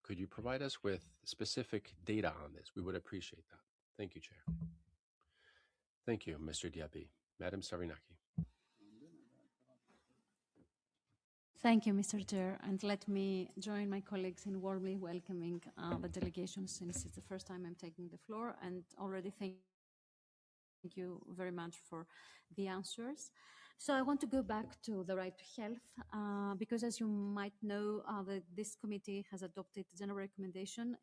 Could you provide us with specific data on this? We would appreciate that. Thank you, Chair. Thank you, Mr. Diaby. Madam Sarinaki. Thank you, Mr. Chair, and let me join my colleagues in warmly welcoming the delegation, since it's the first time I'm taking the floor, and already thank you very much for the answers. So I want to go back to the right to health, because as you might know, this committee has adopted the general recommendation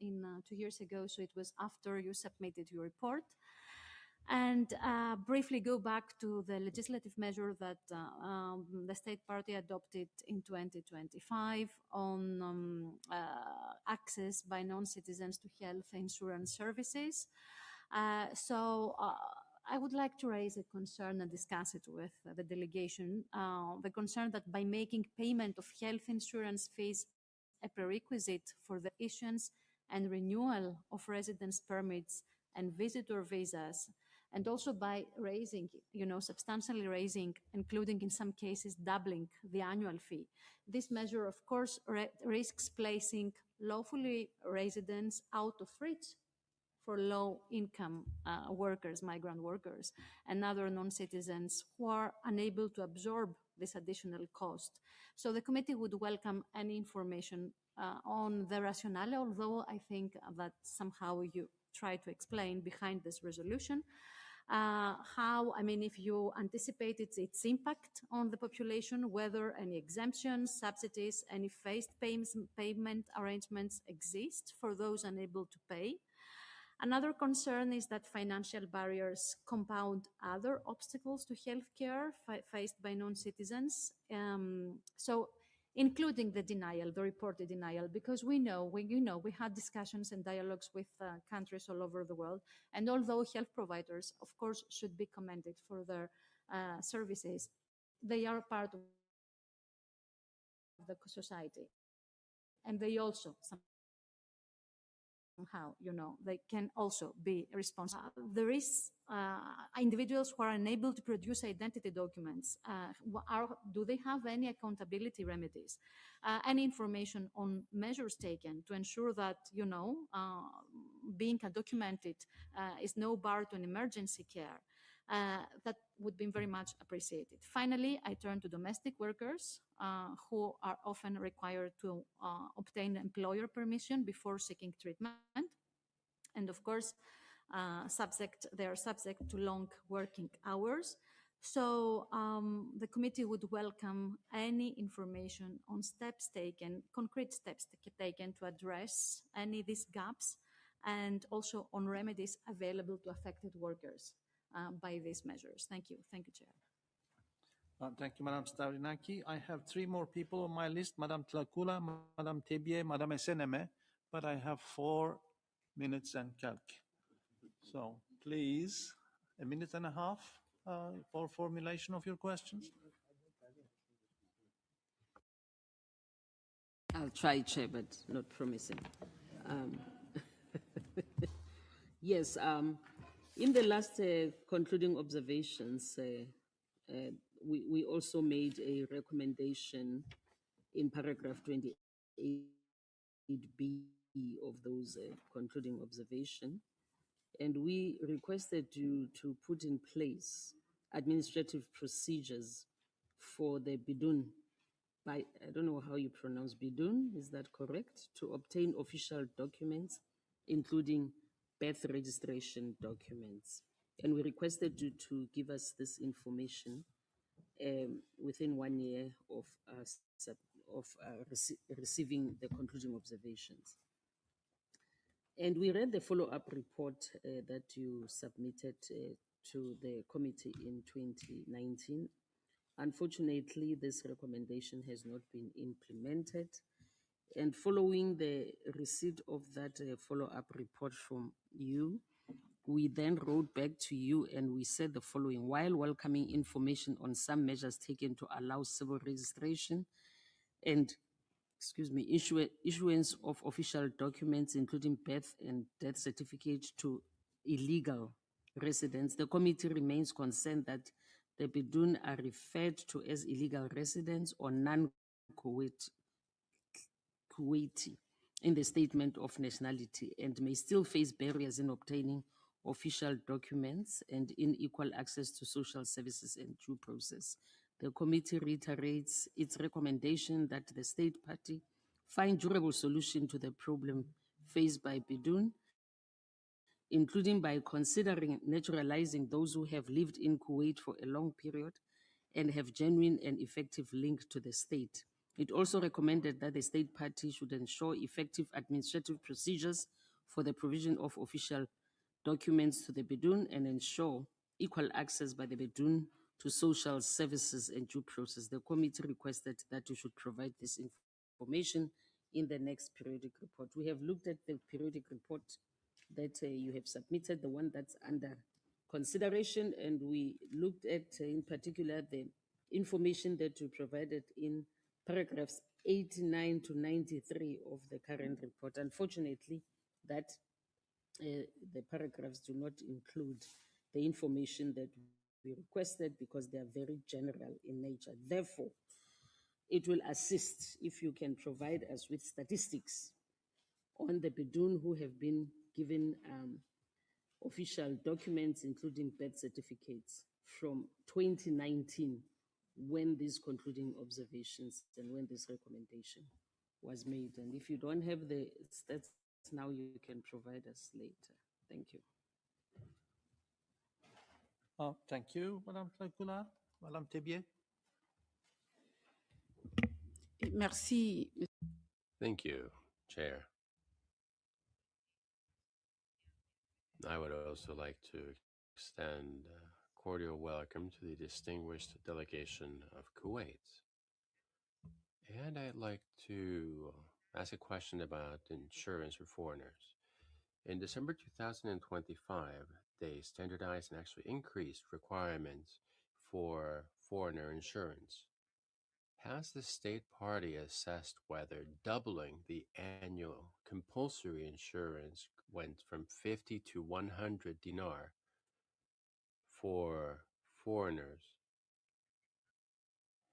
2 years ago, so it was after you submitted your report. And briefly go back to the legislative measure that the state party adopted in 2025 on access by non-citizens to health insurance services. I would like to raise a concern and discuss it with the delegation, the concern that by making payment of health insurance fees a prerequisite for the issuance and renewal of residence permits and visitor visas, and also by raising, substantially raising, including in some cases doubling the annual fee. This measure, of course, risks placing lawfully residents out of reach for low-income workers, migrant workers, and other non-citizens who are unable to absorb this additional cost. So the committee would welcome any information on the rationale, although I think that somehow you try to explain behind this resolution. If you anticipated its impact on the population, whether any exemptions, subsidies, any phased payment arrangements exist for those unable to pay. Another concern is that financial barriers compound other obstacles to healthcare faced by non-citizens. Including the denial, the reported denial, because we had discussions and dialogues with countries all over the world. And although health providers, of course, should be commended for their services, they are part of the society. And they also somehow, they can also be responsible. There is individuals who are unable to produce identity documents. Do they have any accountability remedies? Any information on measures taken to ensure that, being undocumented is no bar to an emergency care? That would be very much appreciated. Finally, I turn to domestic workers who are often required to obtain employer permission before seeking treatment. And of course, they are subject to long working hours. So the committee would welcome any information on steps taken, concrete steps taken to address any of these gaps and also on remedies available to affected workers by these measures. Thank you. Thank you, Chair. Thank you, Madam Stavrinaki. I have three more people on my list, Madam Tlakula, Madam Tebie, Madam Eseneme, but I have 4 minutes and calc. So please, a minute and a half for formulation of your questions. I'll try, Chair, but not promising. Yes, in the last concluding observations, we also made a recommendation in paragraph 28B of those concluding observation, and we requested you to put in place administrative procedures for the bidun, I don't know how you pronounce bidun, is that correct? To obtain official documents, including birth registration documents. And we requested you to give us this information within 1 year of, receiving the concluding observations. And we read the follow-up report that you submitted to the committee in 2019. Unfortunately, this recommendation has not been implemented. And following the receipt of that follow-up report from you, we then wrote back to you and we said the following: while welcoming information on some measures taken to allow civil registration and issuance of official documents, including birth and death certificates to illegal residents, the committee remains concerned that the bidun are referred to as illegal residents or non-Kuwaiti in the statement of nationality and may still face barriers in obtaining official documents and unequal access to social services and due process. The committee reiterates its recommendation that the state party find durable solution to the problem faced by bidun, including by considering naturalizing those who have lived in Kuwait for a long period and have genuine and effective link to the state. It also recommended that the state party should ensure effective administrative procedures for the provision of official documents to the bidun and ensure equal access by the bidun to social services and due process. The committee requested that you should provide this information in the next periodic report. We have looked at the periodic report that you have submitted, the one that's under consideration, and we looked at in particular the information that you provided in paragraphs 89 to 93 of the current report. Unfortunately, that the paragraphs do not include the information that we requested because they are very general in nature. Therefore, it will assist if you can provide us with statistics on the bidun who have been given official documents, including birth certificates, from 2019, when these concluding observations and when this recommendation was made. And if you don't have the stats now, you can provide us later. Thank you. Thank you, Madam Tlakula. Madam Tebie. Merci. Thank you, Chair. I would also like to extend a cordial welcome to the distinguished delegation of Kuwait. And I'd like to ask a question about insurance for foreigners. In December 2025, they standardized and actually increased requirements for foreigner insurance. Has the state party assessed whether doubling the annual compulsory insurance went from 50 to 100 dinar for foreigners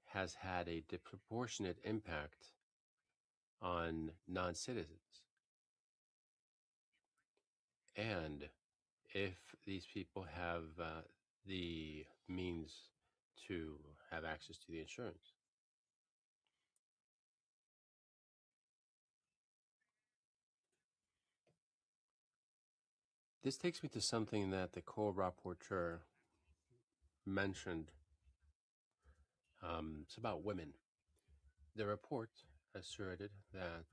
has had a disproportionate impact on non-citizens? And if these people have the means to have access to the insurance. This takes me to something that the co-rapporteur mentioned. It's about women. The report asserted that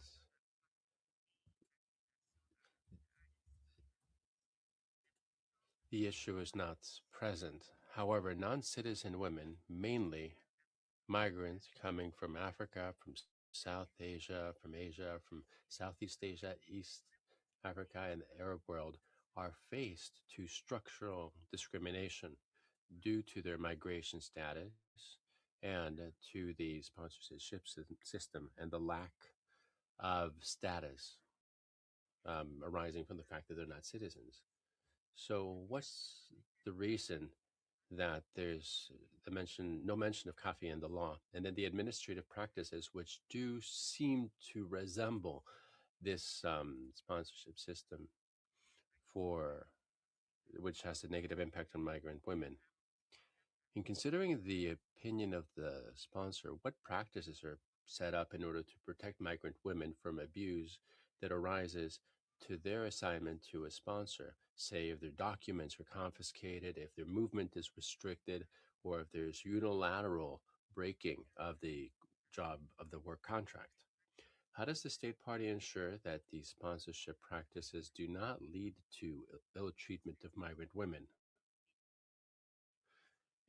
the issue is not present. However, non-citizen women, mainly migrants coming from Africa, from South Asia, from Southeast Asia, East Africa, and the Arab world, are faced to structural discrimination due to their migration status and to the sponsorship system and the lack of status arising from the fact that they're not citizens. So what's the reason that there's no mention of coffee in the law, and then the administrative practices which do seem to resemble this sponsorship system which has a negative impact on migrant women? In considering the opinion of the sponsor, what practices are set up in order to protect migrant women from abuse that arises to their assignment to a sponsor? Say if their documents are confiscated, if their movement is restricted, or if there's unilateral breaking of the work contract. How does the state party ensure that these sponsorship practices do not lead to ill treatment of migrant women,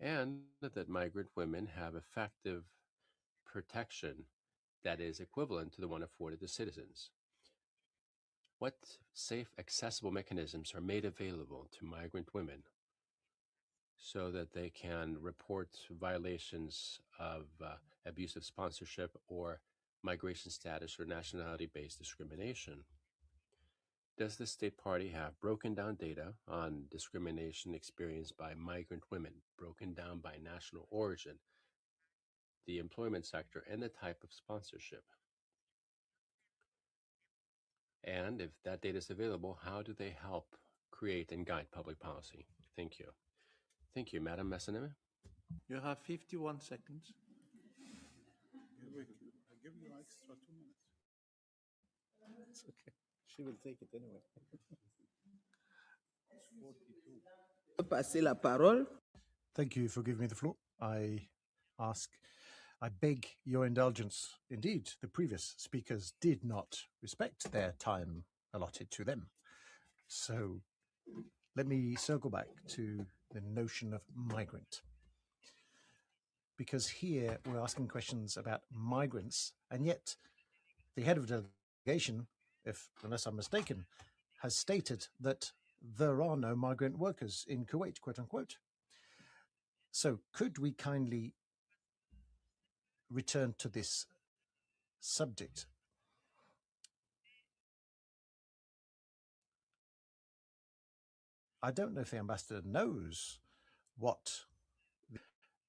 and that migrant women have effective protection that is equivalent to the one afforded to citizens? What safe, accessible mechanisms are made available to migrant women so that they can report violations of abusive sponsorship or migration status or nationality-based discrimination? Does the state party have broken down data on discrimination experienced by migrant women, broken down by national origin, the employment sector, and the type of sponsorship? And if that data is available, how do they help create and guide public policy? Thank you. Thank you, Madam Messeneme. You have 51 seconds. I give you extra 2 minutes. It's okay. She will take it anyway. Passer la parole. Thank you for giving me the floor. I beg your indulgence. Indeed, the previous speakers did not respect their time allotted to them. So let me circle back to the notion of migrant. Because here we're asking questions about migrants, and yet the head of delegation, unless I'm mistaken, has stated that there are no migrant workers in Kuwait, quote unquote. So could we kindly return to this subject? I don't know if the ambassador knows what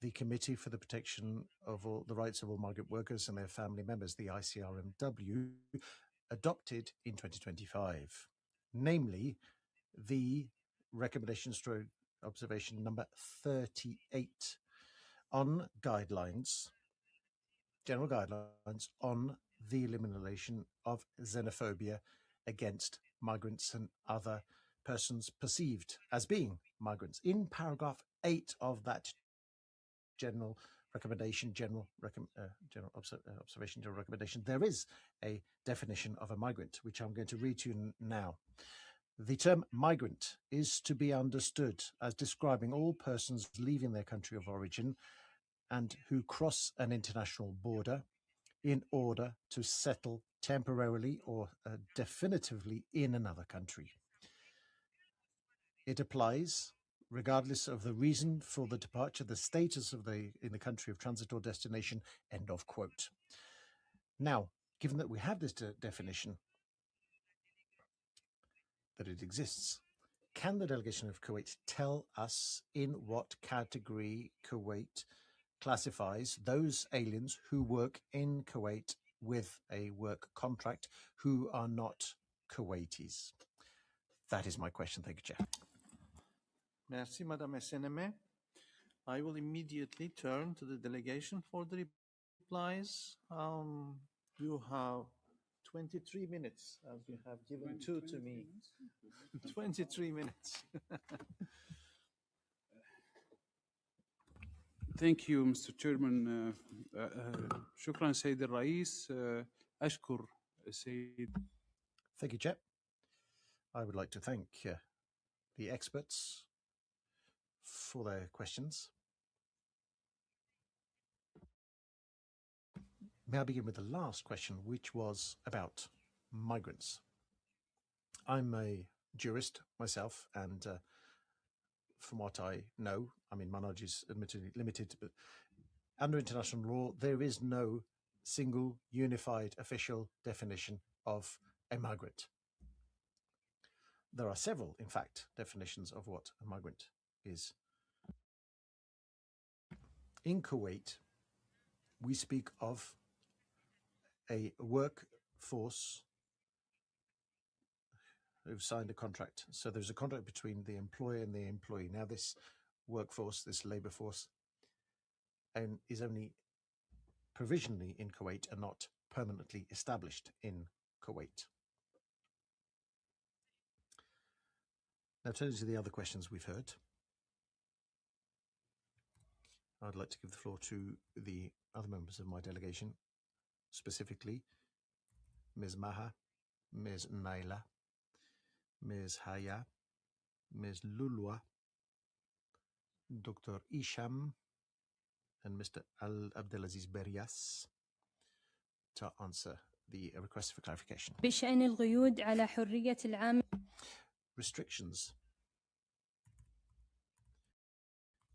the Committee for the Protection of the Rights of All Migrant Workers and their Family Members, the ICRMW, adopted in 2025, namely the recommendation / observation number 38 on guidelines, general guidelines on the elimination of xenophobia against migrants and other persons perceived as being migrants. In paragraph 8 of that general recommendation, observation, general recommendation, there is a definition of a migrant, which I'm going to read to you now. The term migrant is to be understood as describing all persons leaving their country of origin and who cross an international border in order to settle temporarily or definitively in another country. It applies regardless of the reason for the departure, the status of in the country of transit or destination, end of quote. Now, given that we have this definition, that it exists, can the delegation of Kuwait tell us in what category Kuwait classifies those aliens who work in Kuwait with a work contract who are not Kuwaitis? That is my question. Thank you, Chair. Merci, Madame Messeneme. I will immediately turn to the delegation for the replies. You have 23 minutes, as you have given 2 to me. 23 minutes. Thank you, Mr. Chairman. شكرا سيد الرئيس. أشكر السيد. Thank you, Chair. I would like to thank the experts for their questions. May I begin with the last question, which was about migrants. I'm a jurist myself, and from what I know, I mean, my knowledge is admittedly limited, but under international law, there is no single unified official definition of a migrant. There are several, in fact, definitions of what a migrant is. In Kuwait, we speak of a workforce who've signed a contract. So there's a contract between the employer and the employee. Now this workforce, this labor force, is only provisionally in Kuwait and not permanently established in Kuwait. Now turning to the other questions we've heard, I'd like to give the floor to the other members of my delegation, specifically Ms. Maha, Ms. Naila, Ms. Haya, Ms. Lulwa, Dr. Isham, and Mr. Abdelaziz Berias to answer the request for clarification. بشأن القيود على حرية العامل. Restrictions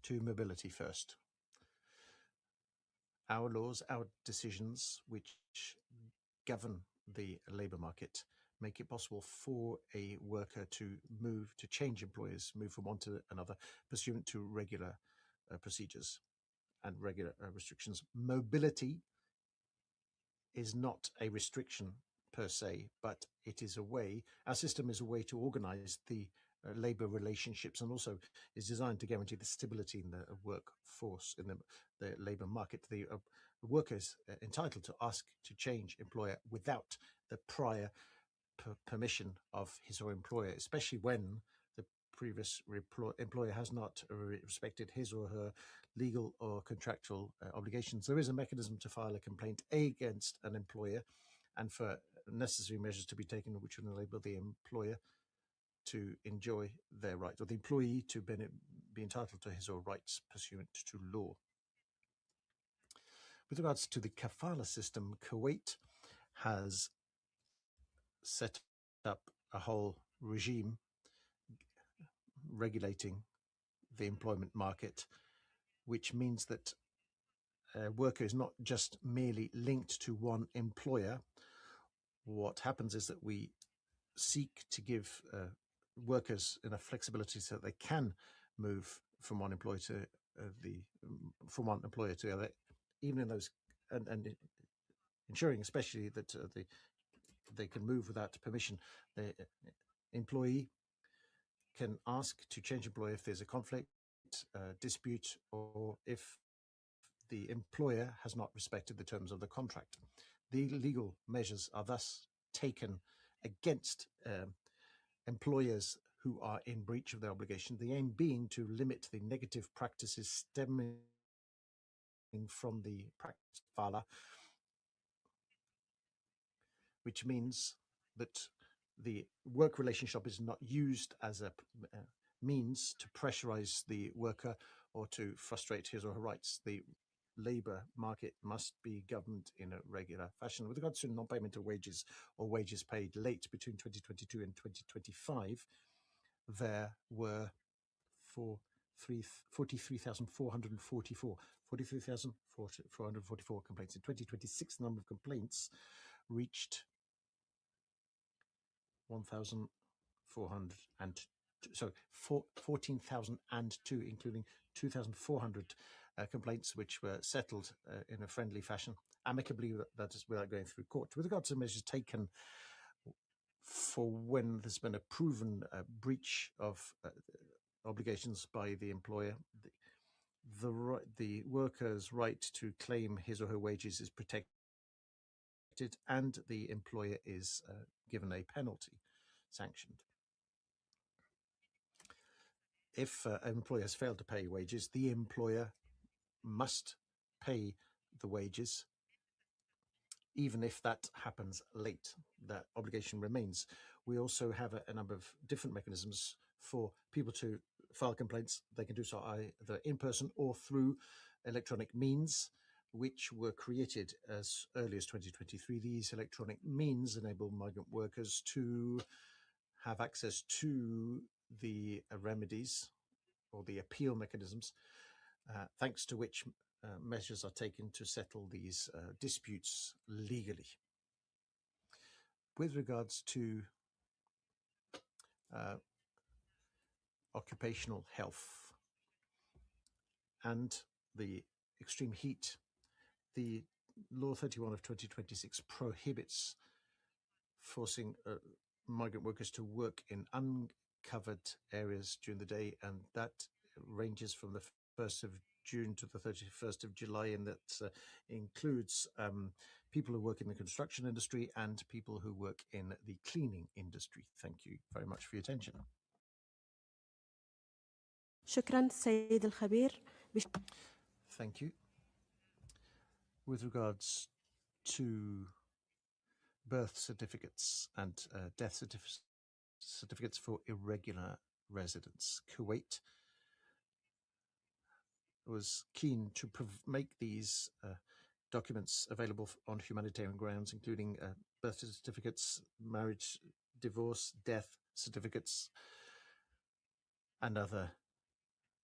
to mobility first. Our laws, our decisions, which govern the labour market, make it possible for a worker to move, to change employers, move from one to another, pursuant to regular procedures and regular restrictions. Mobility is not a restriction per se, but it is a way, our system is a way to organise the labour relationships, and also is designed to guarantee the stability in the workforce, in the labour market. The worker is entitled to ask to change employer without the prior permission of his or employer, especially when the previous employer has not respected his or her legal or contractual obligations. There is a mechanism to file a complaint against an employer and for necessary measures to be taken which will enable the employer to enjoy their rights, or the employee to be entitled to his or rights pursuant to law. With regards to the kafala system, Kuwait has set up a whole regime regulating the employment market, which means that a worker is not just merely linked to one employer. What happens is that we seek to give workers enough flexibility so that they can move from one employer to the other, even in those, and ensuring especially that they can move without permission. The employee can ask to change employer if there's a conflict, dispute, or if the employer has not respected the terms of the contract. The legal measures are thus taken against employers who are in breach of their obligation, the aim being to limit the negative practices stemming from the practice kafala, which means that the work relationship is not used as a means to pressurize the worker or to frustrate his or her rights. The labour market must be governed in a regular fashion. With regards to non-payment of wages or wages paid late between 2022 and 2025, there were 43,444 complaints. In 2026, the number of complaints reached 14,002, including 2,400 complaints which were settled in a friendly fashion, amicably, that is without going through court. With regard to measures taken for when there's been a proven breach of obligations by the employer, the worker's right to claim his or her wages is protected, and the employer is given a penalty sanctioned. If an employer has failed to pay wages, the employer must pay the wages, even if that happens late. That obligation remains. We also have a number of different mechanisms for people to file complaints, they can do so either in person or through electronic means, which were created as early as 2023. These electronic means enable migrant workers to have access to the remedies or the appeal mechanisms, thanks to which measures are taken to settle these disputes legally. With regards to occupational health and the extreme heat, the Law 31 of 2026 prohibits forcing migrant workers to work in uncovered areas during the day, and that ranges from the 1st of June to the 31st of July, and that includes people who work in the construction industry and people who work in the cleaning industry. Thank you very much for your attention. شكرا سيد الخبير. Thank you. With regards to birth certificates and death certificates for irregular residents, Kuwait was keen to make these documents available on humanitarian grounds, including birth certificates, marriage, divorce, death certificates, and other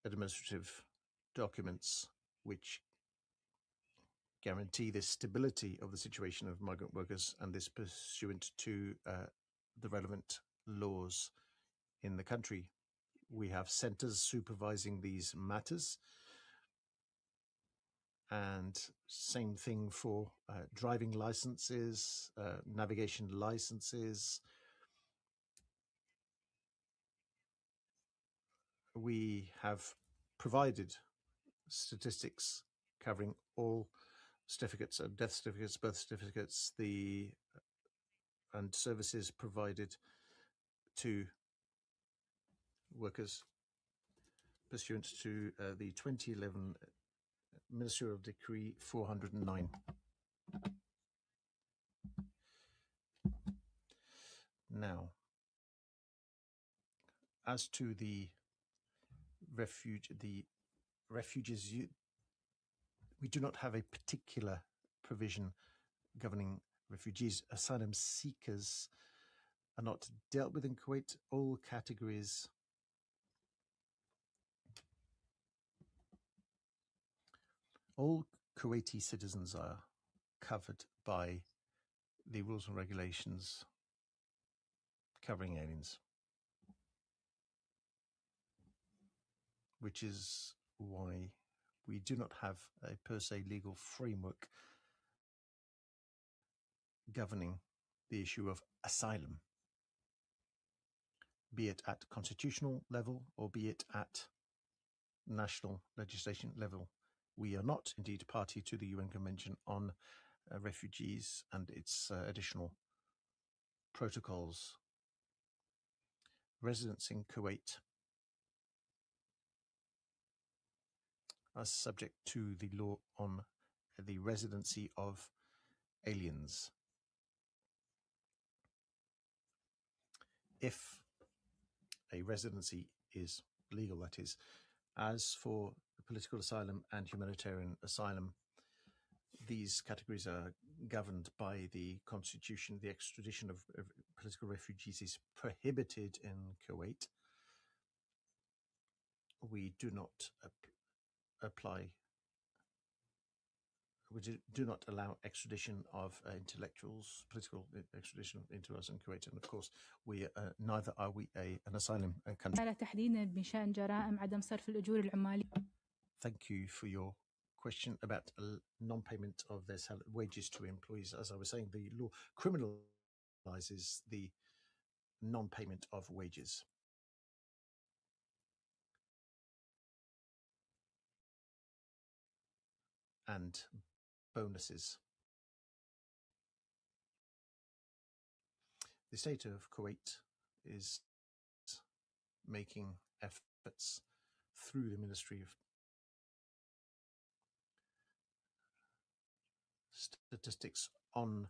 administrative documents which guarantee the stability of the situation of migrant workers, and this pursuant to the relevant laws in the country. We have centers supervising these matters, and same thing for driving licenses, navigation licenses. We have provided statistics covering all certificates, death certificates, birth certificates, and services provided to workers pursuant to the 2011 Ministerial Decree 409. Now, as to the refugees, we do not have a particular provision governing refugees. Asylum seekers are not dealt with in Kuwait. All categories all Kuwaiti citizens are covered by the rules and regulations covering aliens, which is why we do not have a per se legal framework governing the issue of asylum, be it at constitutional level or be it at national legislation level. We are not indeed party to the UN Convention on Refugees and its additional protocols. Residents in Kuwait are subject to the law on the residency of aliens. If a residency is legal, that is. As for political asylum and humanitarian asylum, these categories are governed by the constitution. The extradition of political refugees is prohibited in Kuwait. We do not do not allow extradition of intellectuals, political extradition into us in Kuwait, and of course, neither are we an asylum country. Thank you for your question about non-payment of their wages to employees. As I was saying, the law criminalizes the non-payment of wages. And bonuses. The state of Kuwait is making efforts through the Ministry of Statistics on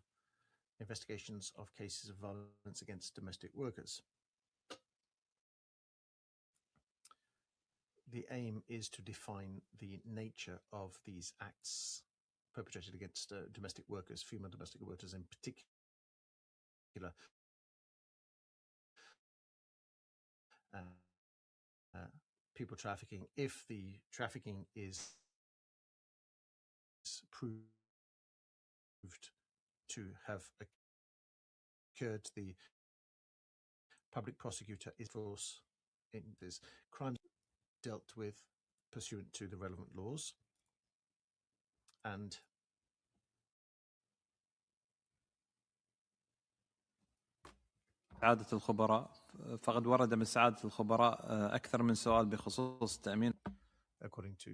investigations of cases of violence against domestic workers. the aim is to define the nature of these acts perpetrated against domestic workers, female domestic workers in particular. People trafficking, if the trafficking is proved to have occurred, the public prosecutor is force in this crime dealt with pursuant to the relevant laws. And سعادة الخبراء فقد ورد من سعادة الخبراء أكثر من سؤال بخصوص التأمين. According to,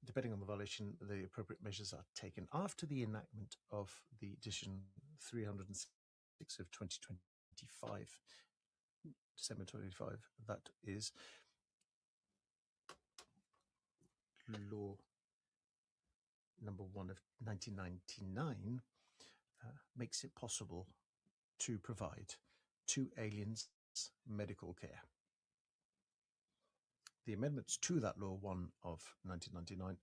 depending on the violation, the appropriate measures are taken. After the enactment of the edition 306 of 2025, December 25, that is law number 1 of 1999, makes it possible to provide to aliens medical care. The amendments to that law 1 of 1999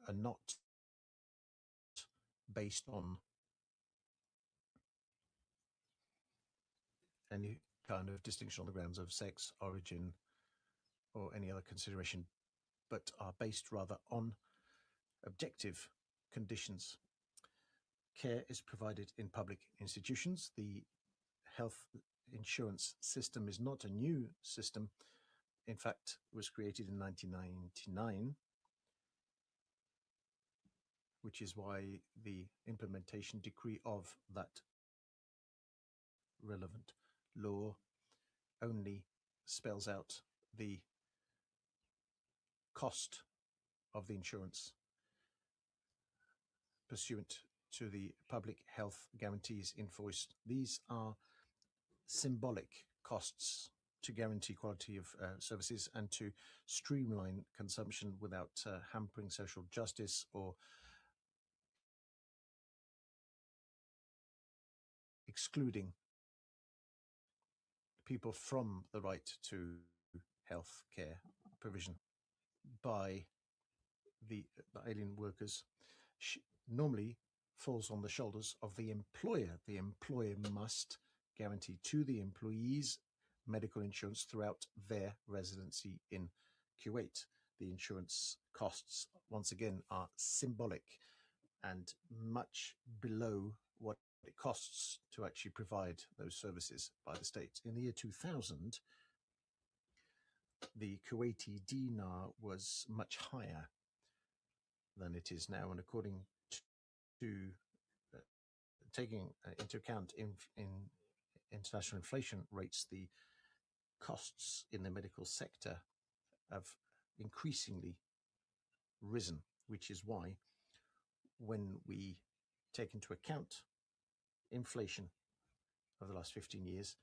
are not based on any kind of distinction on the grounds of sex, origin, or any other consideration, but are based rather on objective conditions. Care is provided in public institutions. The health insurance system is not a new system. In fact, it was created in 1999, which is why the implementation decree of that relevant law only spells out the cost of the insurance pursuant to the public health guarantees invoiced. These are symbolic costs to guarantee quality of services and to streamline consumption without hampering social justice or excluding people from the right to health care provision by the alien workers normally falls on the shoulders of the employer. The employer must guarantee to the employees medical insurance throughout their residency in Kuwait. The insurance costs, once again, are symbolic and much below what it costs to actually provide those services by the state. In the year 2000, the Kuwaiti dinar was much higher than it is now, and according to taking into account in international inflation rates, the costs in the medical sector have increasingly risen, which is why when we take into account inflation over the last 15 years,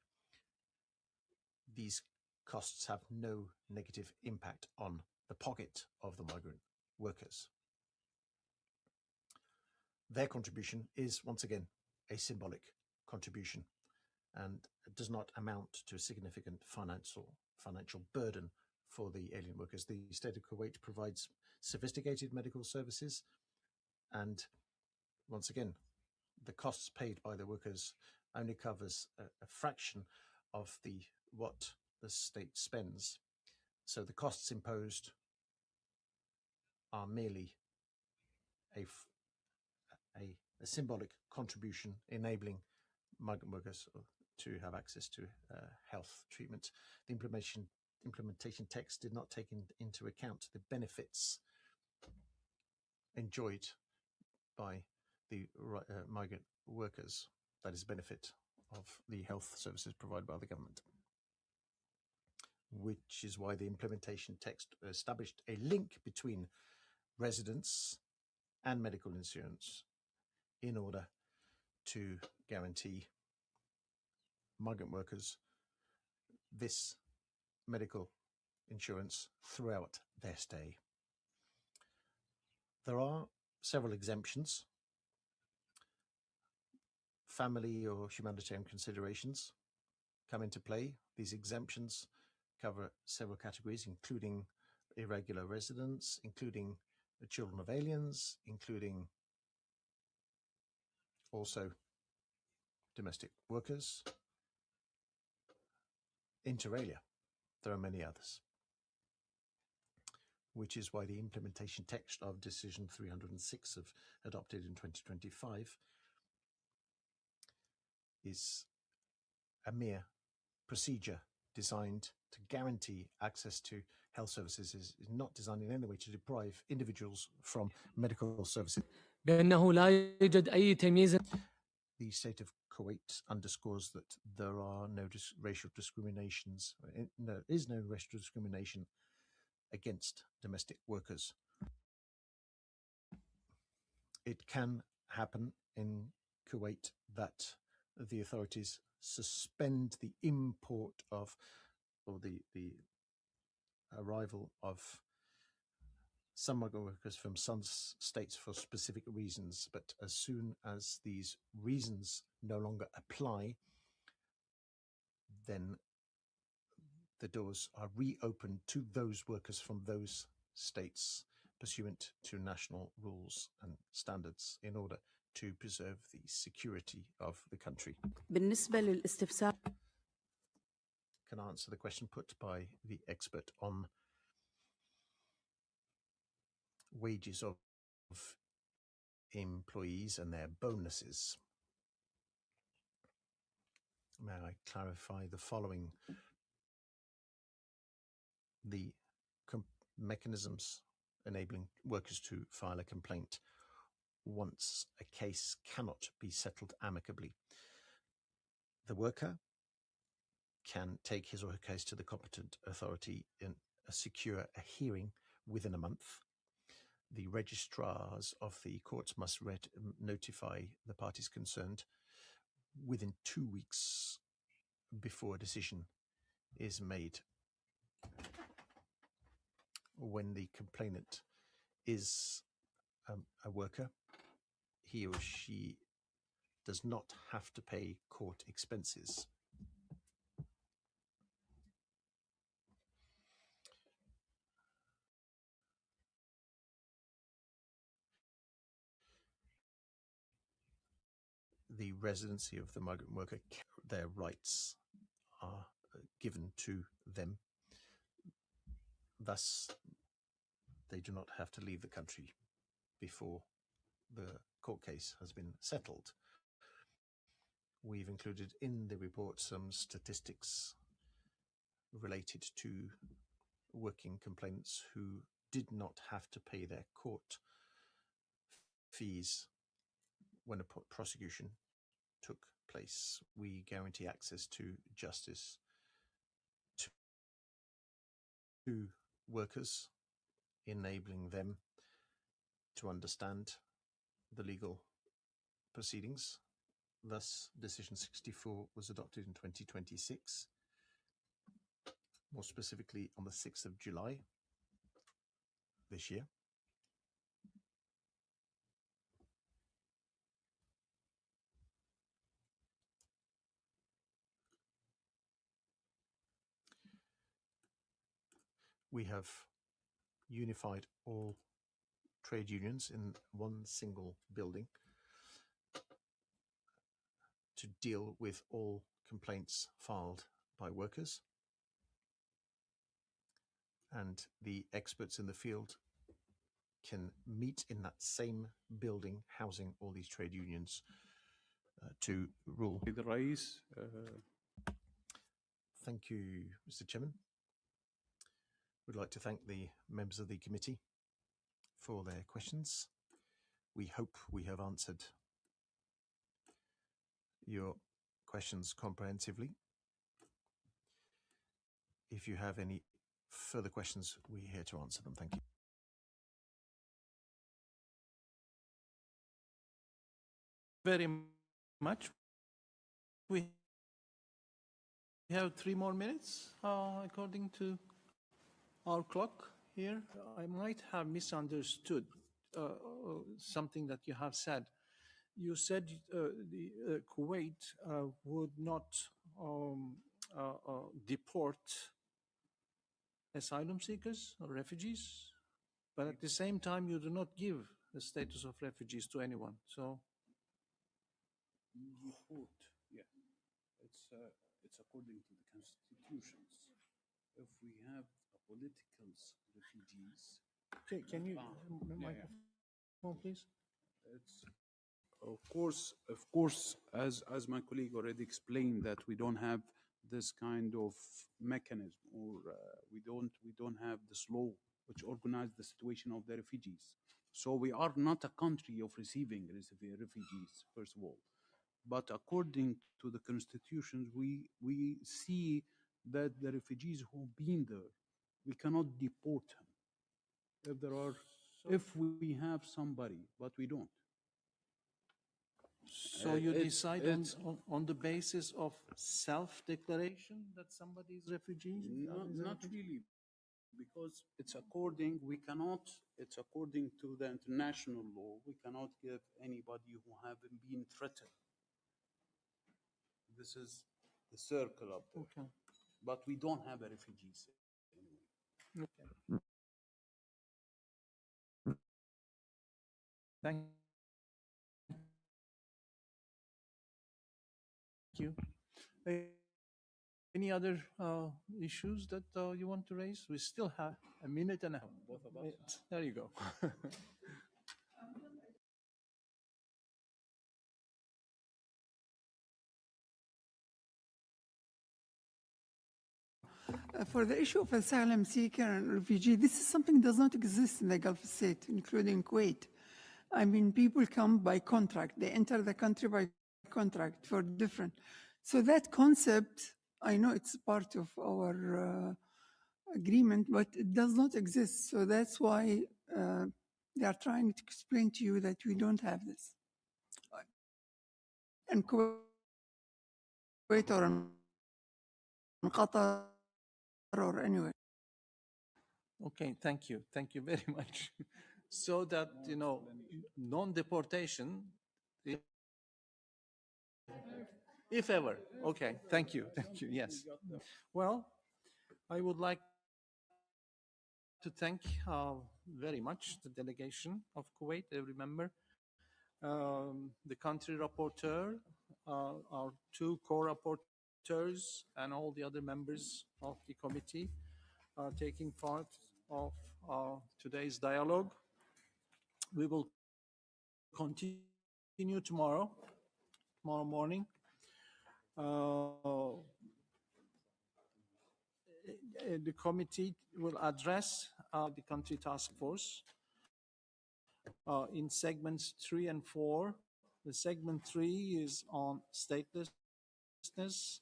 these costs have no negative impact on the pocket of the migrant workers. Their contribution is, once again, a symbolic contribution and does not amount to a significant financial burden for the alien workers. The state of Kuwait provides sophisticated medical services, and once again, the costs paid by the workers only covers a fraction of what the state spends. So the costs imposed are merely a symbolic contribution enabling migrant workers to have access to health treatment. The implementation text did not take into account the benefits enjoyed by the migrant workers, that is, benefit of the health services provided by the government, which is why the implementation text established a link between residence and medical insurance in order to guarantee migrant workers this medical insurance throughout their stay. There are several exemptions. Family or humanitarian considerations come into play. These exemptions cover several categories, including irregular residents, including the children of aliens, including also domestic workers, inter alia. There are many others, which is why the implementation text of Decision 306 adopted in 2025 is a mere procedure designed to guarantee access to health services, is not designed in any way to deprive individuals from medical services. بأنه لا يوجد أي تمييز. The state of Kuwait underscores that there are no racial discriminations. There is no racial discrimination against domestic workers. It can happen in Kuwait that the authorities suspend the import of, or the arrival of some migrant workers from some states for specific reasons, but as soon as these reasons no longer apply, then the doors are reopened to those workers from those states pursuant to national rules and standards in order to preserve the security of the country. بالنسبة للاستفسار Can I answer the question put by the expert on wages of employees and their bonuses? May I clarify the following? The mechanisms enabling workers to file a complaint once a case cannot be settled amicably. The worker can take his or her case to the competent authority and secure a hearing within a month. The registrars of the courts must notify the parties concerned within 2 weeks before a decision is made. When the complainant is a worker, he or she does not have to pay court expenses. The residency of the migrant worker, their rights are given to them. Thus, they do not have to leave the country before the court case has been settled. We've included in the report some statistics related to working complainants who did not have to pay their court fees when a prosecution took place. We guarantee access to justice to workers, enabling them to understand the legal proceedings. Thus, Decision 64 was adopted in 2026, more specifically on the 6th of July this year. We have unified all trade unions in one single building to deal with all complaints filed by workers. And the experts in the field can meet in that same building housing all these trade unions to rule. Thank you, Mr. Chairman. We'd like to thank the members of the committee for their questions. We hope we have answered your questions comprehensively. If you have any further questions, we're here to answer them. Thank you. Very much. We have 3 more minutes, according to our clock here. I might have misunderstood something that you have said. You said the Kuwait would not deport asylum seekers or refugees, but at the same time, you do not give the status of refugees to anyone. So, Deport, yeah, it's according to the constitutions. If we have political refugees, okay, can you yeah. microphone, please? It's of course, as my colleague already explained, that we don't have this kind of mechanism, or we don't have this law which organize the situation of the refugees. So we are not a country of receiving refugees, first of all. But according to the constitutions, we see that the refugees who've been there, we cannot deport them if there are, if we have somebody, but we don't. So you decide on the basis of self-declaration that somebody is refugee? Not really, because it's according, we cannot, it's according to the international law, we cannot give anybody who haven't been threatened. This is the circle up there. Okay. But we don't have a refugees anyway. Okay. Thank you. Any other issues that you want to raise? We still have a minute and a half. Both of us. There you go. For the issue of asylum seeker and refugee, this is something that does not exist in the Gulf state, including Kuwait. I mean, people come by contract. They enter the country by contract for different. So that concept, I know it's part of our agreement, but it does not exist. So that's why they are trying to explain to you that we don't have this. And Kuwait or in Qatar or anywhere. Okay, thank you. Thank you very much. So that, you know, non-deportation, if ever. Okay, thank you. Thank you. Yes. Well, I would like to thank very much the delegation of Kuwait, every member, the country rapporteur, our two co-rapporteurs, and all the other members of the committee are taking part of today's dialogue. We will continue tomorrow morning. The committee will address the country task force in segments 3 and 4. The segment 3 is on statelessness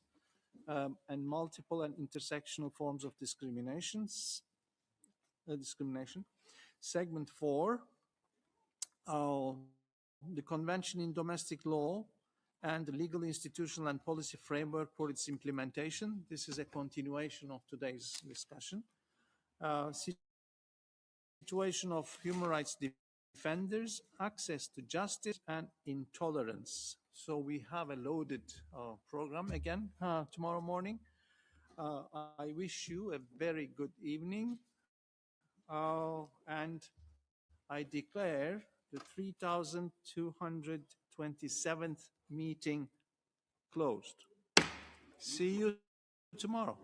and multiple and intersectional forms of discrimination. Segment 4, the Convention in Domestic Law and the legal, institutional, and policy framework for its implementation. This is a continuation of today's discussion. Situation of human rights defenders, access to justice, and intolerance. So we have a loaded program again tomorrow morning. I wish you a very good evening, and I declare the 3227th meeting closed. See you tomorrow.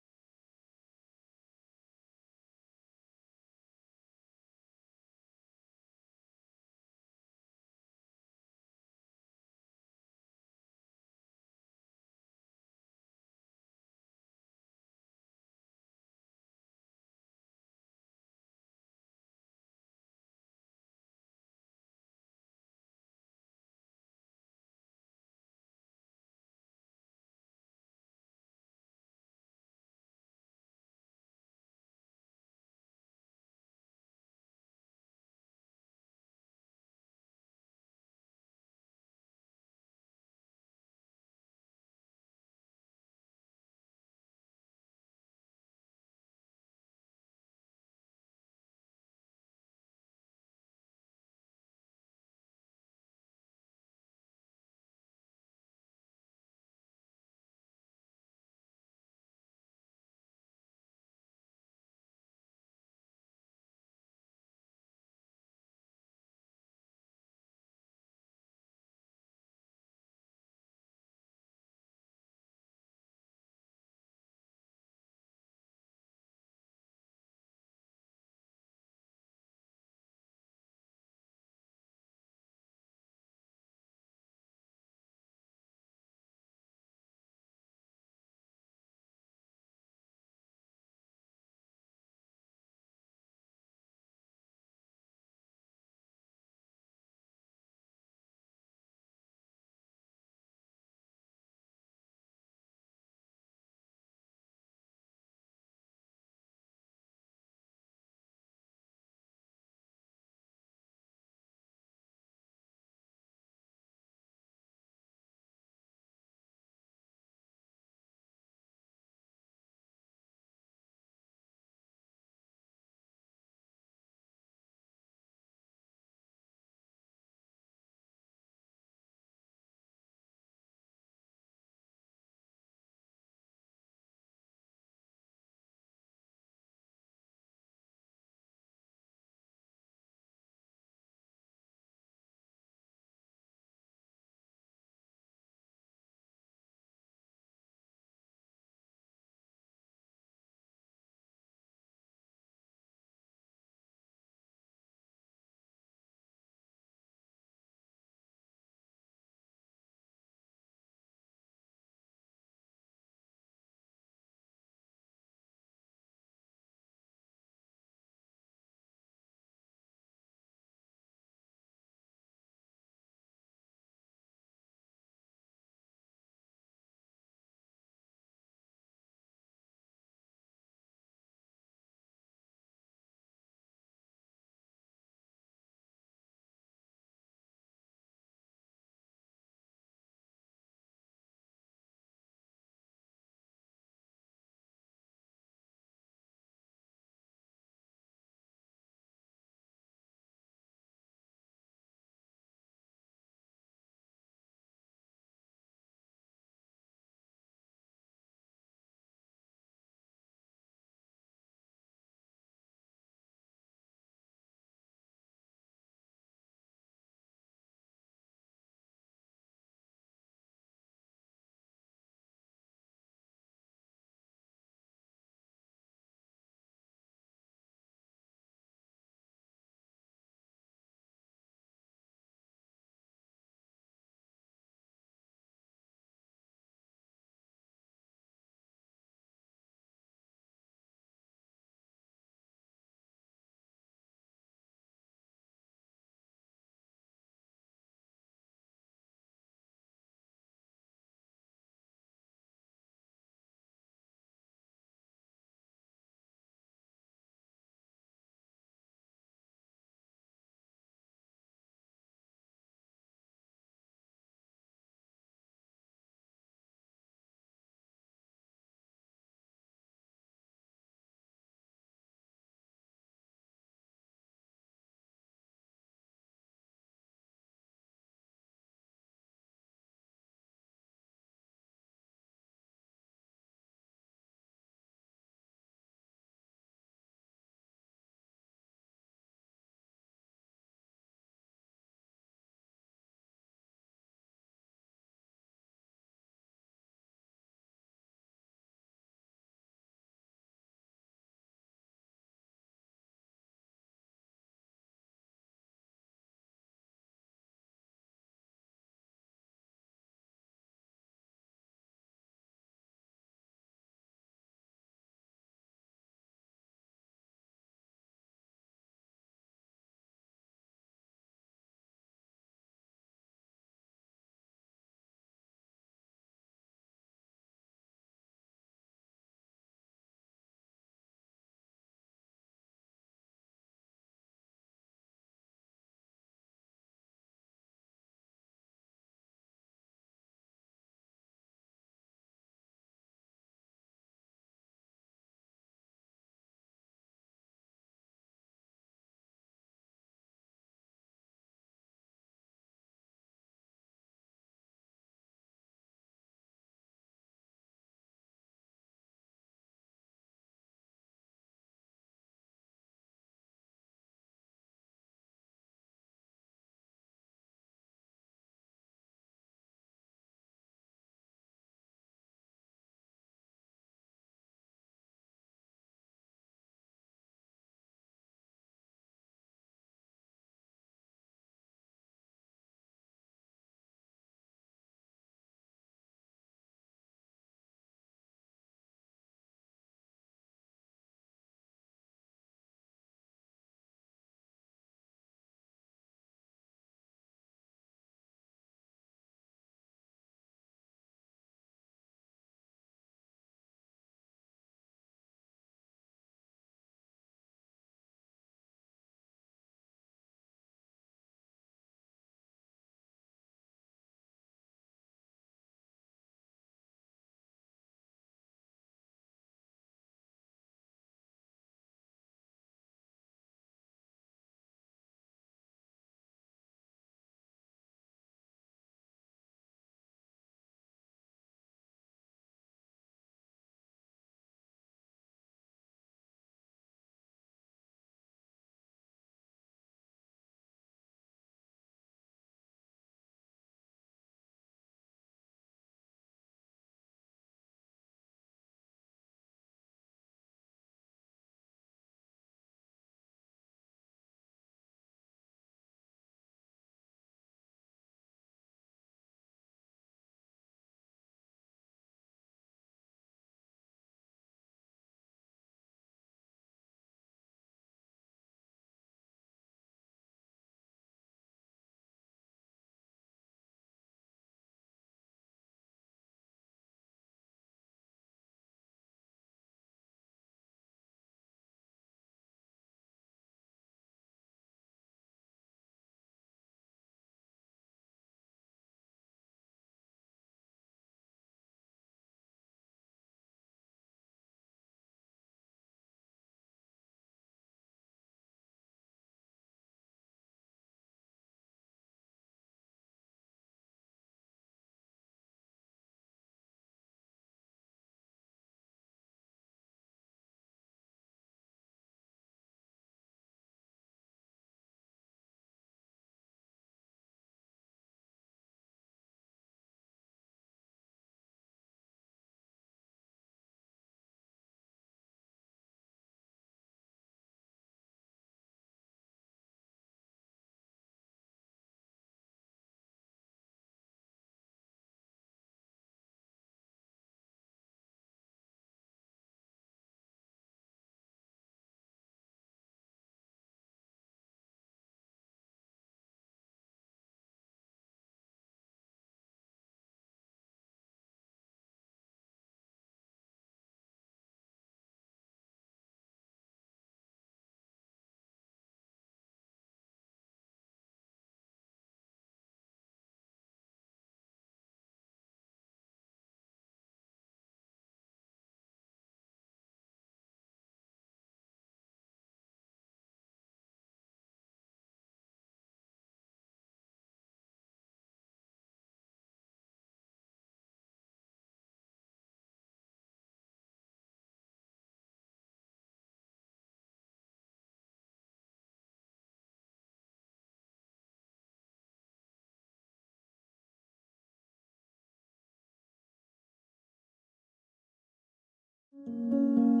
you.